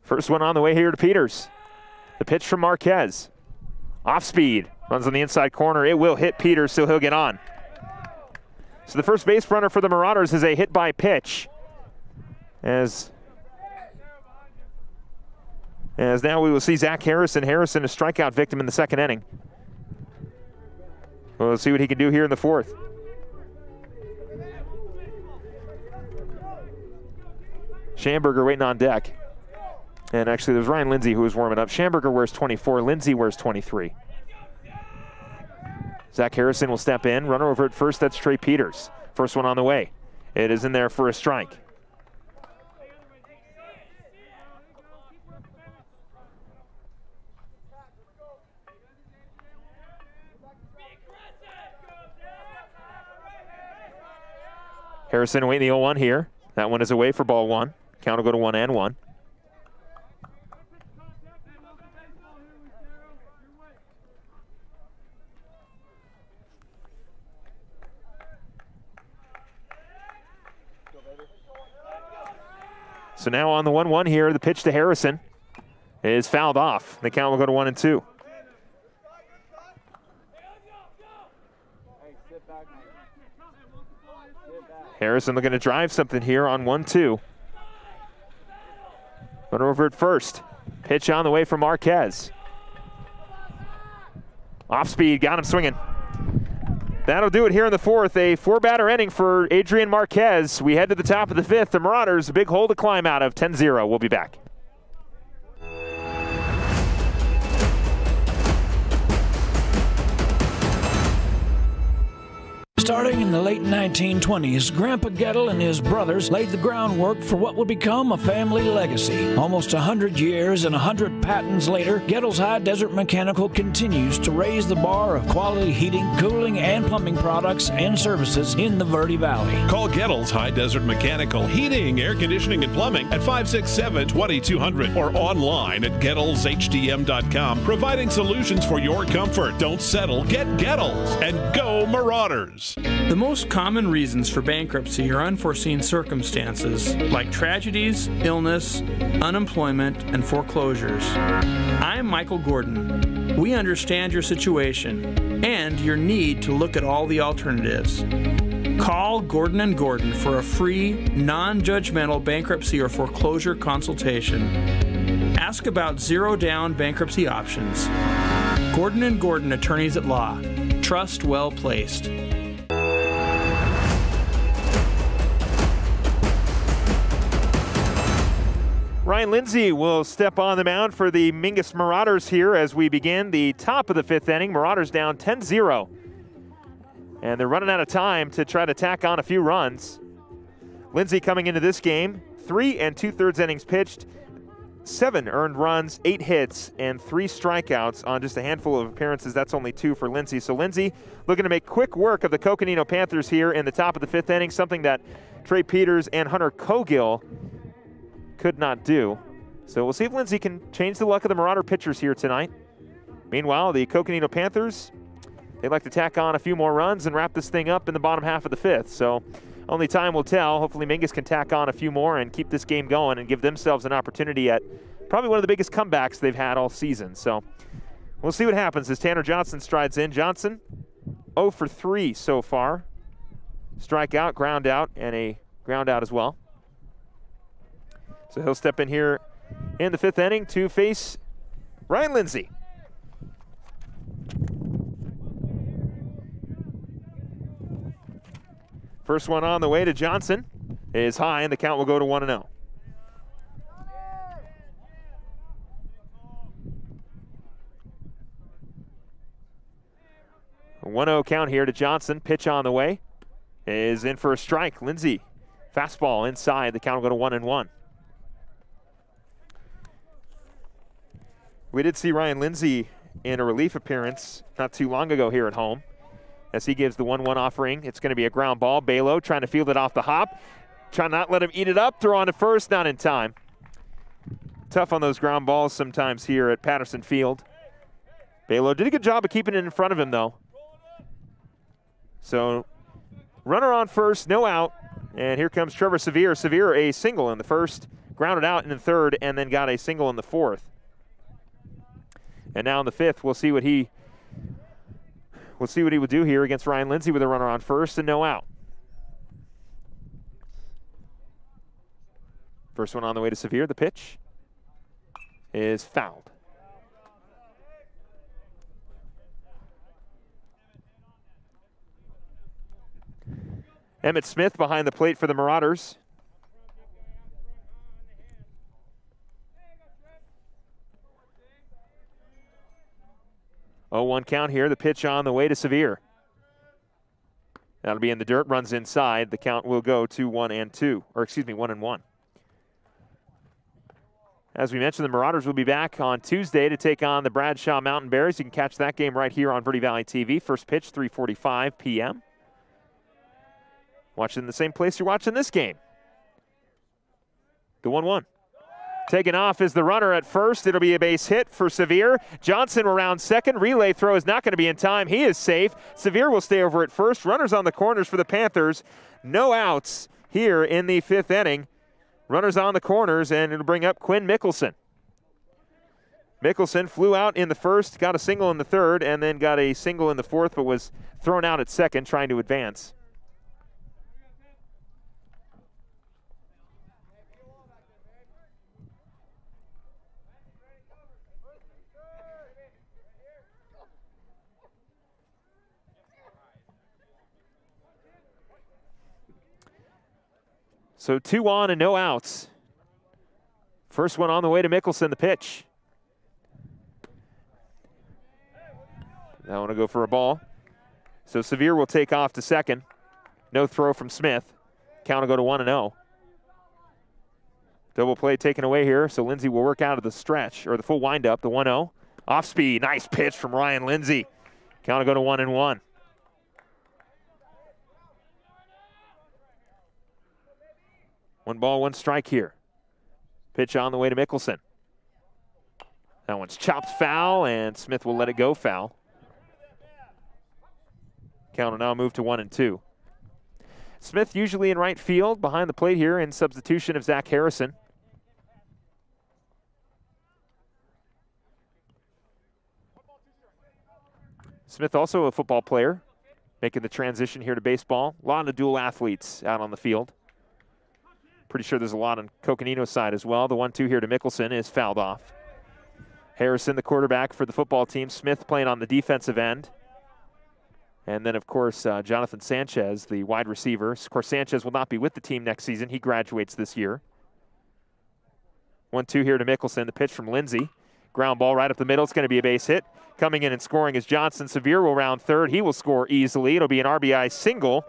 First one on the way here to Peters. The pitch from Marquez. Off speed. Runs on the inside corner. It will hit Peters, so he'll get on. So the first base runner for the Marauders is a hit by pitch. As now we will see Zach Harrison. Harrison, a strikeout victim in the 2nd inning. We'll see what he can do here in the 4th. Schamberger waiting on deck. And actually, there's Ryan Lindsay who was warming up. Schamberger wears 24. Lindsay wears 23. Zach Harrison will step in. Runner over at first, that's Trey Peters. First one on the way. It is in there for a strike. Harrison awaiting the 0-1 here. That one is away for ball one. Count will go to 1-1. So now on the 1-1 here, the pitch to Harrison is fouled off. The count will go to 1-2. Harrison looking to drive something here on 1-2. But over at first. Pitch on the way from Marquez. Off speed, got him swinging. That'll do it here in the fourth. A four-batter inning for Adrian Marquez. We head to the top of the fifth. The Marauders, a big hole to climb out of, 10-0. We'll be back. Starting in the late 1920s, Grandpa Gettle and his brothers laid the groundwork for what would become a family legacy. Almost 100 years and 100 patents later, Gettle's High Desert Mechanical continues to raise the bar of quality heating, cooling, and plumbing products and services in the Verde Valley. Call Gettle's High Desert Mechanical Heating, Air Conditioning, and Plumbing at 567-2200 or online at GettlesHDM.com, providing solutions for your comfort. Don't settle, get Gettles, and go Marauders. The most common reasons for bankruptcy are unforeseen circumstances like tragedies, illness, unemployment, and foreclosures. I'm Michael Gordon. We understand your situation and your need to look at all the alternatives. Call Gordon & Gordon for a free, non-judgmental bankruptcy or foreclosure consultation. Ask about zero-down bankruptcy options. Gordon & Gordon, attorneys at law. Trust well placed. Ryan Lindsay will step on the mound for the Mingus Marauders here as we begin the top of the fifth inning. Marauders down 10-0. And they're running out of time to try to tack on a few runs. Lindsay coming into this game, 3 2/3 innings pitched, 7 earned runs, 8 hits, and 3 strikeouts on just a handful of appearances. That's only 2 for Lindsay. So Lindsay looking to make quick work of the Coconino Panthers here in the top of the fifth inning, something that Trey Peters and Hunter Cogill could not do. So we'll see if Lindsay can change the luck of the Marauder pitchers here tonight. Meanwhile, the Coconino Panthers, they'd like to tack on a few more runs and wrap this thing up in the bottom half of the fifth. So only time will tell. Hopefully Mingus can tack on a few more and keep this game going and give themselves an opportunity at probably one of the biggest comebacks they've had all season. So we'll see what happens as Tanner Johnson strides in. Johnson 0 for 3 so far. Strikeout, ground out, and a ground out as well. So he'll step in here in the fifth inning to face Ryan Lindsay. First one on the way to Johnson is high, and the count will go to 1-0. A 1-0 count here to Johnson. Pitch on the way is in for a strike. Lindsay, fastball inside. The count will go to 1-1. We did see Ryan Lindsay in a relief appearance not too long ago here at home as he gives the 1-1 offering. It's going to be a ground ball. Balo trying to field it off the hop. Trying not let him eat it up. Throw on to first, not in time. Tough on those ground balls sometimes here at Patterson Field. Balo did a good job of keeping it in front of him, though. So runner on first, no out. And here comes Trevor Sevier. Sevier a single in the first, grounded out in the third, and then got a single in the fourth. And now in the fifth, we'll see what he would do here against Ryan Lindsay with a runner on first and no out. First one on the way to Sevier. The pitch is fouled. Emmett Smith behind the plate for the Marauders. Oh, 1 count here. The pitch on the way to Sevier. That'll be in the dirt. Runs inside. The count will go to 1-2, or excuse me, 1-1. As we mentioned, the Marauders will be back on Tuesday to take on the Bradshaw Mountain Bears. You can catch that game right here on Verde Valley TV. First pitch, 3:45 p.m. Watch it in the same place you're watching this game. The 1-1. Taken off is the runner at first. It'll be a base hit for Sevier. Johnson around second. Relay throw is not going to be in time. He is safe. Sevier will stay over at first. Runners on the corners for the Panthers. No outs here in the 5th inning. Runners on the corners, and it'll bring up Quinn Mickelson. Mickelson flew out in the first, got a single in the third, and then got a single in the fourth, but was thrown out at second trying to advance. So 2 on and no outs. First one on the way to Mickelson, the pitch. That one will go for a ball. So Sevier will take off to second. No throw from Smith. Count will go to 1-0. Double play taken away here, so Lindsay will work out of the stretch, or the full windup, the 1-0. Off speed, nice pitch from Ryan Lindsay. Count will go to 1-1. One ball, one strike here. Pitch on the way to Mickelson. That one's chopped foul, and Smith will let it go foul. Count will now move to 1-2. Smith usually in right field, behind the plate here in substitution of Zach Harrison. Smith also a football player, making the transition here to baseball. A lot of dual athletes out on the field. Pretty sure there's a lot on Coconino's side as well. The 1-2 here to Mickelson is fouled off. Harrison, the quarterback for the football team. Smith playing on the defensive end. And then, of course, Jonathan Sanchez, the wide receiver. Of course, Sanchez will not be with the team next season. He graduates this year. 1-2 here to Mickelson. The pitch from Lindsay. Ground ball right up the middle. It's going to be a base hit. Coming in and scoring is Johnson. Sevier will round third. He will score easily. It'll be an RBI single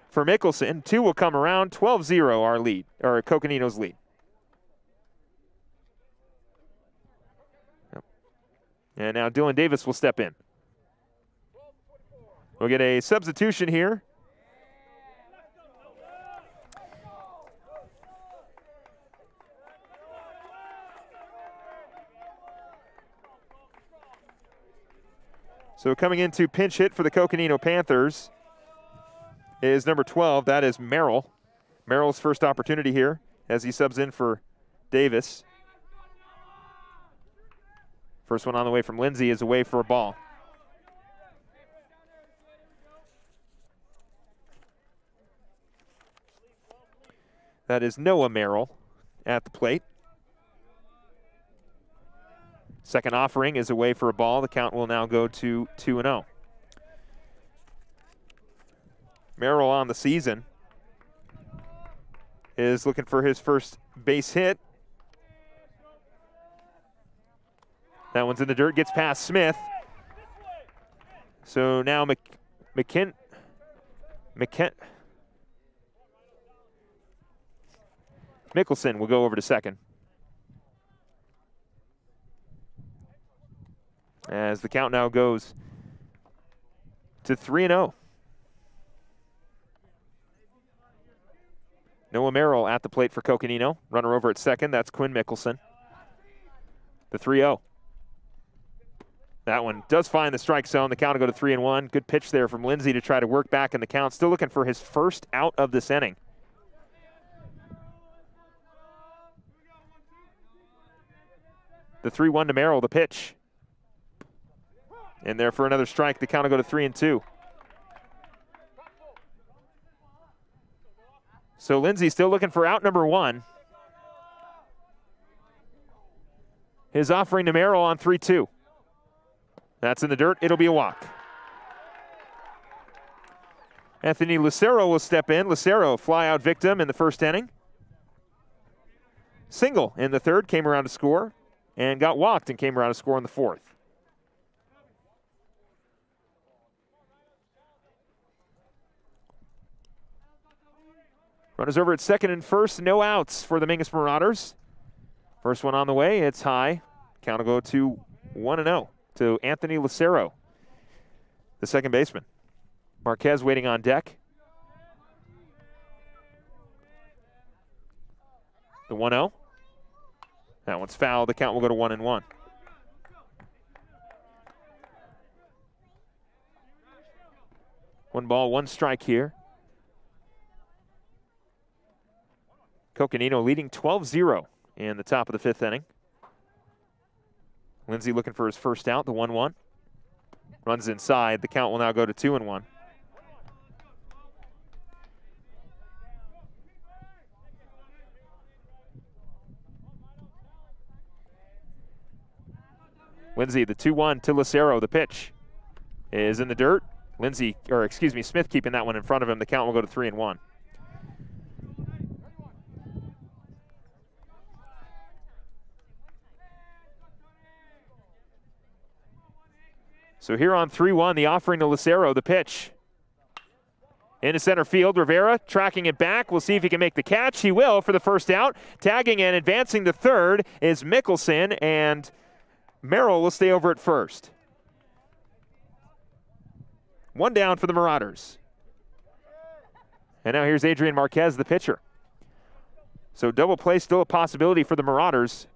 for Mickelson. 2 will come around. 12-0 our lead, or Coconino's lead. And now Dylan Davis will step in. We'll get a substitution here. So coming into pinch hit for the Coconino Panthers is number 12. That is Merrill. Merrill's first opportunity here as he subs in for Davis. First one on the way from Lindsay is away for a ball. That is Noah Merrill at the plate. Second offering is away for a ball. The count will now go to 2-0. Merrill on the season is looking for his first base hit. That one's in the dirt, gets past Smith. So now Mickelson will go over to second. As the count now goes to 3-0. Noah Merrill at the plate for Coconino. Runner over at second, that's Quinn Mickelson. The 3-0. That one does find the strike zone. The count will go to 3-1. Good pitch there from Lindsay to try to work back in the count. Still looking for his first out of this inning. The 3-1 to Merrill, the pitch. In there for another strike. The count will go to 3-2. So Lindsay still looking for out number 1. His offering to Merrill on 3-2. That's in the dirt. It'll be a walk. Anthony Lucero will step in. Lucero, fly-out victim in the first inning. Single in the third, came around to score, and got walked and came around to score in the fourth. Runners over at second and first, no outs for the Mingus Marauders. First one on the way, it's high. Count will go to 1-0 to Anthony Lucero, the second baseman. Marquez waiting on deck. The 1-0. That one's fouled. The count will go to 1-1. One ball, one strike here. Coconino leading 12-0 in the top of the fifth inning. Lindsay looking for his first out, the 1-1. Runs inside. The count will now go to 2-1. Lindsay, the 2-1 to Lucero. The pitch is in the dirt. Smith keeping that one in front of him. The count will go to 3-1. So here on 3-1, the offering to Lucero, the pitch. Into center field, Rivera tracking it back. We'll see if he can make the catch. He will for the first out. Tagging and advancing to third is Mickelson, and Merrill will stay over at first. One down for the Marauders. And now here's Adrian Marquez, the pitcher. So double play still a possibility for the Marauders.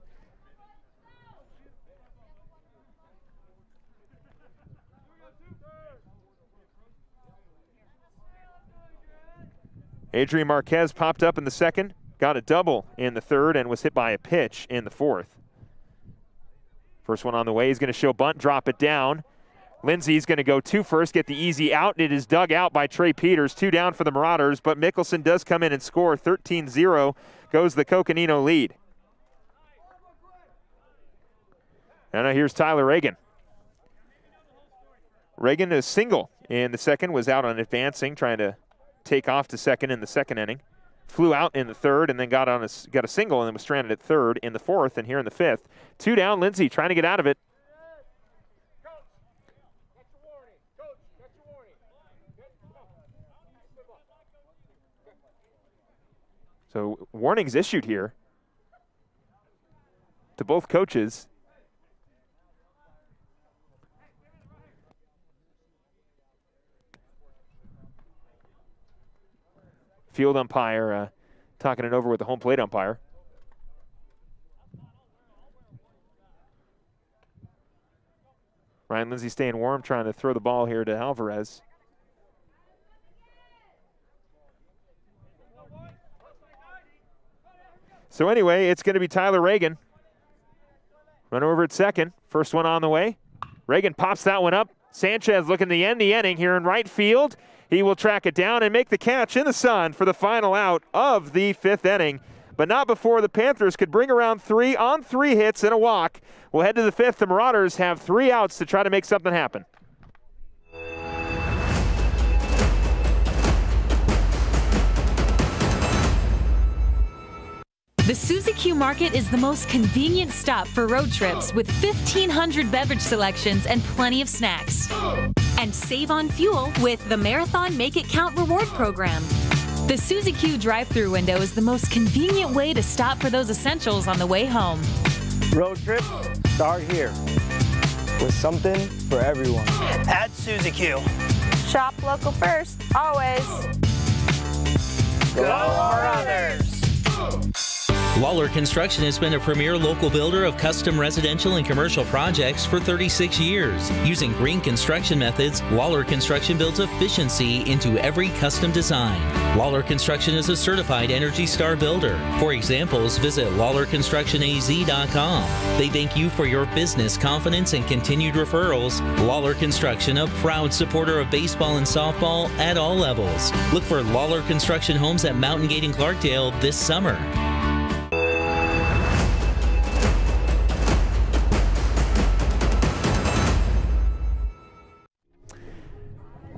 Adrian Marquez popped up in the second, got a double in the third, and was hit by a pitch in the fourth. First one on the way. He's going to show bunt, drop it down. Lindsay's going to go two first, get the easy out. It is dug out by Trey Peters. Two down for the Marauders, but Mickelson does come in and score. 13-0 goes the Coconino lead. And now here's Tyler Reagan. Reagan is single in the second, was out on advancing, trying to take off to second in the second inning. Flew out in the third and then got a single and then was stranded at third in the fourth and here in the fifth. Two down, Lindsay trying to get out of it. So warnings issued here to both coaches. Field umpire talking it over with the home plate umpire. Ryan Lindsay staying warm, trying to throw the ball here to Alvarez. So anyway, it's going to be Tyler Reagan. Run over at second. First one on the way. Reagan pops that one up. Sanchez looking to end the inning here in right field. He will track it down and make the catch in the sun for the final out of the fifth inning, but not before the Panthers could bring around three on 3 hits and a walk. We'll head to the fifth. The Marauders have 3 outs to try to make something happen. The Suzy Q Market is the most convenient stop for road trips with 1,500 beverage selections and plenty of snacks. And save on fuel with the Marathon Make It Count reward program. The Suzy Q drive-thru window is the most convenient way to stop for those essentials on the way home. Road trips start here with something for everyone. At Suzy Q. Shop local first, always. Go Marauders! Lawler Construction has been a premier local builder of custom residential and commercial projects for 36 years. Using green construction methods, Lawler Construction builds efficiency into every custom design. Lawler Construction is a certified Energy Star builder. For examples, visit LawlerConstructionAZ.com. They thank you for your business confidence and continued referrals. Lawler Construction, a proud supporter of baseball and softball at all levels. Look for Lawler Construction homes at Mountain Gate and Clarkdale this summer.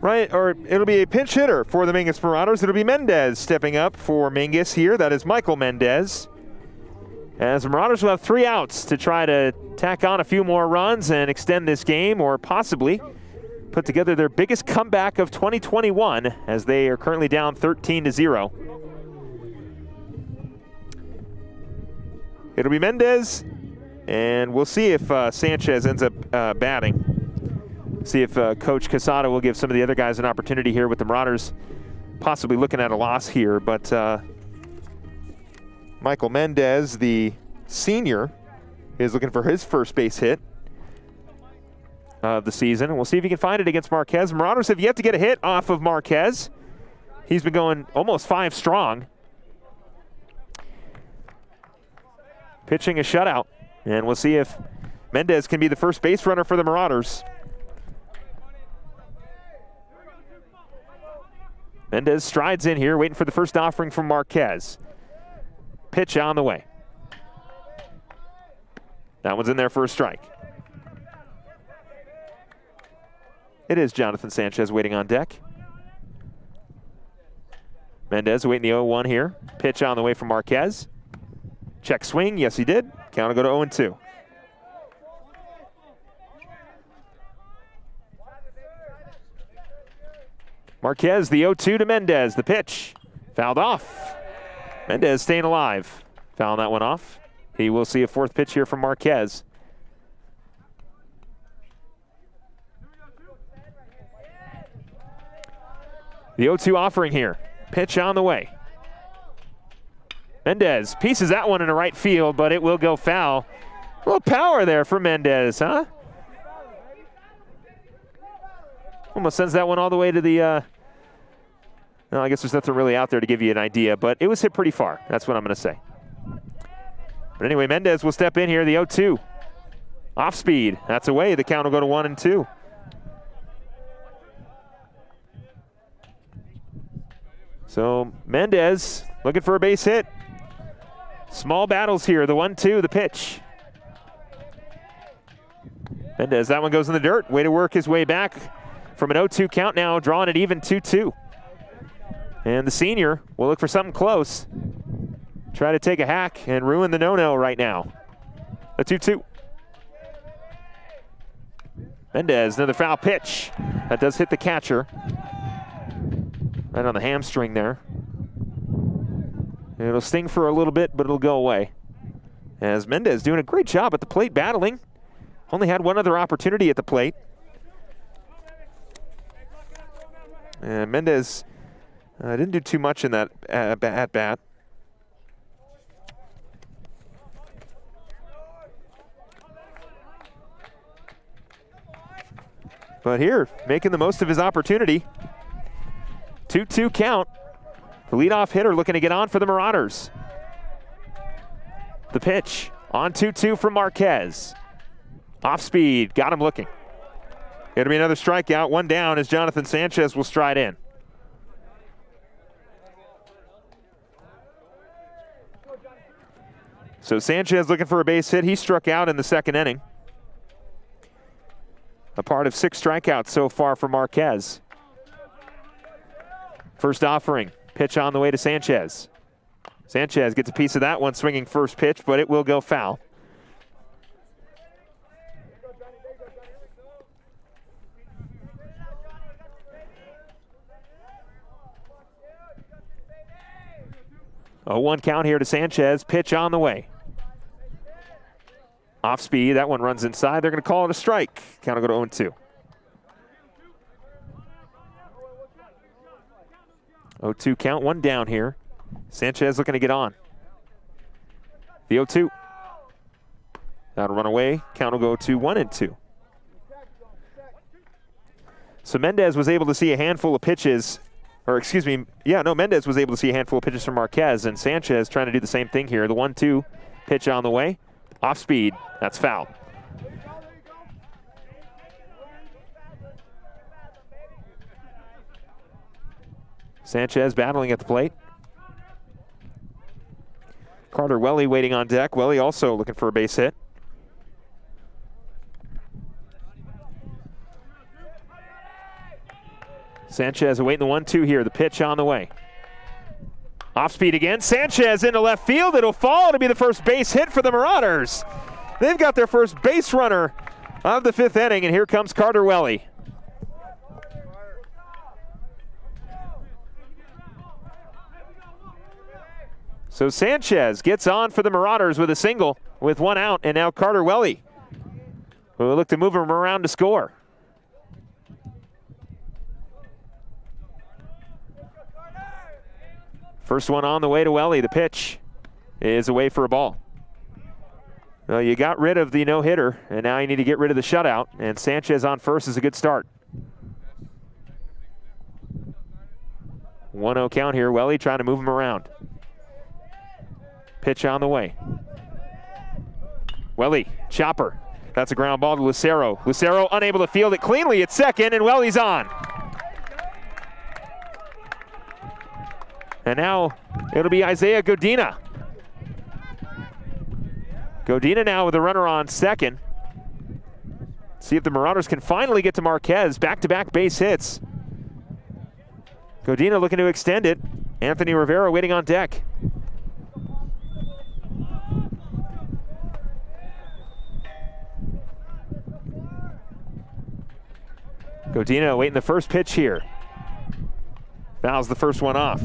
Right, or it'll be a pinch hitter for the Mingus Marauders. It'll be Mendez stepping up for Mingus here. That is Michael Mendez. As the Marauders will have 3 outs to try to tack on a few more runs and extend this game, or possibly put together their biggest comeback of 2021 as they are currently down 13-0. It'll be Mendez, and we'll see if Sanchez ends up batting. See if Coach Casada will give some of the other guys an opportunity here with the Marauders possibly looking at a loss here, but Michael Mendez, the senior, is looking for his first base hit of the season. And we'll see if he can find it against Marquez. Marauders have yet to get a hit off of Marquez. He's been going almost 5 strong. Pitching a shutout. And we'll see if Mendez can be the first base runner for the Marauders. Mendez strides in here, waiting for the first offering from Marquez. Pitch on the way. That one's in there for a strike. It is Jonathan Sanchez waiting on deck. Mendez waiting the 0-1 here. Pitch on the way from Marquez. Check swing, yes he did. Count will go to 0-2. Marquez, the 0-2 to Mendez. The pitch, fouled off. Mendez staying alive. Fouling that one off. He will see a 4th pitch here from Marquez. The 0-2 offering here. Pitch on the way. Mendez pieces that one into right field, but it will go foul. A little power there for Mendez, huh? Almost sends that one all the way to the, no, I guess there's nothing really out there to give you an idea, but it was hit pretty far. That's what I'm going to say. But anyway, Mendez will step in here, the 0-2. Off speed, that's away. The count will go to 1-2. So Mendez looking for a base hit. Small battles here, the 1-2, the pitch. Mendez, that one goes in the dirt. Way to work his way back from an 0-2 count now, drawing it even 2-2. And the senior will look for something close. Try to take a hack and ruin the no-no right now. A 2-2. Mendez, another foul pitch. That does hit the catcher. Right on the hamstring there. It'll sting for a little bit, but it'll go away. As Mendez doing a great job at the plate battling. Only had one other opportunity at the plate. And Mendez didn't do too much in that at-bat. But here, making the most of his opportunity. 2-2 count. The leadoff hitter looking to get on for the Marauders. The pitch on 2-2 from Marquez. Off speed, got him looking. It'll be another strikeout, 1 down as Jonathan Sanchez will stride in. So Sanchez looking for a base hit. He struck out in the 2nd inning. A part of 6 strikeouts so far for Marquez. First offering, pitch on the way to Sanchez. Sanchez gets a piece of that one, swinging first pitch, but it will go foul. A 1 count here to Sanchez, pitch on the way. Off speed, that one runs inside. They're going to call it a strike. Count will go to 0-2. 0-2 count, 1 down here. Sanchez looking to get on. The 0-2. That'll run away. Count will go to 1-2. So Mendez was able to see a handful of pitches, or excuse me, Mendez was able to see a handful of pitches from Marquez, and Sanchez trying to do the same thing here. The 1-2 pitch on the way. Off speed, that's foul. Sanchez battling at the plate. Carter Welly waiting on deck. Welly also looking for a base hit. Sanchez awaiting the 1-2 here. The pitch on the way. Off speed again. Sanchez into left field. It'll fall to be the first base hit for the Marauders. They've got their first base runner of the 5th inning, and here comes Carter Welly. So Sanchez gets on for the Marauders with a single with 1 out, and now Carter Welly will look to move him around to score. First one on the way to Welly. The pitch is away for a ball. Well, you got rid of the no-hitter, and now you need to get rid of the shutout, and Sanchez on first is a good start. 1-0 count here. Welly trying to move him around. Pitch on the way. Welly, chopper. That's a ground ball to Lucero. Lucero unable to field it cleanly at second, and Welly's on. And now it'll be Isaiah Godina. Godina now with a runner on second. See if the Marauders can finally get to Marquez. Back-to-back base hits. Godina looking to extend it. Anthony Rivera waiting on deck. Godina waiting the first pitch here. Fouls the first one off.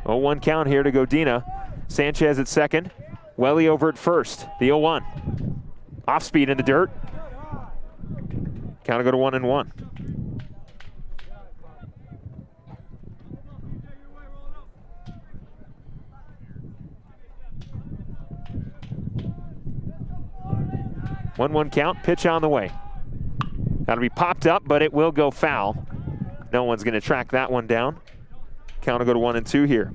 Oh, 1 count here to Godina. Sanchez at second. Welly over at first. The 0-1. Off speed in the dirt. Count will go to 1-1. One count, pitch on the way. That'll be popped up, but it will go foul. No one's going to track that one down. Count will go to 1-2 here.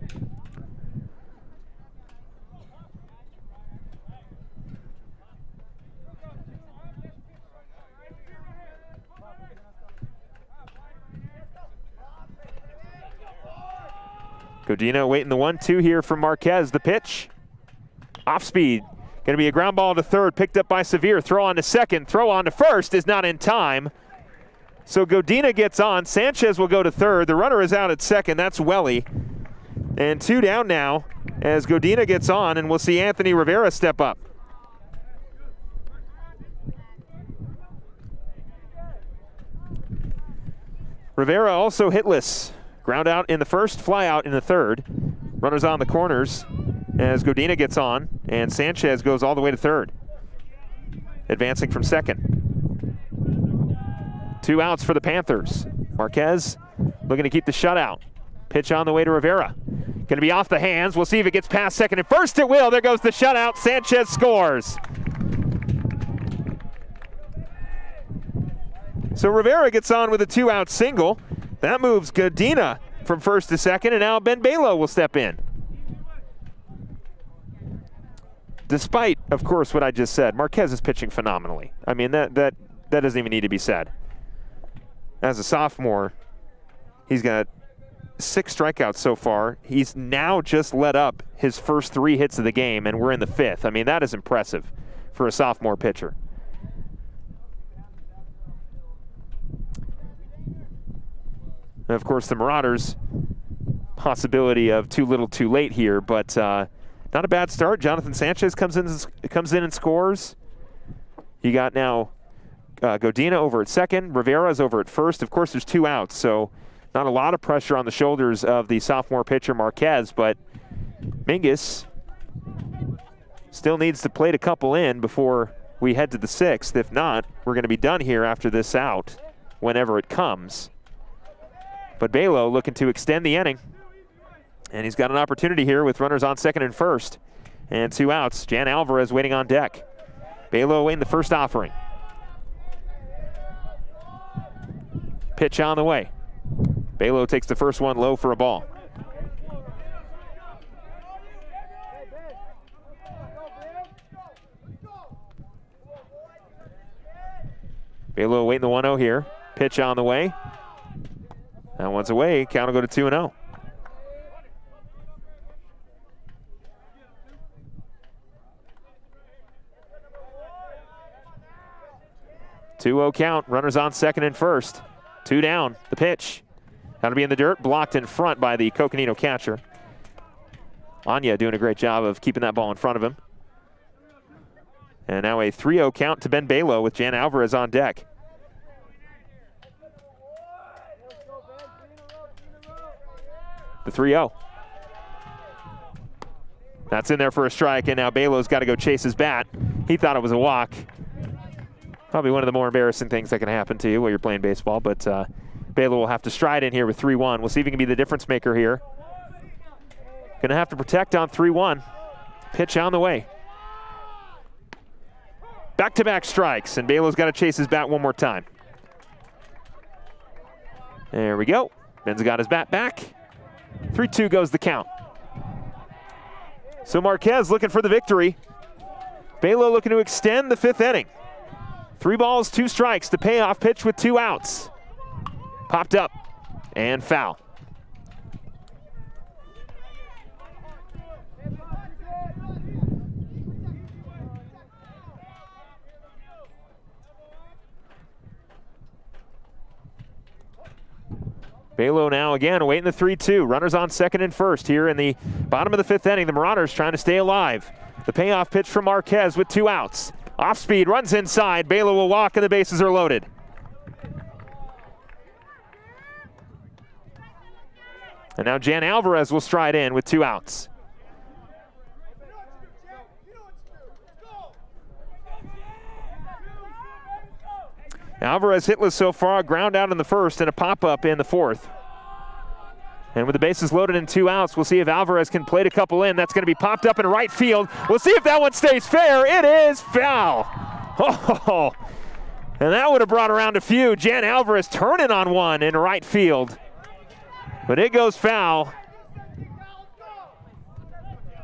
Godina waiting the 1-2 here from Marquez. The pitch. Off speed. Going to be a ground ball to third, picked up by Sevier. Throw on to second, throw on to first is not in time. So Godina gets on. Sanchez will go to third. The runner is out at second. That's Welly. And 2 down now as Godina gets on, and we'll see Anthony Rivera step up. Rivera also hitless. Ground out in the first, fly out in the third. Runners on the corners as Godina gets on, and Sanchez goes all the way to third. Advancing from second. 2 outs for the Panthers. Marquez looking to keep the shutout. Pitch on the way to Rivera. Going to be off the hands. We'll see if it gets past second and first. It will. There goes the shutout. Sanchez scores. So Rivera gets on with a 2-out single. That moves Godina from first to second, and now Ben Balo will step in. Despite, of course, what I just said, Marquez is pitching phenomenally. I mean, that doesn't even need to be said. As a sophomore, he's got 6 strikeouts so far. He's now just let up his first 3 hits of the game, and we're in the 5th. I mean, that is impressive for a sophomore pitcher. And of course, the Marauders, possibility of too little too late here, but not a bad start. Jonathan Sanchez comes in and scores. You got now Godina over at second. Rivera's over at first. Of course, there's 2 outs, so not a lot of pressure on the shoulders of the sophomore pitcher Marquez, but Mingus still needs to plate a couple in before we head to the 6th. If not, we're going to be done here after this out whenever it comes. But Balo looking to extend the inning. And he's got an opportunity here with runners on second and first. And 2 outs. Jan Alvarez waiting on deck. Balo awaiting the first offering. Pitch on the way. Balo takes the first one low for a ball. Balo awaiting the 1-0 here. Pitch on the way. That one's away. Count will go to 2-0. Two-0 count. Runners on second and first. 2 down. The pitch. That'll be in the dirt. Blocked in front by the Coconino catcher. Anya doing a great job of keeping that ball in front of him. And now a 3-0 count to Ben Balo with Jan Alvarez on deck. The 3-0. That's in there for a strike, and now Balo's got to go chase his bat. He thought it was a walk. Probably one of the more embarrassing things that can happen to you while you're playing baseball, but Balo will have to stride in here with 3-1. We'll see if he can be the difference maker here. Going to have to protect on 3-1. Pitch on the way. Back-to-back strikes, and Balo's got to chase his bat one more time. There we go. Ben's got his bat back. 3-2 goes the count. So Marquez looking for the victory. Balo looking to extend the 5th inning. 3 balls, 2 strikes. The payoff pitch with 2 outs. Popped up and foul. Balo now again awaiting the 3-2. Runners on second and first here in the bottom of the 5th inning. The Marauders trying to stay alive. The payoff pitch from Marquez with 2 outs. Off speed, runs inside. Balo will walk and the bases are loaded. And now Jan Alvarez will stride in with 2 outs. Alvarez hitless so far, ground out in the 1st and a pop-up in the 4th. And with the bases loaded and 2 outs, we'll see if Alvarez can plate a couple in. That's going to be popped up in right field. We'll see if that one stays fair. It is foul. Oh, and that would have brought around a few. Jan Alvarez turning on one in right field. But it goes foul.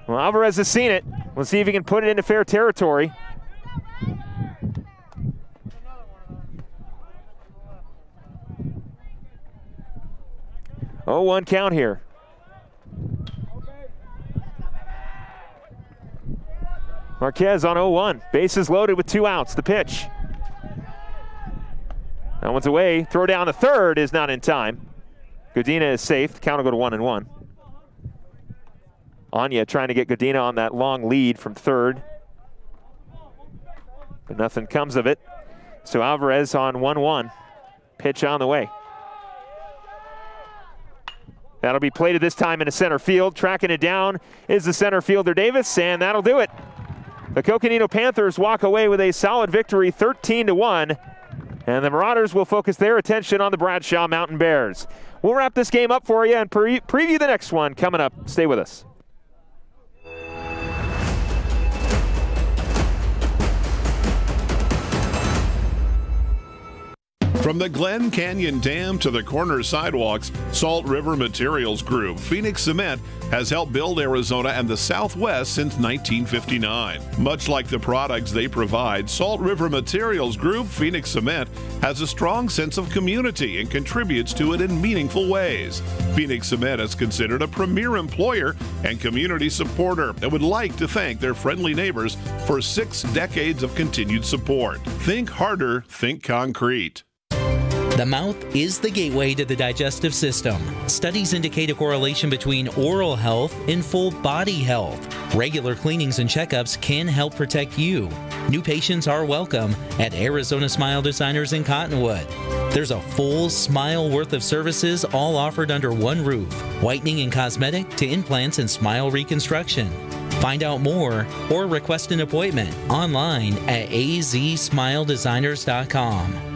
Well, Alvarez has seen it. We'll see if he can put it into fair territory. Oh, 1 count here. Marquez on 0-1. Bases loaded with 2 outs. The pitch. That one's away. Throw down the 3rd is not in time. Godina is safe. The count will go to 1-1. Anya trying to get Godina on that long lead from 3rd. But nothing comes of it. So Alvarez on 1-1. Pitch on the way. That'll be plated this time into center field. Tracking it down is the center fielder Davis, and that'll do it. The Coconino Panthers walk away with a solid victory, 13-1. And the Marauders will focus their attention on the Bradshaw Mountain Bears. We'll wrap this game up for you and preview the next one coming up. Stay with us. From the Glen Canyon Dam to the corner sidewalks, Salt River Materials Group, Phoenix Cement, has helped build Arizona and the Southwest since 1959. Much like the products they provide, Salt River Materials Group, Phoenix Cement, has a strong sense of community and contributes to it in meaningful ways. Phoenix Cement is considered a premier employer and community supporter and would like to thank their friendly neighbors for 6 decades of continued support. Think harder, think concrete. The mouth is the gateway to the digestive system. Studies indicate a correlation between oral health and full body health. Regular cleanings and checkups can help protect you. New patients are welcome at Arizona Smile Designers in Cottonwood. There's a full smile worth of services all offered under one roof. Whitening and cosmetic to implants and smile reconstruction. Find out more or request an appointment online at azsmiledesigners.com.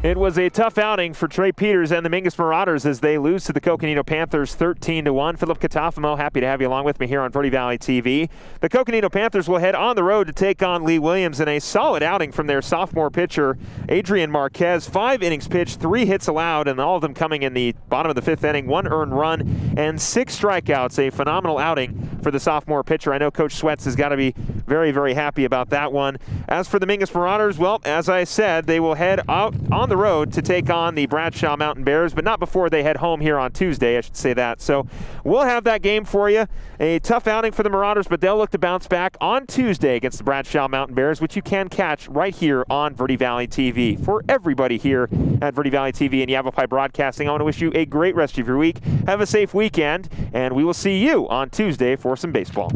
It was a tough outing for Trey Peters and the Mingus Marauders as they lose to the Coconino Panthers 13-1. Philip Catafamo, happy to have you along with me here on Verde Valley TV. The Coconino Panthers will head on the road to take on Lee Williams in a solid outing from their sophomore pitcher, Adrian Marquez. 5 innings pitched, 3 hits allowed, and all of them coming in the bottom of the 5th inning. 1 earned run and 6 strikeouts. A phenomenal outing for the sophomore pitcher. I know Coach Sweats has got to be very, very happy about that one. As for the Mingus Marauders, well, as I said, they will head out on the road to take on the Bradshaw Mountain Bears, but not before they head home here on Tuesday, I should say that. So we'll have that game for you. A tough outing for the Marauders, but they'll look to bounce back on Tuesday against the Bradshaw Mountain Bears, which you can catch right here on Verde Valley TV. For everybody here at Verde Valley TV and Yavapai Broadcasting, I want to wish you a great rest of your week. Have a safe weekend, and we will see you on Tuesday for some baseball.